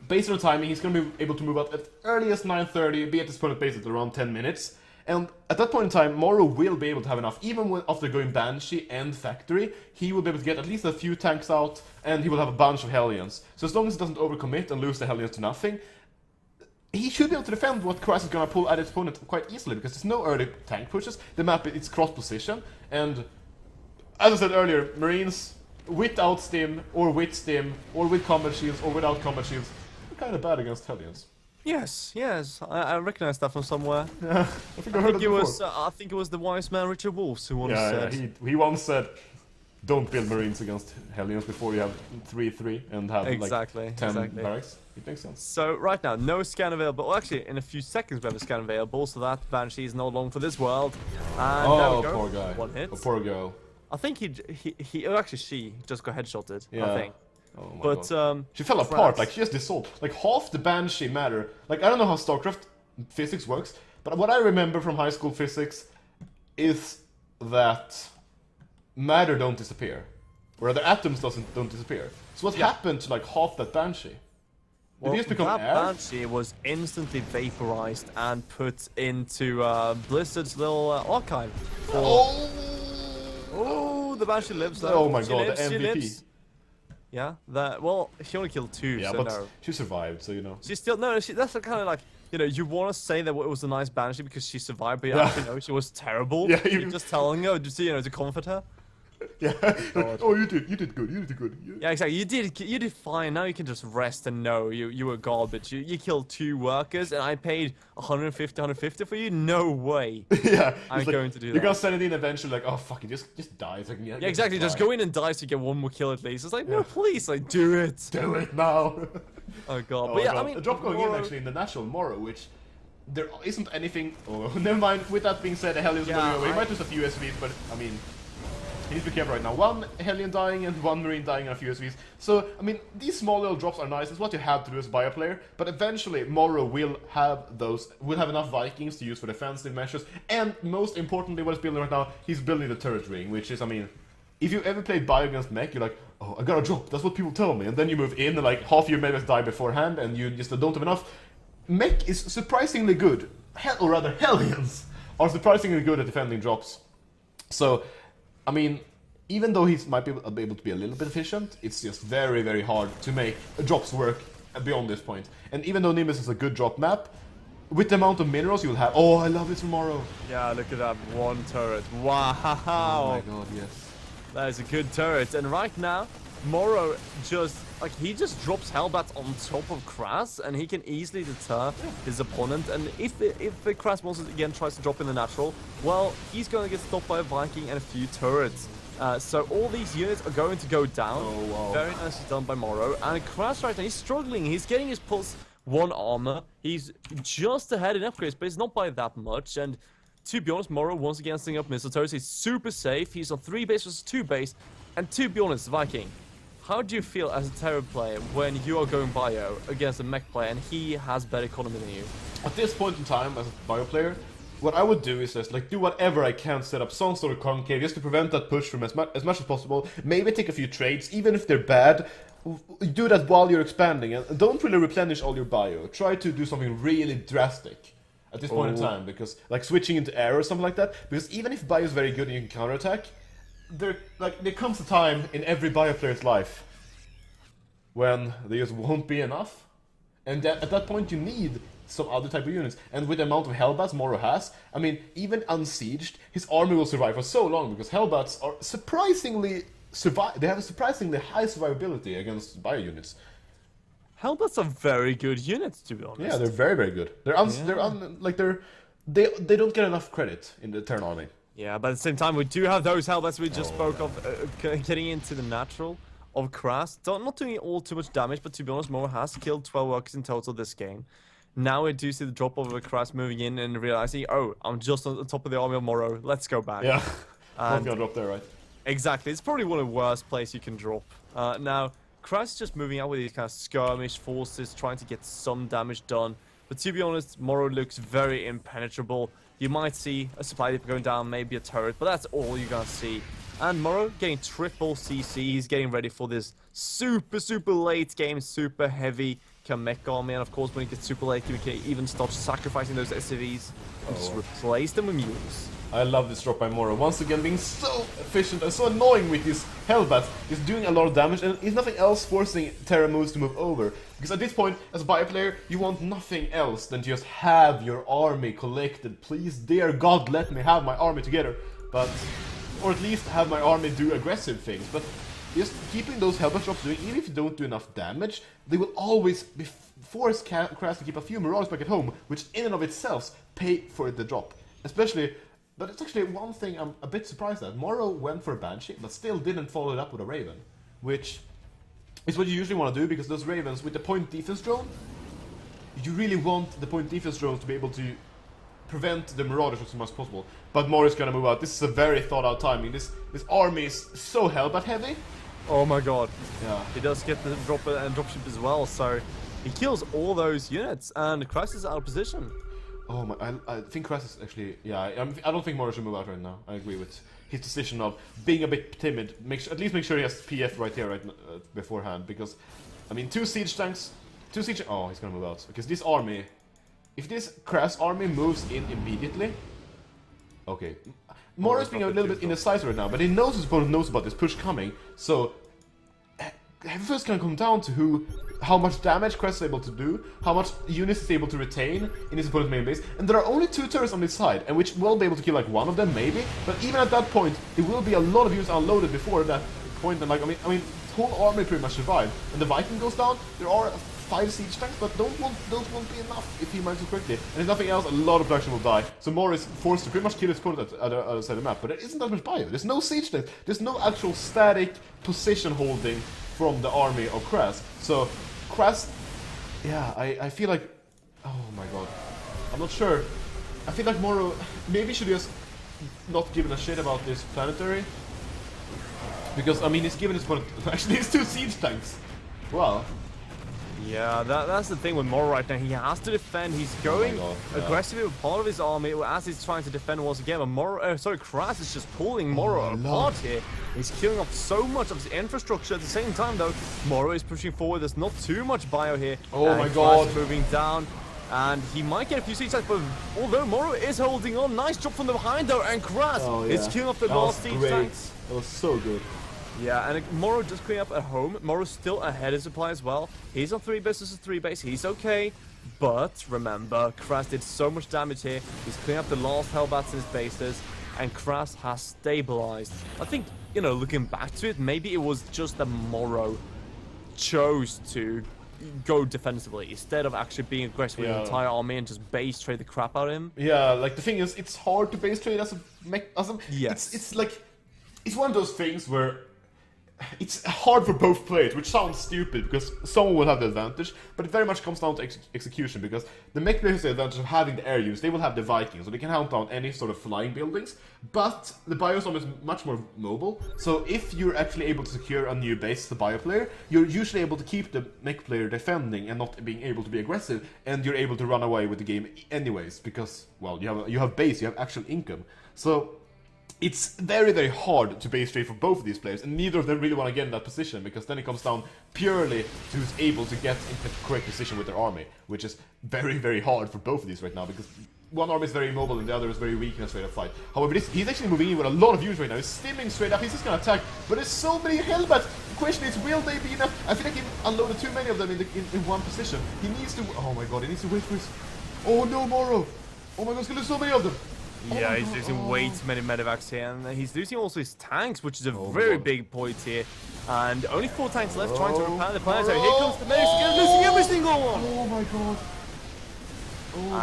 based on timing, he's going to be able to move out at earliest 9:30, be at his opponent's base at around 10 minutes. And at that point in time, Morrow will be able to have enough. Even after going Banshee and Factory, he will be able to get at least a few tanks out, and he will have a bunch of Hellions. So as long as he doesn't overcommit and lose the Hellions to nothing, he should be able to defend what Kras is going to pull at his opponent quite easily, because there's no early tank pushes. The map, it's cross-position, and as I said earlier, Marines without Stim, or with Stim, or with combat shields, or without combat shields, are kind of bad against Hellions. Yes, I recognize that from somewhere. Yeah, I think I heard it before. I think it was the wise man Richard Wolves who once said. Yeah, he once said, "Don't build Marines against Hellions before you have 3-3 and have like 10 barracks." It makes sense. So right now, no scan available. Well, actually, in a few seconds we have a scan available, so that Banshee is no longer for this world. And there we go. Poor guy. One hit. Oh, poor girl. I think actually she just got headshotted. Yeah. I think. Oh my But God. She fell apart. Like she has dissolved. Like half the Banshee matter. Like I don't know how StarCraft physics works, but what I remember from high school physics is that matter don't disappear, or the atoms don't disappear. So what happened to like half that Banshee? Did he just become that air? Banshee was instantly vaporized and put into Blizzard's little archive. Oh, the Banshee lives though. Oh my God, lives, the she MVP. lives. Yeah, well, she only killed 2, Yeah, so but no. she survived, so you know. She's still, that's kind of like, you know, you want to say that it was a nice Banshee because she survived, but you actually know she was terrible. Yeah, You're just telling her, just, you know, to comfort her. Yeah. Oh, you did good. You did good. Yeah, exactly. You did fine. Now you can just rest and know you were garbage. You killed 2 workers, and I paid 150 for you. No way. Yeah. I'm like, going to do that. You're gonna send it in eventually, like, oh fuck it, just die. It's like, Yeah, exactly. Just go in and die so you get 1 more kill at least. It's like, no, please, like, do it. Do it now. Oh God. Oh, But yeah, God. I mean, a drop going in actually in the natural Morrow, which there isn't anything. Oh, never mind. With that being said, the Hellions going away. Might lose a few SVs, but I mean. You need to be careful right now. 1 Hellion dying and 1 Marine dying and a few SVs. So, I mean, these small little drops are nice. It's what you have to do as a bio player. But eventually, Morrow will have enough Vikings to use for defensive measures. And most importantly, what he's building right now, he's building the turret ring, which is, I mean, if you ever played bio against mech, you're like, oh, I got a drop. That's what people tell me. And then you move in and like half your members die beforehand and you just don't have enough. Mech is surprisingly good. Or rather, Hellions are surprisingly good at defending drops. So, I mean, even though he might be able to be a little bit efficient, it's just very, very hard to make drops work beyond this point. And even though Nimbus is a good drop map, with the amount of minerals you'll have... Oh, I love it tomorrow. Yeah, look at that 1 turret. Wow. Oh my God, yes. That is a good turret. And right now, Morrow just drops Hellbats on top of Kras, and he can easily deter his opponent. And if the Kras once again tries to drop in the natural, well, he's going to get stopped by a Viking and a few turrets. So all these units are going to go down. Oh, wow. Very nicely done by Morrow. And Kras right now, he's struggling. He's getting his pulse 1 armor. He's just ahead in upgrades, but it's not by that much. And to be honest, Morrow once again setting up missile turrets. He's super safe. He's on 3 base versus 2 base. And to be honest, Viking, how do you feel as a terror player when you are going bio against a mech player and he has better economy than you? At this point in time, as a bio player, what I would do is just like do whatever I can, set up some sort of concave just to prevent that push from as much as possible. Maybe take a few trades, even if they're bad. Do that while you're expanding, and don't really replenish all your bio. Try to do something really drastic at this point in time, because like switching into air or something like that. Because even if bio is very good and you can counterattack, there comes a time in every bio player's life when there just won't be enough, and at that point you need some other type of units. And with the amount of Hellbats Morrow has, I mean, even unsieged, his army will survive for so long because Hellbats are surprisingly they have a surprisingly high survivability against bio units. Hellbats are very good units, to be honest. Yeah, they're very, very good. They don't get enough credit in the Terran army. Yeah, but at the same time, we do have those Hellbats we just spoke of getting into the natural of Kras. Not doing all too much damage, but to be honest, Morrow has killed 12 workers in total this game. Now we do see the drop of Kras moving in and realizing, oh, I'm just on the top of the army of Morrow. Let's go back. Yeah, not gonna drop there, right? Exactly. It's probably one of the worst places you can drop. Now, Kras is just moving out with these kind of skirmish forces, trying to get some damage done. But to be honest, Morrow looks very impenetrable. You might see a supply depot going down, maybe a turret, but that's all you're gonna see. And Morrow getting triple CC. He's getting ready for this super, super late game, super heavy mech army. And of course, when it gets super late, you can even start sacrificing those SCVs and just replace them with mules. I love this drop by Morrow. Once again, being so efficient and so annoying with his Hellbats. He's doing a lot of damage, and he's nothing else forcing Terra moves to move over. Because at this point, as a bio player, you want nothing else than to just have your army collected. Please, dear God, let me have my army together. But, or at least have my army do aggressive things. But just keeping those helmet drops doing, even if you don't do enough damage, they will always be force Crass to keep a few Marauders back at home, which in and of itself pay for the drop. Especially, but it's actually one thing I'm a bit surprised at. Morrow went for a Banshee, but still didn't follow it up with a Raven, which is what you usually want to do, because those Ravens with the point defense drone, you really want the point defense drones to be able to prevent the Marauders as much as possible. But Morrow is gonna move out. This is a very thought out timing. This army is so hellbat heavy. Oh my god. Yeah. He does get the dropship as well, so he kills all those units, and Christ is out of position. Oh my, I think Crass is actually, yeah, I don't think Morrow should move out right now. I agree with his decision of being a bit timid. At least make sure he has PF right here, beforehand, because, I mean, two siege tanks, oh, he's gonna move out. Because this army, if this Crass army moves in immediately, okay. Morrow is being a little bit indecisive right now, but he knows his opponent knows about this push coming, so everything's gonna come down to how much damage Crest is able to do, how much units is able to retain in his opponent's main base, and there are only 2 turrets on this side, and which will be able to kill like one of them maybe, but even at that point, there will be a lot of units unloaded before that point, and like, I mean, the whole army pretty much survived, and the Viking goes down, there are 5 siege tanks, but those won't be enough if he manages quickly, and if nothing else, a lot of production will die, so Morrow is forced to pretty much kill his opponent at the other side of the map, but there isn't that much bio, there's no siege tanks, there's no actual static position holding from the army of Crass. So Crass, yeah, I feel like, oh my god, I'm not sure. I feel like Morrow maybe should just not given a shit about this planetary, because I mean he's given his opponent actually his 2 siege tanks. Wow. Yeah, that's the thing with Morrow right now. He has to defend. He's going aggressively with part of his army as he's trying to defend once again. But Morrow, Crass is just pulling Morrow apart here. He's killing off so much of his infrastructure. At the same time, though, Morrow is pushing forward. There's not too much bio here. Oh my god. Crass moving down. And he might get a few siege tanks, but although Morrow is holding on, nice job from the behind though, and Crass is killing off the last siege tanks. That was so good. Yeah, and Morrow just cleaning up at home. Morrow's still ahead of supply as well. He's on 3 base versus 3 base. He's okay. But remember, Crass did so much damage here. He's cleaning up the last Hellbats in his bases. And Crass has stabilized. I think, you know, looking back to it, maybe it was just that Morrow chose to go defensively instead of actually being aggressive with the entire army and just base trade the crap out of him. Yeah, like the thing is, it's hard to base trade as a yes. It's like, it's one of those things where it's hard for both players, which sounds stupid because someone will have the advantage, but it very much comes down to execution, because the mech players have the advantage of having the air units. They will have the Vikings, so they can hunt down any sort of flying buildings, but the biostorm is much more mobile, so if you're actually able to secure a new base as a bio player, you're usually able to keep the mech player defending and not being able to be aggressive, and you're able to run away with the game anyways, because, well, you have base, you have actual income. So it's very, very hard to base trade for both of these players, and neither of them really want to get in that position, because then it comes down purely to who's able to get into the correct position with their army, which is very, very hard for both of these right now, because one army is very mobile and the other is very weak in a straight up fight. However, he's actually moving in with a lot of units right now. He's stimming straight up, he's just gonna attack, but there's so many Hellbats. The question is, will they be enough? I feel like he unloaded too many of them in one position. He needs to, oh my god, he needs to wait for his, oh no, Morrow! Oh my god, he's gonna lose so many of them! Yeah, he's losing way too many medevacs here, and he's losing also his tanks, which is a very big point here. And only 4 tanks left trying to repair the planetary. Here comes the medics, again, losing every single one! Oh my god.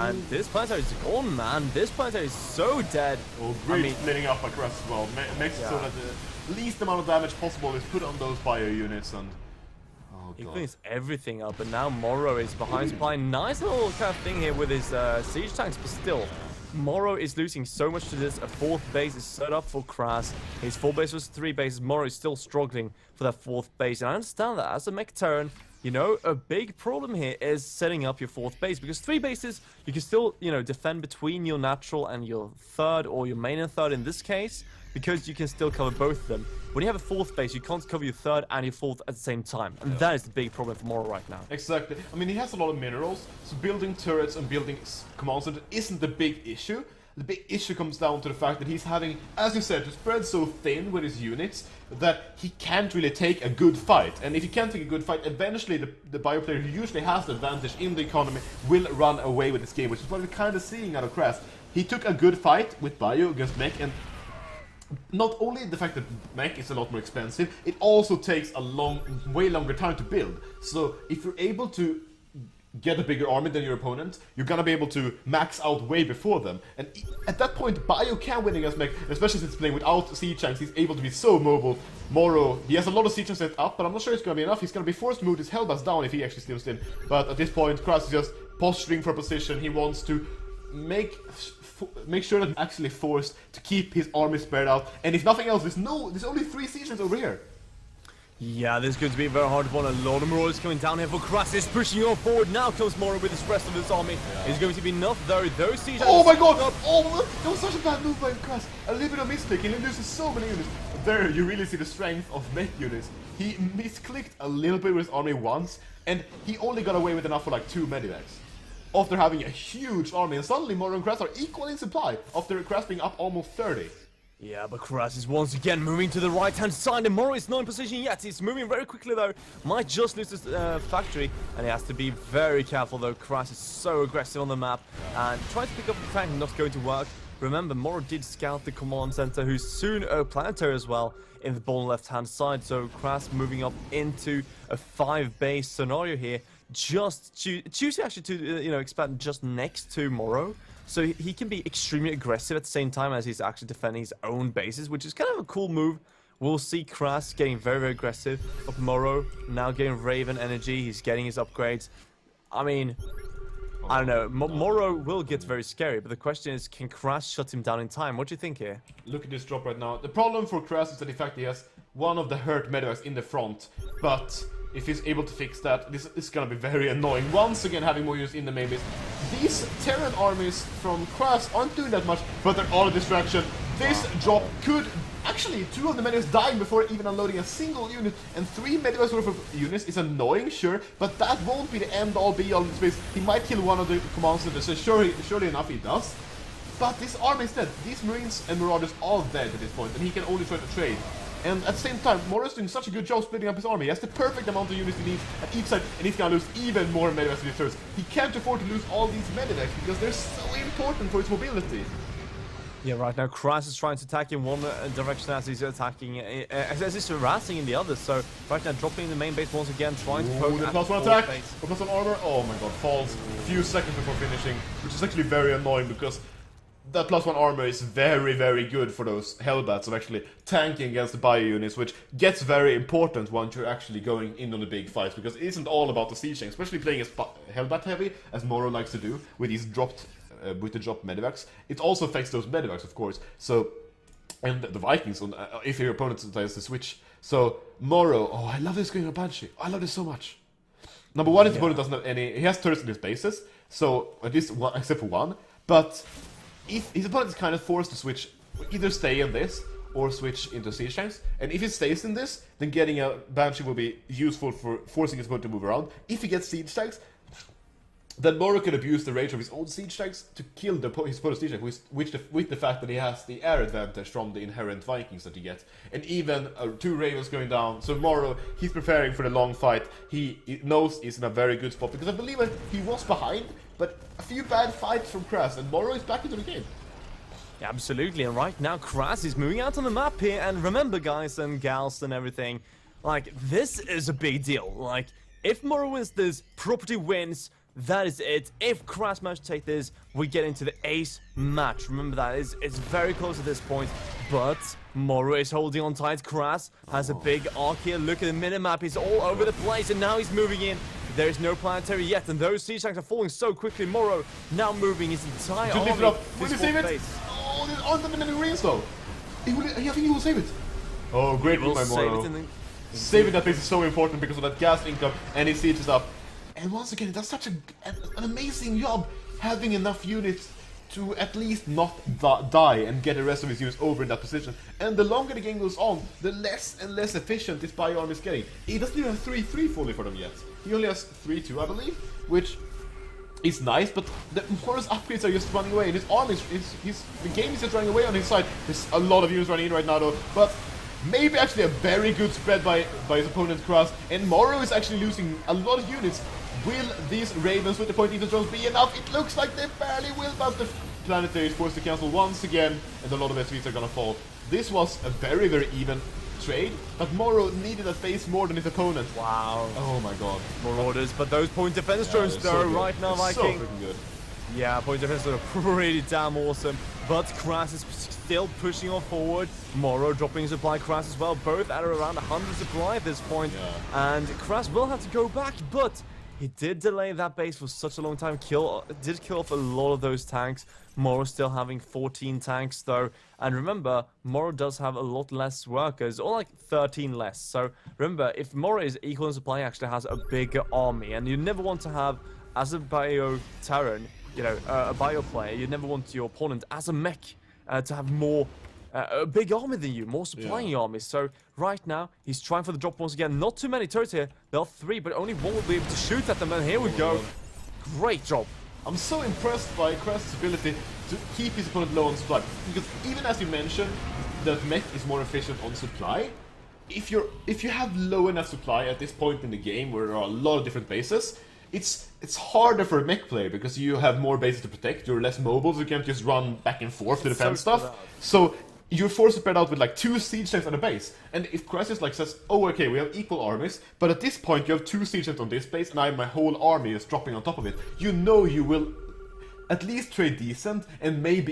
And this planetary is gone, man. This planetary is so dead. Oh, great splitting up across as well. Makes it so that the least amount of damage possible is put on those bio units, and he cleans everything up, and now Morrow is behind supply. Nice little kind of thing here with his siege tanks, but still, Morrow is losing so much to this. A 4th base is set up for Crass. His 4 base was 3 bases. Morrow is still struggling for that 4th base, and I understand that as a mech Terran, you know, a big problem here is setting up your 4th base, because 3 bases, you can still, you know, defend between your natural and your 3rd, or your main and 3rd in this case, because you can still cover both of them. When you have a 4th base, you can't cover your 3rd and your 4th at the same time, and that is the big problem for Morrow right now. Exactly. I mean, he has a lot of minerals, so building turrets and building command center isn't the big issue. The big issue comes down to the fact that he's having, as you said, to spread so thin with his units that he can't really take a good fight. And if he can't take a good fight, eventually the bio player who usually has the advantage in the economy will run away with this game, which is what we're kind of seeing out of Crass. He took a good fight with bio against mech, and not only the fact that mech is a lot more expensive, it also takes a way longer time to build. So if you're able to get a bigger army than your opponent, you're gonna be able to max out way before them. And at that point, Bio can win against mech, especially since playing without siege tanks, he's able to be so mobile. Moro, he has a lot of siege tanks set up, but I'm not sure it's gonna be enough. He's gonna be forced to move his Hellbats down if he actually steals in. But at this point, Kras is just posturing for a position. He wants to make sure that he's actually forced to keep his army spread out. And if nothing else, there's only 3 siege tanks over here. Yeah, this is going to be a very hard one. A lot of Moro is coming down here for Krasis, pushing on forward. Now comes Moro with the rest of his army. It's going to be enough though. Those siege. Oh my god! Oh, that was such a bad move by Kras. A little bit of mistake, and he loses so many units. There, you really see the strength of mech units. He misclicked a little bit with his army once, and he only got away with enough for like 2 medivacs. After having a huge army, and suddenly Moro and Kras are equal in supply, after Kras being up almost 30. Yeah, but Kras is once again moving to the right-hand side, and Moro is not in position yet. He's moving very quickly, though. Might just lose his factory, and he has to be very careful, though. Kras is so aggressive on the map, and trying to pick up the tank, not going to work. Remember, Moro did scout the command center, who's soon a planetary as well, in the bottom left-hand side. So Kras moving up into a 5-base scenario here, just choosing actually to expand just next to Moro. So he can be extremely aggressive at the same time as he's actually defending his own bases, which is kind of a cool move. We'll see Kras getting very, very aggressive. Of Moro now getting Raven energy. He's getting his upgrades. I mean, I don't know. Moro will get very scary, but the question is, can Kras shut him down in time? What do you think here? Look at this drop right now. The problem for Kras is that in fact he has one of the hurt medivacs in the front, but if he's able to fix that, this is gonna be very annoying. Once again, having more units in the main base. These Terran armies from Kras aren't doing that much, but they're all a distraction. This drop could... Actually, 2 of the medivacs dying before even unloading a single unit, and 3 medivacs worth of units is annoying, sure, but that won't be the end-all be-all in this base. He might kill one of the command centers, so surely enough he does. But this army is dead. These Marines and Marauders all dead at this point, and he can only try to trade. And at the same time, Moro's doing such a good job splitting up his army. He has the perfect amount of units he needs at each side, and he's gonna lose even more medivacs in his turns. He can't afford to lose all these medivacs because they're so important for his mobility. Yeah, right now Kras is trying to attack in one direction as he's attacking, as he's harassing in the other. So right now dropping the main base once again, trying to poke the at +1 attack, or +1 armor. Oh my god, falls a few seconds before finishing, which is actually very annoying because that +1 armor is very, very good for those Hellbats of actually tanking against the bio units, which gets very important once you're actually going in on the big fights, because it isn't all about the siege tank, especially playing as Hellbat heavy, as Moro likes to do, with these dropped medivacs. It also affects those medivacs, of course. So, and the Vikings, if your opponent decides to switch. So, Moro, oh, I love this going on Banshee. I love this so much. Number one, his opponent doesn't have any, he has turrets in his bases, so at least one, except for one, but if his opponent is kind of forced to switch, either stay in this or switch into siege tanks, and if he stays in this, then getting a Banshee will be useful for forcing his opponent to move around. If he gets siege tanks, then Moro can abuse the rage of his own siege tanks to kill his opponent's siege tank, with the fact that he has the air advantage from the inherent Vikings that you get, and even 2 Ravens going down. So Moro, he's preparing for the long fight. He knows he's in a very good spot, because I believe he was behind, but a few bad fights from Kras, and Moro is back into the game. Yeah, absolutely, and right now Kras is moving out on the map here, and remember guys and gals and everything, like, this is a big deal. Like, if Moro wins this, property wins, that is it. If Kras managed to take this, we get into the ace match. Remember that, it's very close at this point, but Moro is holding on tight. Kras has a big arc here. Look at the minimap, he's all over the place, and now he's moving in. There is no planetary yet, and those siege tanks are falling so quickly. Moro now moving his entire army. Lift it up. Will he save it? Oh, there aren't that many Marines though. I think he will save it. Oh, great move by Moro. Saving that base is so important because of that gas income, and his siege is up. And once again, it does such an amazing job having enough units to at least not die and get the rest of his units over in that position. And the longer the game goes on, the less and less efficient this bio army is getting. He doesn't even have 3-3 fully for them yet. He only has 3-2, I believe, which is nice, but the Moro's upgrades are just running away, and his army the game is just running away on his side. There's a lot of units running in right now though, but maybe actually a very good spread by his opponent Kras, and Moro is actually losing a lot of units. Will these Ravens with the point eater drones be enough? It looks like they barely will, but Planetary is forced to cancel once again, and a lot of SVs are gonna fall. This was a very, very even trade, but Moro needed a base more than his opponent. Wow. Oh my god. More orders, but those point defense drones they're though, so good. right now, It's Viking. so freaking good. Yeah, point defense are pretty damn awesome. But Kras is still pushing on forward. Moro dropping supply, Kras as well, both at around 100 supply at this point. Yeah. And Kras will have to go back, but he did delay that base for such a long time. Did kill off a lot of those tanks. Moro still having 14 tanks though. And remember, Moro does have a lot less workers, or like 13 less. So remember, if Moro is equal in supply, he actually has a bigger army. And you never want to have, as a bio Terran, you know, a bio player, you never want your opponent as a mech to have more, a big army than you, more supplying armies. So right now, he's trying for the drop once again. Not too many turrets here. There are 3, but only 1 will be able to shoot at them. And here we go. Great job. I'm so impressed by Krast's ability to keep his opponent low on supply. Because even as you mentioned, that mech is more efficient on supply. If you have low enough supply at this point in the game where there are a lot of different bases, it's harder for a mech player because you have more bases to protect, you're less mobile, so you can't just run back and forth to defend stuff. So you're forced to spread out with like 2 siege tanks on a base. And if Crisis like says, oh okay, we have equal armies, but at this point you have 2 siege tanks on this base and my whole army is dropping on top of it, you know you will at least trade decent and maybe